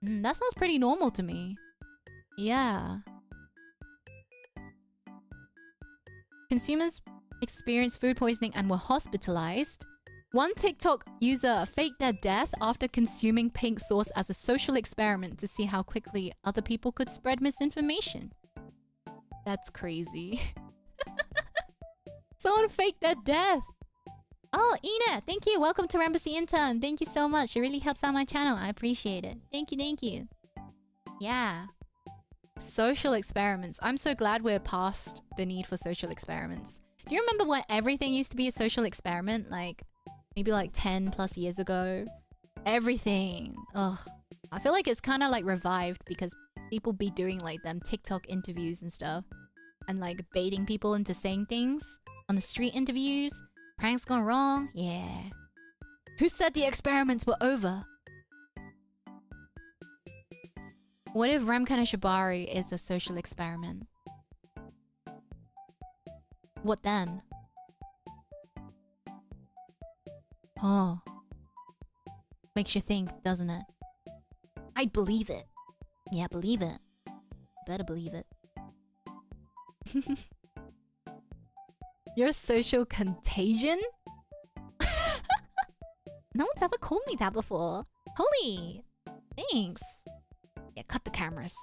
That sounds pretty normal to me. Yeah. Consumers experienced food poisoning and were hospitalized. One TikTok user faked their death after consuming pink sauce as a social experiment to see how quickly other people could spread misinformation. That's crazy. Someone faked their death. Oh, Ina, thank you. Welcome to Embassy Intern. Thank you so much. It really helps out my channel. I appreciate it. Thank you. Yeah. Social experiments. I'm so glad we're past the need for social experiments. Do you remember when everything used to be a social experiment? Like, maybe like 10 plus years ago. Everything. Ugh. I feel like it's kind of like revived because people be doing like them TikTok interviews and stuff. And like baiting people into saying things on the street interviews. Pranks gone wrong? Yeah. Who said the experiments were over? What if Kanashibari is a social experiment? What then? Oh. Makes you think, doesn't it? I'd believe it. Yeah, believe it. Better believe it. You're a social contagion? No one's ever called me that before. Holy! Thanks. Yeah, cut the cameras.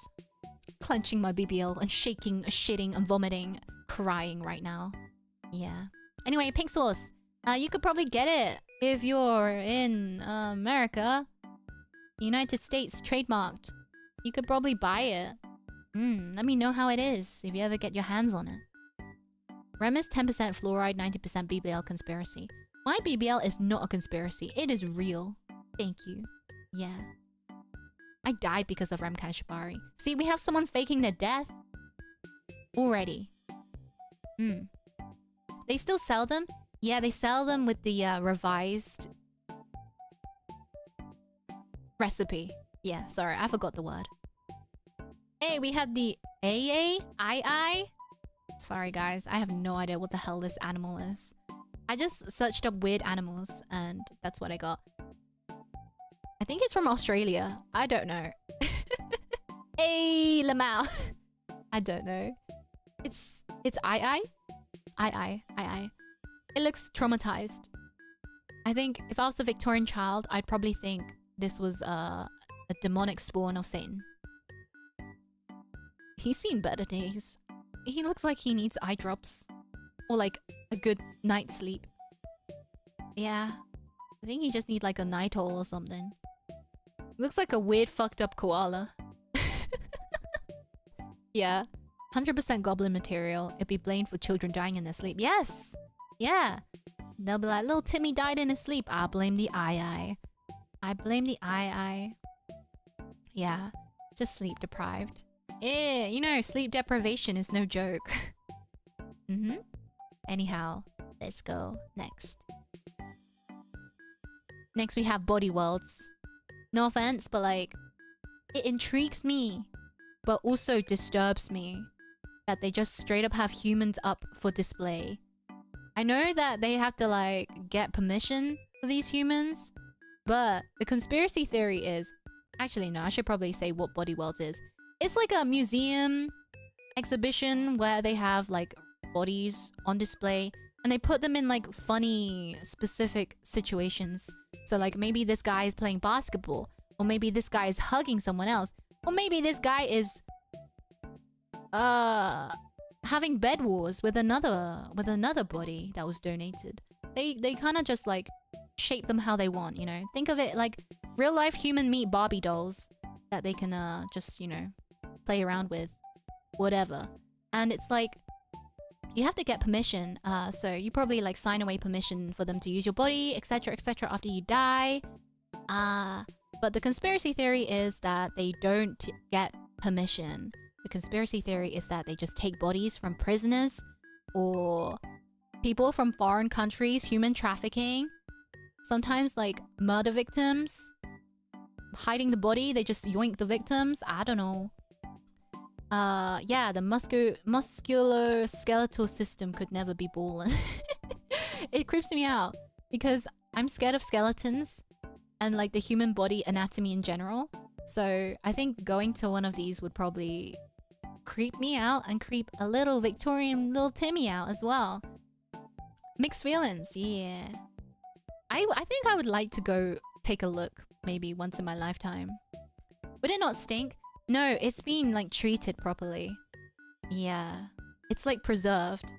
Clenching my BBL and shaking, shitting and vomiting, crying right now. Yeah. Anyway, pink sauce. You could probably get it if you're in America. United States, trademarked. You could probably buy it. Let me know how it is if you ever get your hands on it. Rem is 10% fluoride, 90% BBL conspiracy. My BBL is not a conspiracy. It is real. Thank you. Yeah. I died because of Kanashibari. See, we have someone faking their death already. They still sell them? Yeah, they sell them with the revised recipe. Yeah, sorry, I forgot the word. Hey, we had the II. Sorry guys, I have no idea what the hell this animal is. I just searched up weird animals and that's what I got. I think it's from Australia. I don't know. Hey, Lamau. I don't know. It's II? II. It looks traumatized. I think if I was a Victorian child, I'd probably think this was a demonic spawn of Satan. He's seen better days. He looks like he needs eye drops. Or like a good night's sleep. Yeah. I think he just needs like a Nitol or something. Looks like a weird fucked up koala. Yeah. 100% goblin material. It'd be blamed for children dying in their sleep. Yes! Yeah. They'll be like, little Timmy died in his sleep. I blame the II. I blame the II. Yeah. Just sleep deprived. Yeah, you know, sleep deprivation is no joke. Anyhow, let's go next. Next we have body worlds. No offense, but like, it intrigues me, but also disturbs me that they just straight up have humans up for display. I know that they have to like get permission for these humans, but the conspiracy theory is... Actually, no, I should probably say what Body Worlds is. It's like a museum exhibition where they have like bodies on display and they put them in like funny, specific situations. So like maybe this guy is playing basketball, or maybe this guy is hugging someone else, or maybe this guy is having bed wars with another body that was donated. They kind of just like shape them how they want, you know. Think of it like real life human meat Barbie dolls that they can just, you know, play around with, whatever. And it's like you have to get permission, so you probably like sign away permission for them to use your body, etc, etc after you die. But the conspiracy theory is that they don't get permission. The conspiracy theory is that they just take bodies from prisoners or people from foreign countries, human trafficking. Sometimes like murder victims, hiding the body, they just yoink the victims. I don't know. Yeah, the musculoskeletal system could never be born. It creeps me out because I'm scared of skeletons and like the human body anatomy in general. So I think going to one of these would probably creep me out and creep a little Victorian little Timmy out as well. Mixed feelings, yeah. I think I would like to go take a look maybe once in my lifetime. Would it not stink? No, it's been like treated properly. Yeah. It's like preserved.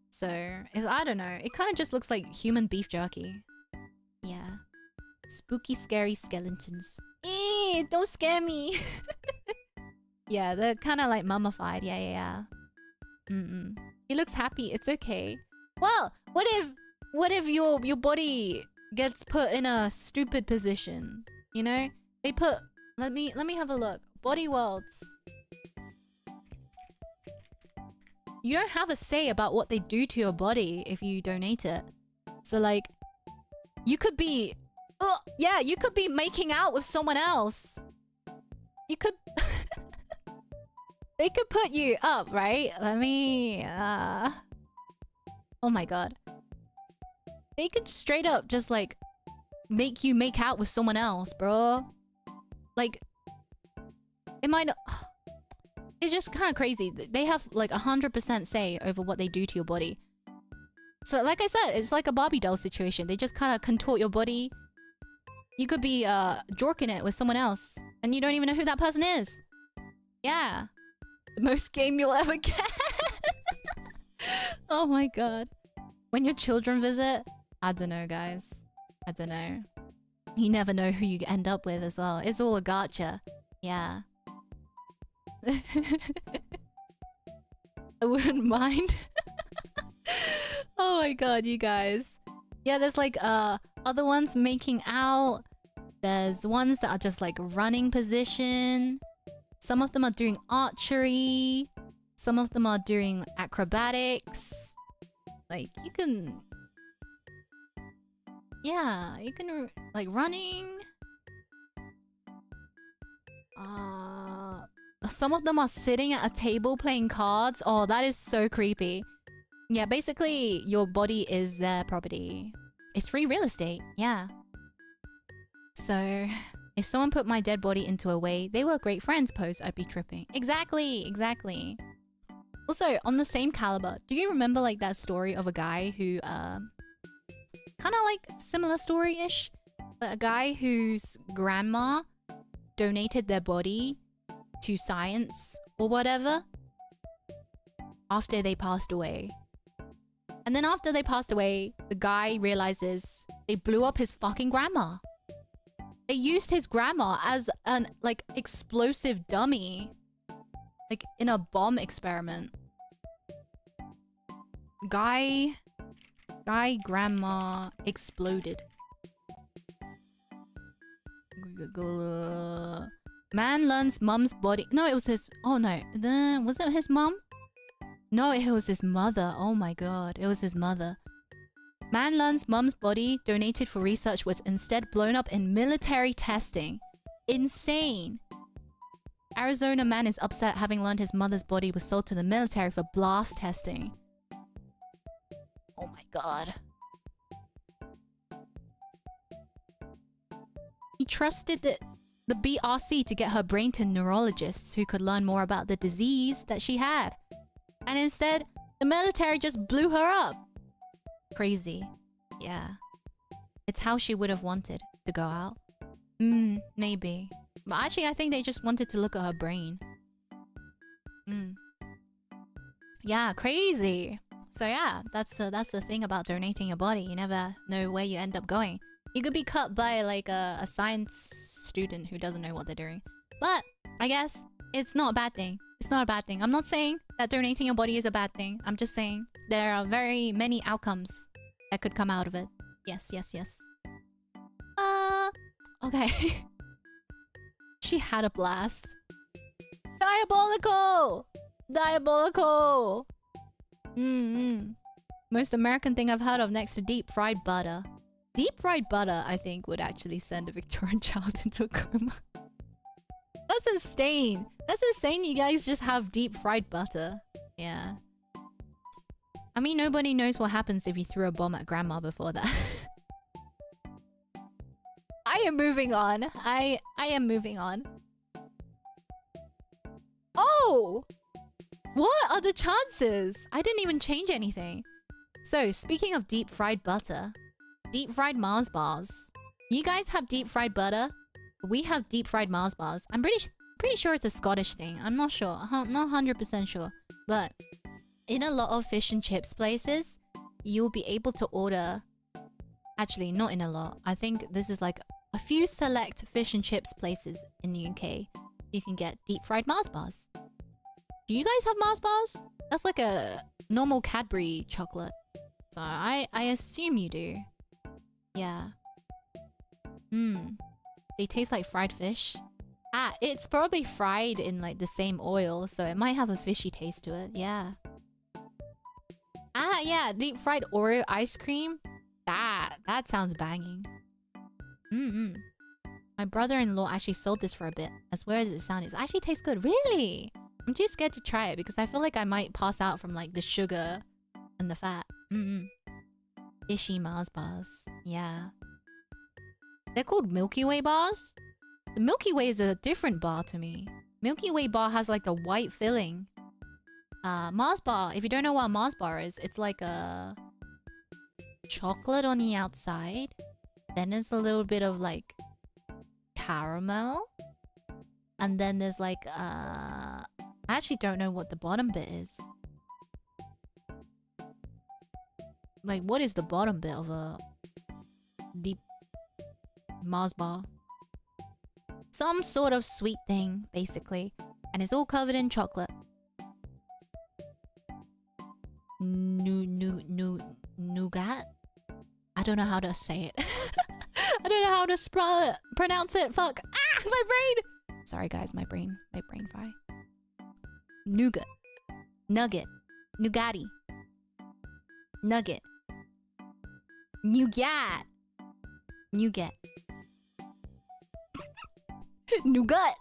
So, I don't know. It kind of just looks like human beef jerky. Yeah. Spooky, scary skeletons. Eee, don't scare me. Yeah, they're kind of like mummified. Yeah. He looks happy. It's okay. Well, what if your body gets put in a stupid position? You know? They put... Let me have a look. Body worlds. You don't have a say about what they do to your body if you donate it. So like... You could be... yeah, you could be making out with someone else. You could... They could put you up, right? Let me... Oh my god. They could straight up just like... make you make out with someone else, bro. Like... It might not... It's just kind of crazy. They have like 100% say over what they do to your body. So like I said, it's like a Barbie doll situation. They just kind of contort your body. You could be jorking it with someone else and you don't even know who that person is. Yeah. The most game you'll ever get. Oh my god. When your children visit, I don't know, guys. I don't know. You never know who you end up with as well. It's all a gotcha. Yeah. I wouldn't mind. Oh my god, you guys. Yeah, there's like other ones making out. There's ones that are just like running position. Some of them are doing archery. Some of them are doing acrobatics. Like you can... Yeah, you can like running. Some of them are sitting at a table playing cards. Oh, that is so creepy. Yeah, basically, your body is their property. It's free real estate, yeah. So, if someone put my dead body into a way they were great friends pose, I'd be tripping. Exactly, exactly. Also, on the same caliber, do you remember like that story of a guy who, kind of like similar story-ish? But a guy whose grandma donated their body to science or whatever after they passed away. And then after they passed away, the guy realizes they blew up his fucking grandma. They used his grandma as an like explosive dummy, like in a bomb experiment. Guy grandma exploded. Man learns mum's body. No, it was his. Oh no, was it his mum? No, it was his mother. Oh my god, it was his mother. Man learns mum's body donated for research was instead blown up in military testing. Insane. Arizona man is upset having learned his mother's body was sold to the military for blast testing. Oh my god. He trusted the BRC to get her brain to neurologists who could learn more about the disease that she had. And instead, the military just blew her up. Crazy. Yeah. It's how she would have wanted to go out. Maybe. But actually, I think they just wanted to look at her brain. Yeah, crazy. So yeah, that's the thing about donating your body. You never know where you end up going. You could be cut by like a science student who doesn't know what they're doing. But I guess it's not a bad thing. It's not a bad thing. I'm not saying that donating your body is a bad thing. I'm just saying there are very many outcomes that could come out of it. Yes, yes, yes. Okay. She had a blast. Diabolical! Diabolical! Most American thing I've heard of next to deep fried butter. Deep fried butter, I think, would actually send a Victorian child into a coma. That's insane. That's insane you guys just have deep fried butter. Yeah. I mean, nobody knows what happens if you threw a bomb at grandma before that. I am moving on. I am moving on. Oh! What are the chances? I didn't even change anything. So, speaking of deep fried butter, deep fried Mars bars. You guys have deep fried butter? We have deep fried Mars bars. I'm pretty sure it's a Scottish thing. I'm not sure. I'm not 100% sure. But in a lot of fish and chips places, you'll be able to order... Actually, not in a lot. I think this is like a few select fish and chips places in the UK. You can get deep fried Mars bars. Do you guys have Mars bars? That's like a normal Cadbury chocolate. So I assume you do. Yeah. They taste like fried fish. Ah, it's probably fried in like the same oil, so it might have a fishy taste to it. Yeah. Ah, yeah, deep fried Oreo ice cream. That sounds banging. My brother-in-law actually sold this for a bit. As weird as it sounds, it actually tastes good. Really? I'm too scared to try it because I feel like I might pass out from like the sugar and the fat. Fishy Mars bars. Yeah. They're called Milky Way bars? The Milky Way is a different bar to me. Milky Way bar has like a white filling. Mars bar, if you don't know what a Mars bar is, it's like a chocolate on the outside. Then there's a little bit of like caramel. And then there's like I actually don't know what the bottom bit is. Like, what is the bottom bit of a deep Mars bar? Some sort of sweet thing, basically. And it's all covered in chocolate. Nougat? I don't know how to say it. I don't know how to pronounce it. Fuck. Ah, my brain! Sorry guys, my brain fry. Nougat. Nugget. Nougatti. Nugget. Nougat. Nougat. Nougat.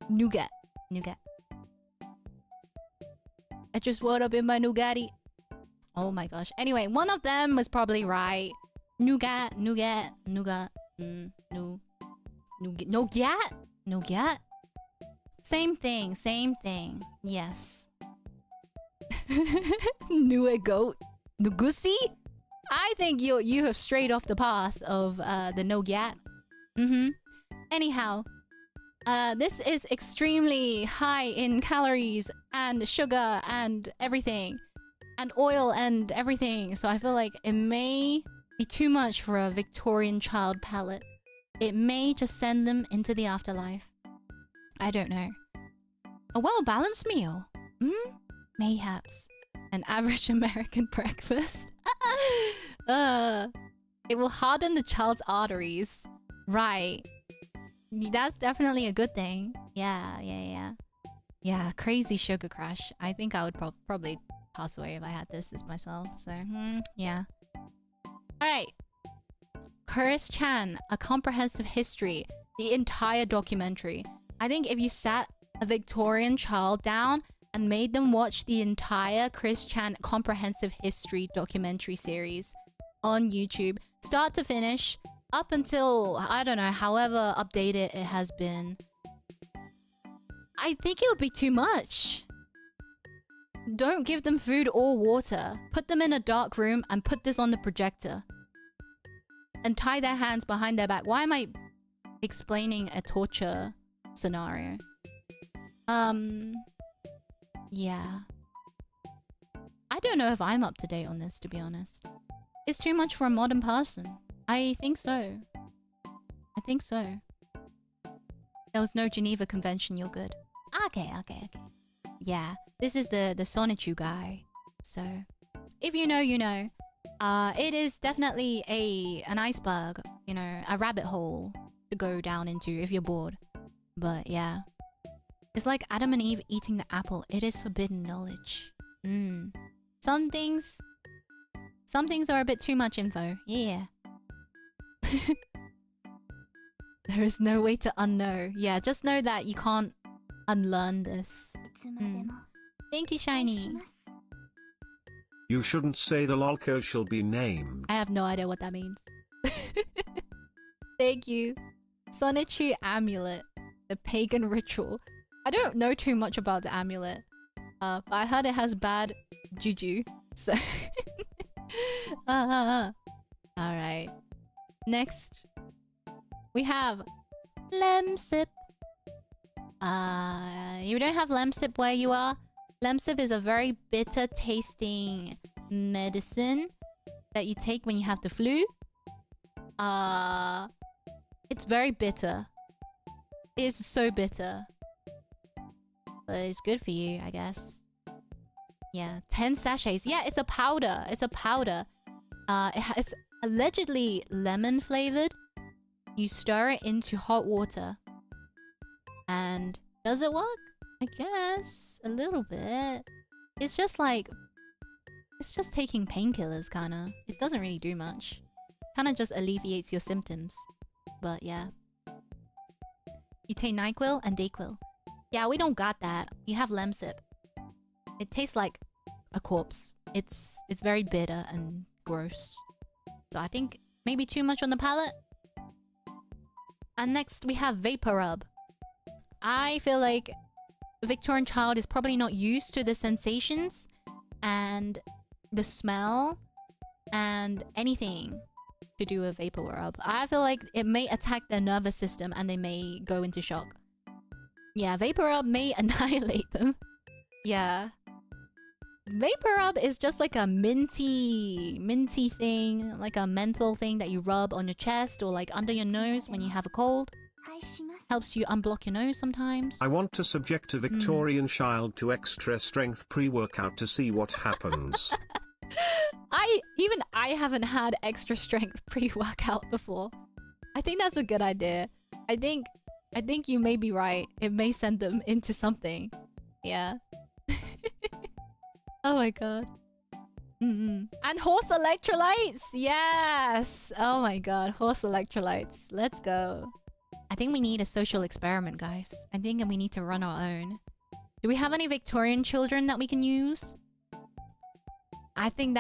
Nougat. Nougat. I just woke up in my Nougatti. Oh my gosh. Anyway, one of them was probably right. Nougat. Nougat. Nougat. Nougat. Nougat. Same thing. Same thing. Yes. Nougat. Nugusi? I think you have strayed off the path of the nougat. Anyhow, this is extremely high in calories and sugar and everything. And oil and everything. So I feel like it may be too much for a Victorian child palate. It may just send them into the afterlife. I don't know. A well-balanced meal? Mayhaps. An average American breakfast? It will harden the child's arteries. Right. That's definitely a good thing. Yeah, yeah, yeah. Yeah, crazy sugar crush. I think I would probably pass away if I had this as myself. So, yeah. Alright. Chris Chan, A Comprehensive History. The entire documentary. I think if you sat a Victorian child down and made them watch the entire Chris Chan Comprehensive History documentary series on YouTube, start to finish, up until, I don't know, however updated it has been, I think it would be too much. Don't give them food or water. Put them in a dark room and put this on the projector. And tie their hands behind their back. Why am I explaining a torture scenario? Yeah. I don't know if I'm up to date on this, to be honest. It's too much for a modern person. I think so. I think so. There was no Geneva Convention, you're good. Okay. Yeah, this is the Sonichu guy. So, if you know, you know. It is definitely an iceberg, you know, a rabbit hole to go down into if you're bored. But yeah. It's like Adam and Eve eating the apple. It is forbidden knowledge. Some things are a bit too much info. Yeah. There is no way to unknow. Yeah, just know that you can't unlearn this. Thank you, Shiny. You shouldn't say the lolco shall be named. I have no idea what that means. Thank you. Sonichu Amulet. The pagan ritual. I don't know too much about the amulet. But I heard it has bad juju. So... Alright. Next. We have... Lemsip. You don't have Lemsip where you are? Lemsip is a very bitter tasting medicine that you take when you have the flu. It's very bitter. It's so bitter. But it's good for you, I guess. Yeah, 10 sachets. Yeah, it's a powder. It's a powder. It's allegedly lemon flavored. You stir it into hot water. And does it work? I guess a little bit. It's just like, it's just taking painkillers, kinda. It doesn't really do much. Kinda just alleviates your symptoms. But yeah. You take NyQuil and Dayquil. Yeah, we don't got that. You have Lemsip. It tastes like a corpse. It's very bitter and gross. So I think maybe too much on the palate. And next we have Vapor Rub. I feel like a Victorian child is probably not used to the sensations and the smell and anything to do with Vapor Rub. I feel like it may attack their nervous system and they may go into shock. Yeah, Vapor Rub may annihilate them. Yeah. Vapor Rub is just like a minty thing, like a menthol thing that you rub on your chest or like under your nose when you have a cold. Helps you unblock your nose sometimes. I want to subject a Victorian child to extra strength pre-workout to see what happens. I haven't had extra strength pre-workout before. I think that's a good idea. I think you may be right. It may send them into something. Yeah. Oh my god. And horse electrolytes! Yes! Oh my god, horse electrolytes. Let's go. I think we need a social experiment, guys. I think we need to run our own. Do we have any Victorian children that we can use? I think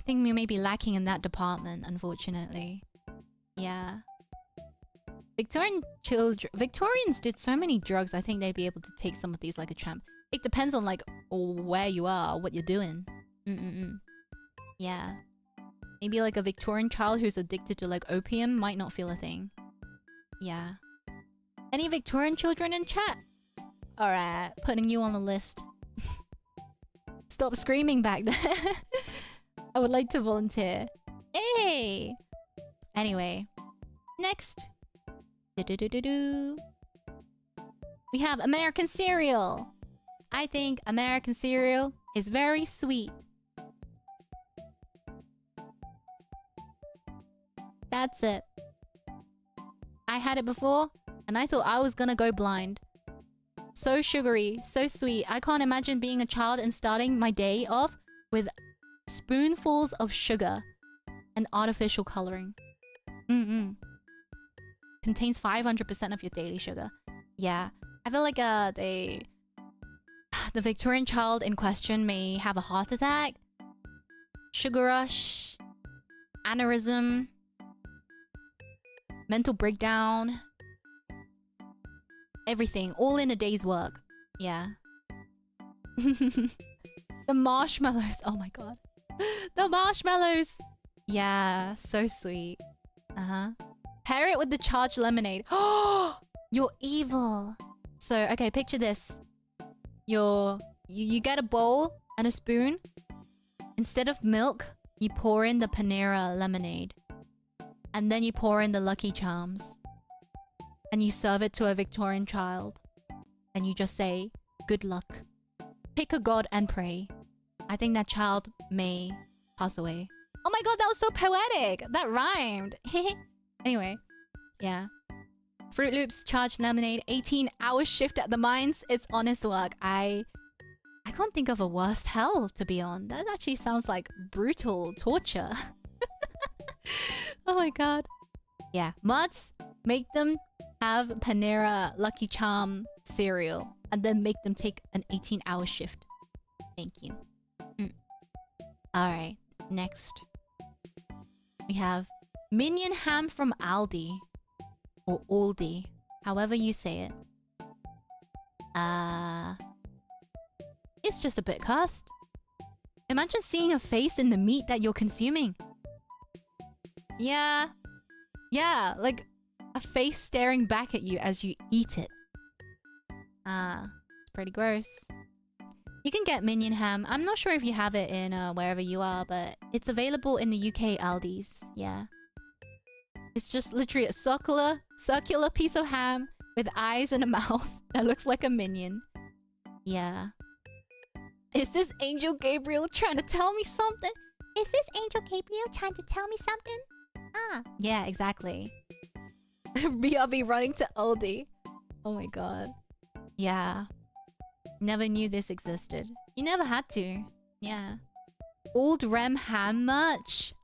we may be lacking in that department, unfortunately. Yeah. Victorians did so many drugs, I think they'd be able to take some of these like a champ. It depends on like where you are, what you're doing. Yeah. Maybe like a Victorian child who's addicted to like opium might not feel a thing. Yeah. Any Victorian children in chat? Alright, putting you on the list. Stop screaming back there. I would like to volunteer. Hey! Anyway. Next. We have American cereal. I think American cereal is very sweet. That's it. I had it before, and I thought I was gonna go blind. So sugary, so sweet. I can't imagine being a child and starting my day off with spoonfuls of sugar and artificial coloring. Contains 500% of your daily sugar. Yeah. I feel like the Victorian child in question may have a heart attack, sugar rush, aneurysm, mental breakdown, everything, all in a day's work. Yeah. The marshmallows. Oh my god. The marshmallows. Yeah, so sweet. Pair it with the charged lemonade. Oh, you're evil. So, okay, picture this. You get a bowl and a spoon. Instead of milk, you pour in the Panera lemonade. And then you pour in the Lucky Charms. And you serve it to a Victorian child. And you just say, good luck. Pick a god and pray. I think that child may pass away. Oh my god, that was so poetic! That rhymed! Anyway, yeah. Fruit Loops, charged lemonade, 18-hour shift at the mines. It's honest work. I can't think of a worse hell to be on. That actually sounds like brutal torture. Oh my god. Yeah, Muds, make them have Panera Lucky Charm cereal. And then make them take an 18-hour shift. Thank you. Alright, next. We have Minion ham from Aldi. Or Aldi. However you say it. It's just a bit cursed. Imagine seeing a face in the meat that you're consuming. Yeah. Yeah, like a face staring back at you as you eat it. It's pretty gross. You can get Minion ham. I'm not sure if you have it in wherever you are, but it's available in the UK Aldi's. Yeah. It's just literally a circular piece of ham with eyes and a mouth that looks like a minion. Yeah. Is this Angel Gabriel trying to tell me something? Is this Angel Gabriel trying to tell me something? Ah. Yeah, exactly. BRB running to Aldi. Oh my god. Yeah. Never knew this existed. You never had to. Yeah. Old Rem ham merch.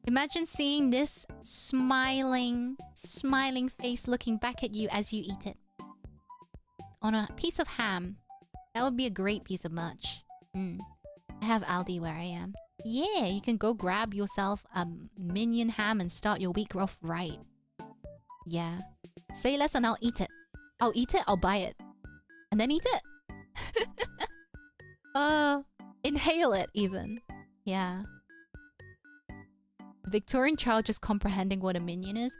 Imagine seeing this smiling face looking back at you as you eat it. On a piece of ham. That would be a great piece of merch. I have Aldi where I am. Yeah, you can go grab yourself a Minion ham and start your week off right. Yeah. Say less and I'll eat it. I'll eat it, I'll buy it. And then eat it. Inhale it even. Yeah. Victorian child just comprehending what a minion is.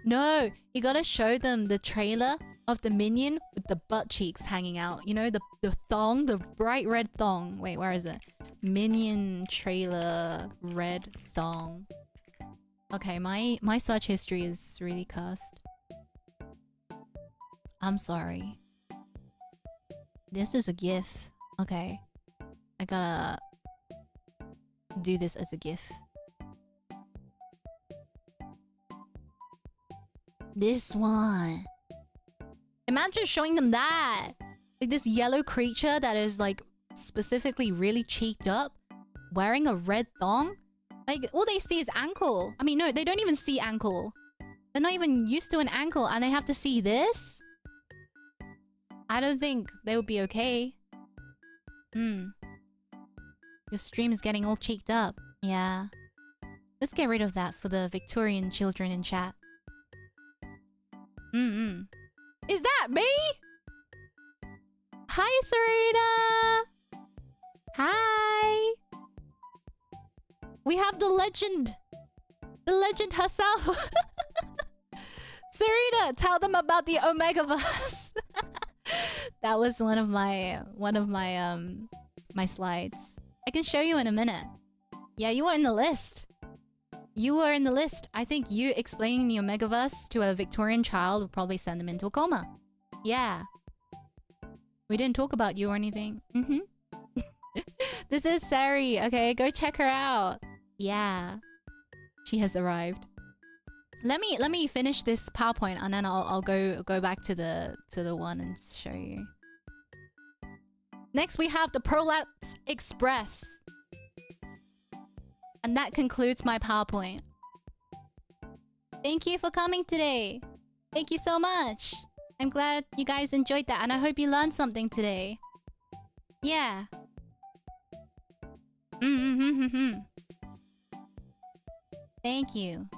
No! You gotta show them the trailer of the minion with the butt cheeks hanging out. You know, the thong, the bright red thong. Wait, where is it? Minion trailer red thong. Okay, my search history is really cursed. I'm sorry. This is a GIF. Okay. I gotta do this as a GIF. This one. Imagine showing them that. Like this yellow creature that is like specifically really cheeked up, wearing a red thong. Like all they see is ankle. I mean, no, they don't even see ankle. They're not even used to an ankle and they have to see this? I don't think they would be okay. Your stream is getting all cheeked up. Yeah. Let's get rid of that for the Victorian children in chat. Is that me? Hi, Sarita! Hi! We have the legend! The legend herself! Sarita, tell them about the Omegaverse! That was one of my my slides. I can show you in a minute. Yeah, you were in the list. You were in the list. I think you explaining the Omegaverse to a Victorian child would probably send them into a coma. Yeah. We didn't talk about you or anything. This is Sari. Okay, go check her out. Yeah. She has arrived. Let me finish this PowerPoint and then I'll go back to the one and show you. Next we have the Prolapse Express. And that concludes my PowerPoint. Thank you for coming today. Thank you so much. I'm glad you guys enjoyed that and I hope you learned something today. Yeah. Thank you.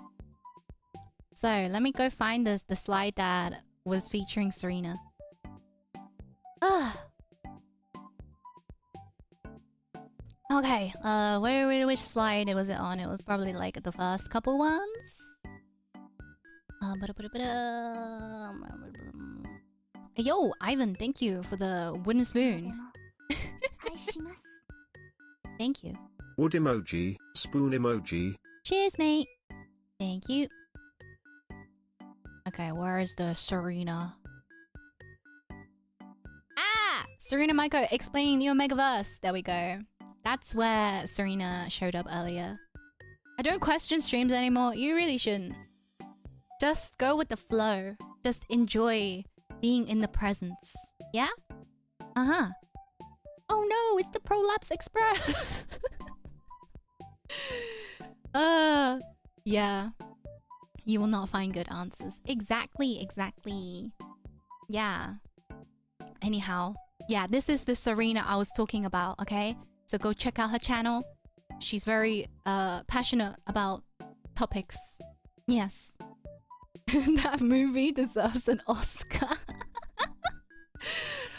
So, let me go find the slide that was featuring Serena. Ugh. Okay, which slide was it on? It was probably like the first couple ones. Yo, Ivan, thank you for the wooden spoon. Thank you. Wood emoji, spoon emoji. Cheers, mate. Thank you. Okay, where is the Serena? Ah! Serena Maiko explaining the Omegaverse. There we go. That's where Serena showed up earlier. I don't question streams anymore. You really shouldn't. Just go with the flow. Just enjoy being in the presence. Yeah? Uh-huh. Oh no, it's the Prolapse Express! Yeah. You will not find good answers. Exactly. Yeah. Anyhow. Yeah, this is the Serena I was talking about, okay? So go check out her channel. She's very passionate about topics. Yes. That movie deserves an Oscar.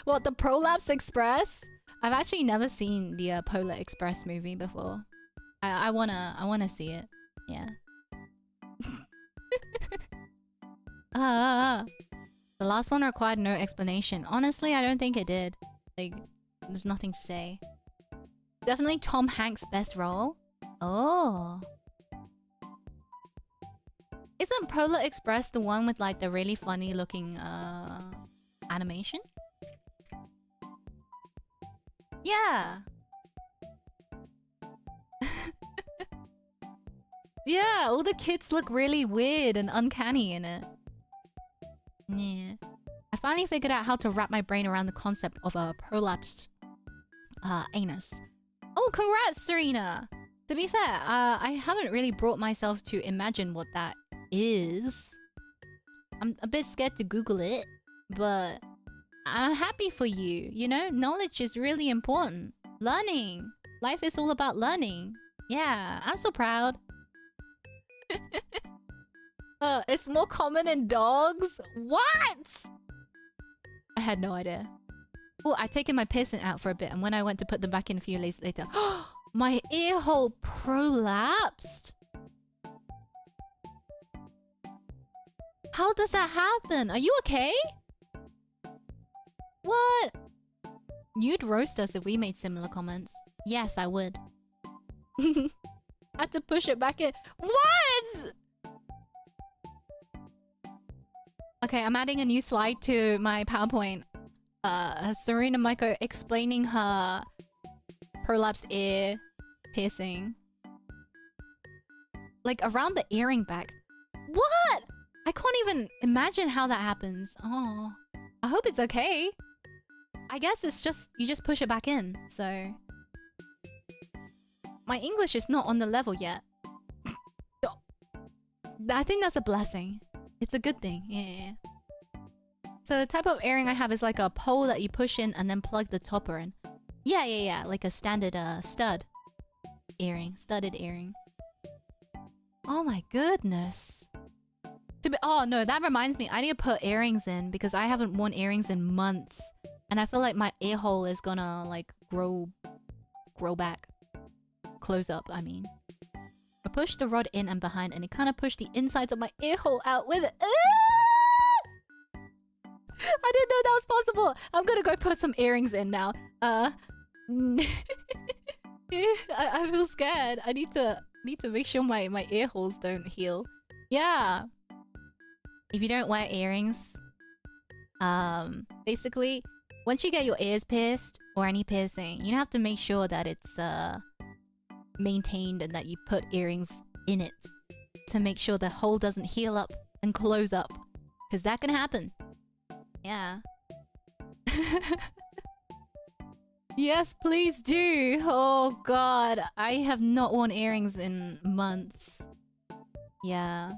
What, the Prolapse Express? I've actually never seen the Polar Express movie before. I wanna see it. Yeah. The last one required no explanation. Honestly, I don't think it did. Like, there's nothing to say. Definitely Tom Hanks' best role. Oh. Isn't Polar Express the one with like the really funny looking animation? Yeah. Yeah, all the kids look really weird and uncanny in it. Yeah. I finally figured out how to wrap my brain around the concept of a prolapsed anus. Oh, congrats, Serena! To be fair, I haven't really brought myself to imagine what that is. I'm a bit scared to Google it, but I'm happy for you. You know, knowledge is really important. Learning. Life is all about learning. Yeah, I'm so proud. It's more common in dogs? What? I had no idea. Oh, I'd taken my piercing out for a bit, and when I went to put them back in a few days later, my ear hole prolapsed. How does that happen? Are you okay? What? You'd roast us if we made similar comments. Yes, I would. Had to push it back in. What? Okay, I'm adding a new slide to my PowerPoint. Serena Maiko explaining her prolapse ear piercing. Like around the earring back. What? I can't even imagine how that happens. Oh, I hope it's okay. I guess it's just, you just push it back in, so... My English is not on the level yet. I think that's a blessing. It's a good thing, yeah. So the type of earring I have is like a pole that you push in and then plug the topper in. Yeah. Like a standard stud earring. Studded earring. Oh my goodness. Oh no, that reminds me. I need to put earrings in because I haven't worn earrings in months. And I feel like my ear hole is gonna like grow back. Close up, I mean. I pushed the rod in and behind and it kind of pushed the insides of my ear hole out with it. I didn't know that was possible. I'm gonna go put some earrings in now. I feel scared. I need to make sure my ear holes don't heal. Yeah. If you don't wear earrings, basically, once you get your ears pierced or any piercing, you have to make sure that it's maintained and that you put earrings in it. to make sure the hole doesn't heal up and close up. Because that can happen. Yeah. Yes, please do. Oh god, I have not worn earrings in months. Yeah.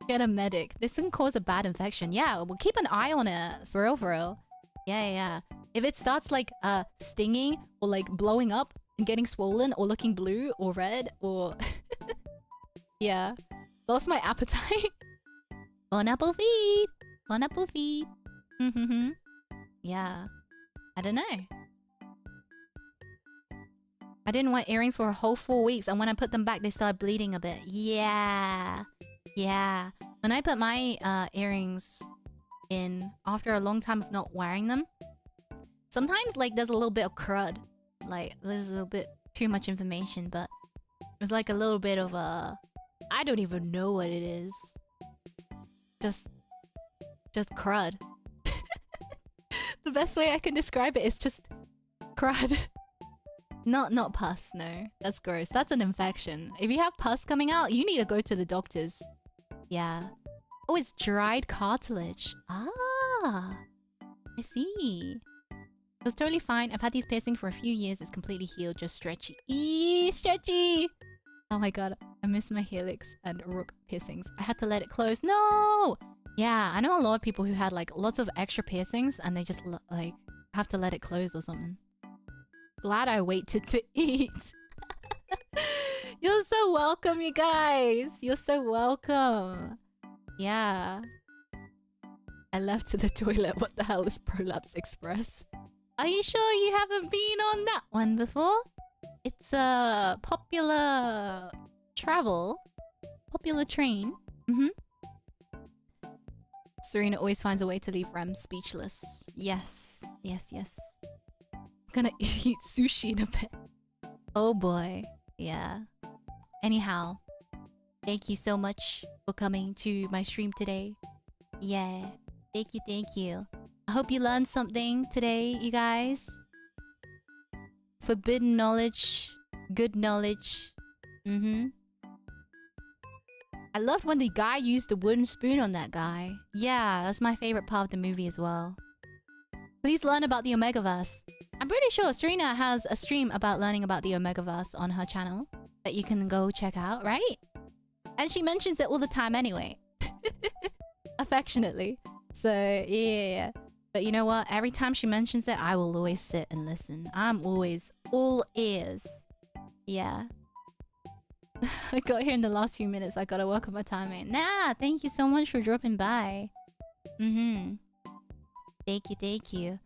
Get a medic. This can cause a bad infection. Yeah, we'll keep an eye on it. For real, for real. Yeah. If it starts like stinging or like blowing up and getting swollen or looking blue or red or... yeah. Lost my appetite. Bon apple feed. Bon apple feed. Yeah. I don't know. I didn't wear earrings for a whole 4 weeks, and when I put them back, they started bleeding a bit. Yeah. When I put my earrings in after a long time of not wearing them, sometimes like there's a little bit of crud. Like there's a little bit too much information, but it's like a little bit of a... I don't even know what it is. Just crud. The best way I can describe it is just crud. Not pus, no. That's gross. That's an infection. If you have pus coming out, you need to go to the doctors. Yeah. Oh, it's dried cartilage. Ah. I see. It was totally fine. I've had these piercings for a few years. It's completely healed. Just stretchy. Eee, stretchy! Oh my god. I miss my helix and rook piercings. I had to let it close. No! Yeah, I know a lot of people who had like lots of extra piercings and they just like have to let it close or something. Glad I waited to eat. You're so welcome, you guys. You're so welcome. Yeah. I left to the toilet. What the hell is Prolapse Express? Are you sure you haven't been on that one before? It's a popular train. Serena always finds a way to leave Rem speechless. Yes. I'm gonna eat sushi in a bit. Oh boy. Yeah. Anyhow, thank you so much for coming to my stream today. Yeah. Thank you. I hope you learned something today, you guys. Forbidden knowledge. Good knowledge. I loved when the guy used the wooden spoon on that guy. Yeah, that's my favorite part of the movie as well. Please learn about the Omegaverse. I'm pretty sure Serena has a stream about learning about the Omegaverse on her channel that you can go check out, right? And she mentions it all the time anyway. Affectionately. So, yeah. But you know what? Every time she mentions it, I will always sit and listen. I'm always all ears. Yeah. I got here in the last few minutes. I gotta work on my timing. Nah, thank you so much for dropping by. Thank you.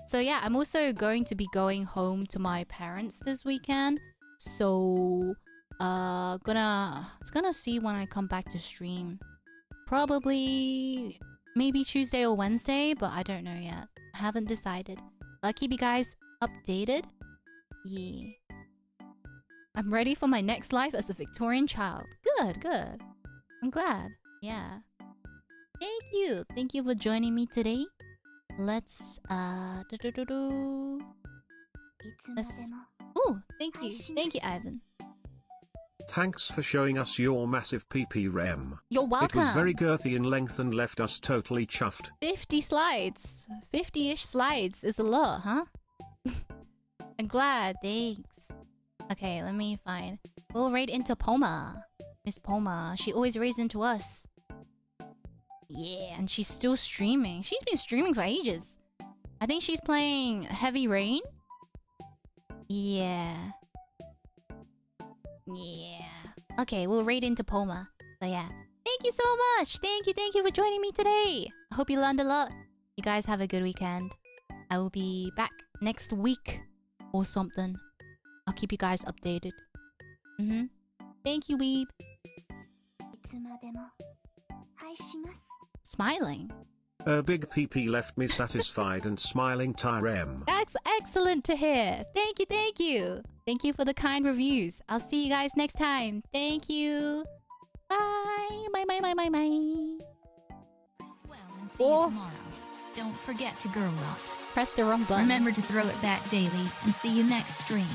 So yeah, I'm also going to be going home to my parents this weekend. So, gonna see when I come back to stream. Probably, maybe Tuesday or Wednesday, but I don't know yet. I haven't decided. I'll keep you guys updated. Yeah. I'm ready for my next life as a Victorian child. Good. I'm glad. Yeah. Thank you for joining me today. Let's Ooh, thank you, Ivan. Thanks for showing us your massive PP Rem. You're welcome. It was very girthy in length and left us totally chuffed. 50 slides. 50-ish slides is a lot, huh? I'm glad, thanks. Okay, let me find. We'll raid into Poma. Miss Poma. She always raids into us. Yeah, and she's still streaming. She's been streaming for ages. I think she's playing Heavy Rain. Yeah. Okay, we'll raid into Poma. So yeah. Thank you so much. Thank you for joining me today. I hope you learned a lot. You guys have a good weekend. I will be back next week or something. I'll keep you guys updated. Thank you, Weeb. Smiling. Big PP left me satisfied and smiling Tyrem. That's excellent to hear. Thank you. Thank you for the kind reviews. I'll see you guys next time. Thank you. Bye. Bye. Well, and see you tomorrow. Don't forget to girl rot. Press the wrong button. Remember to throw it back daily, and see you next stream.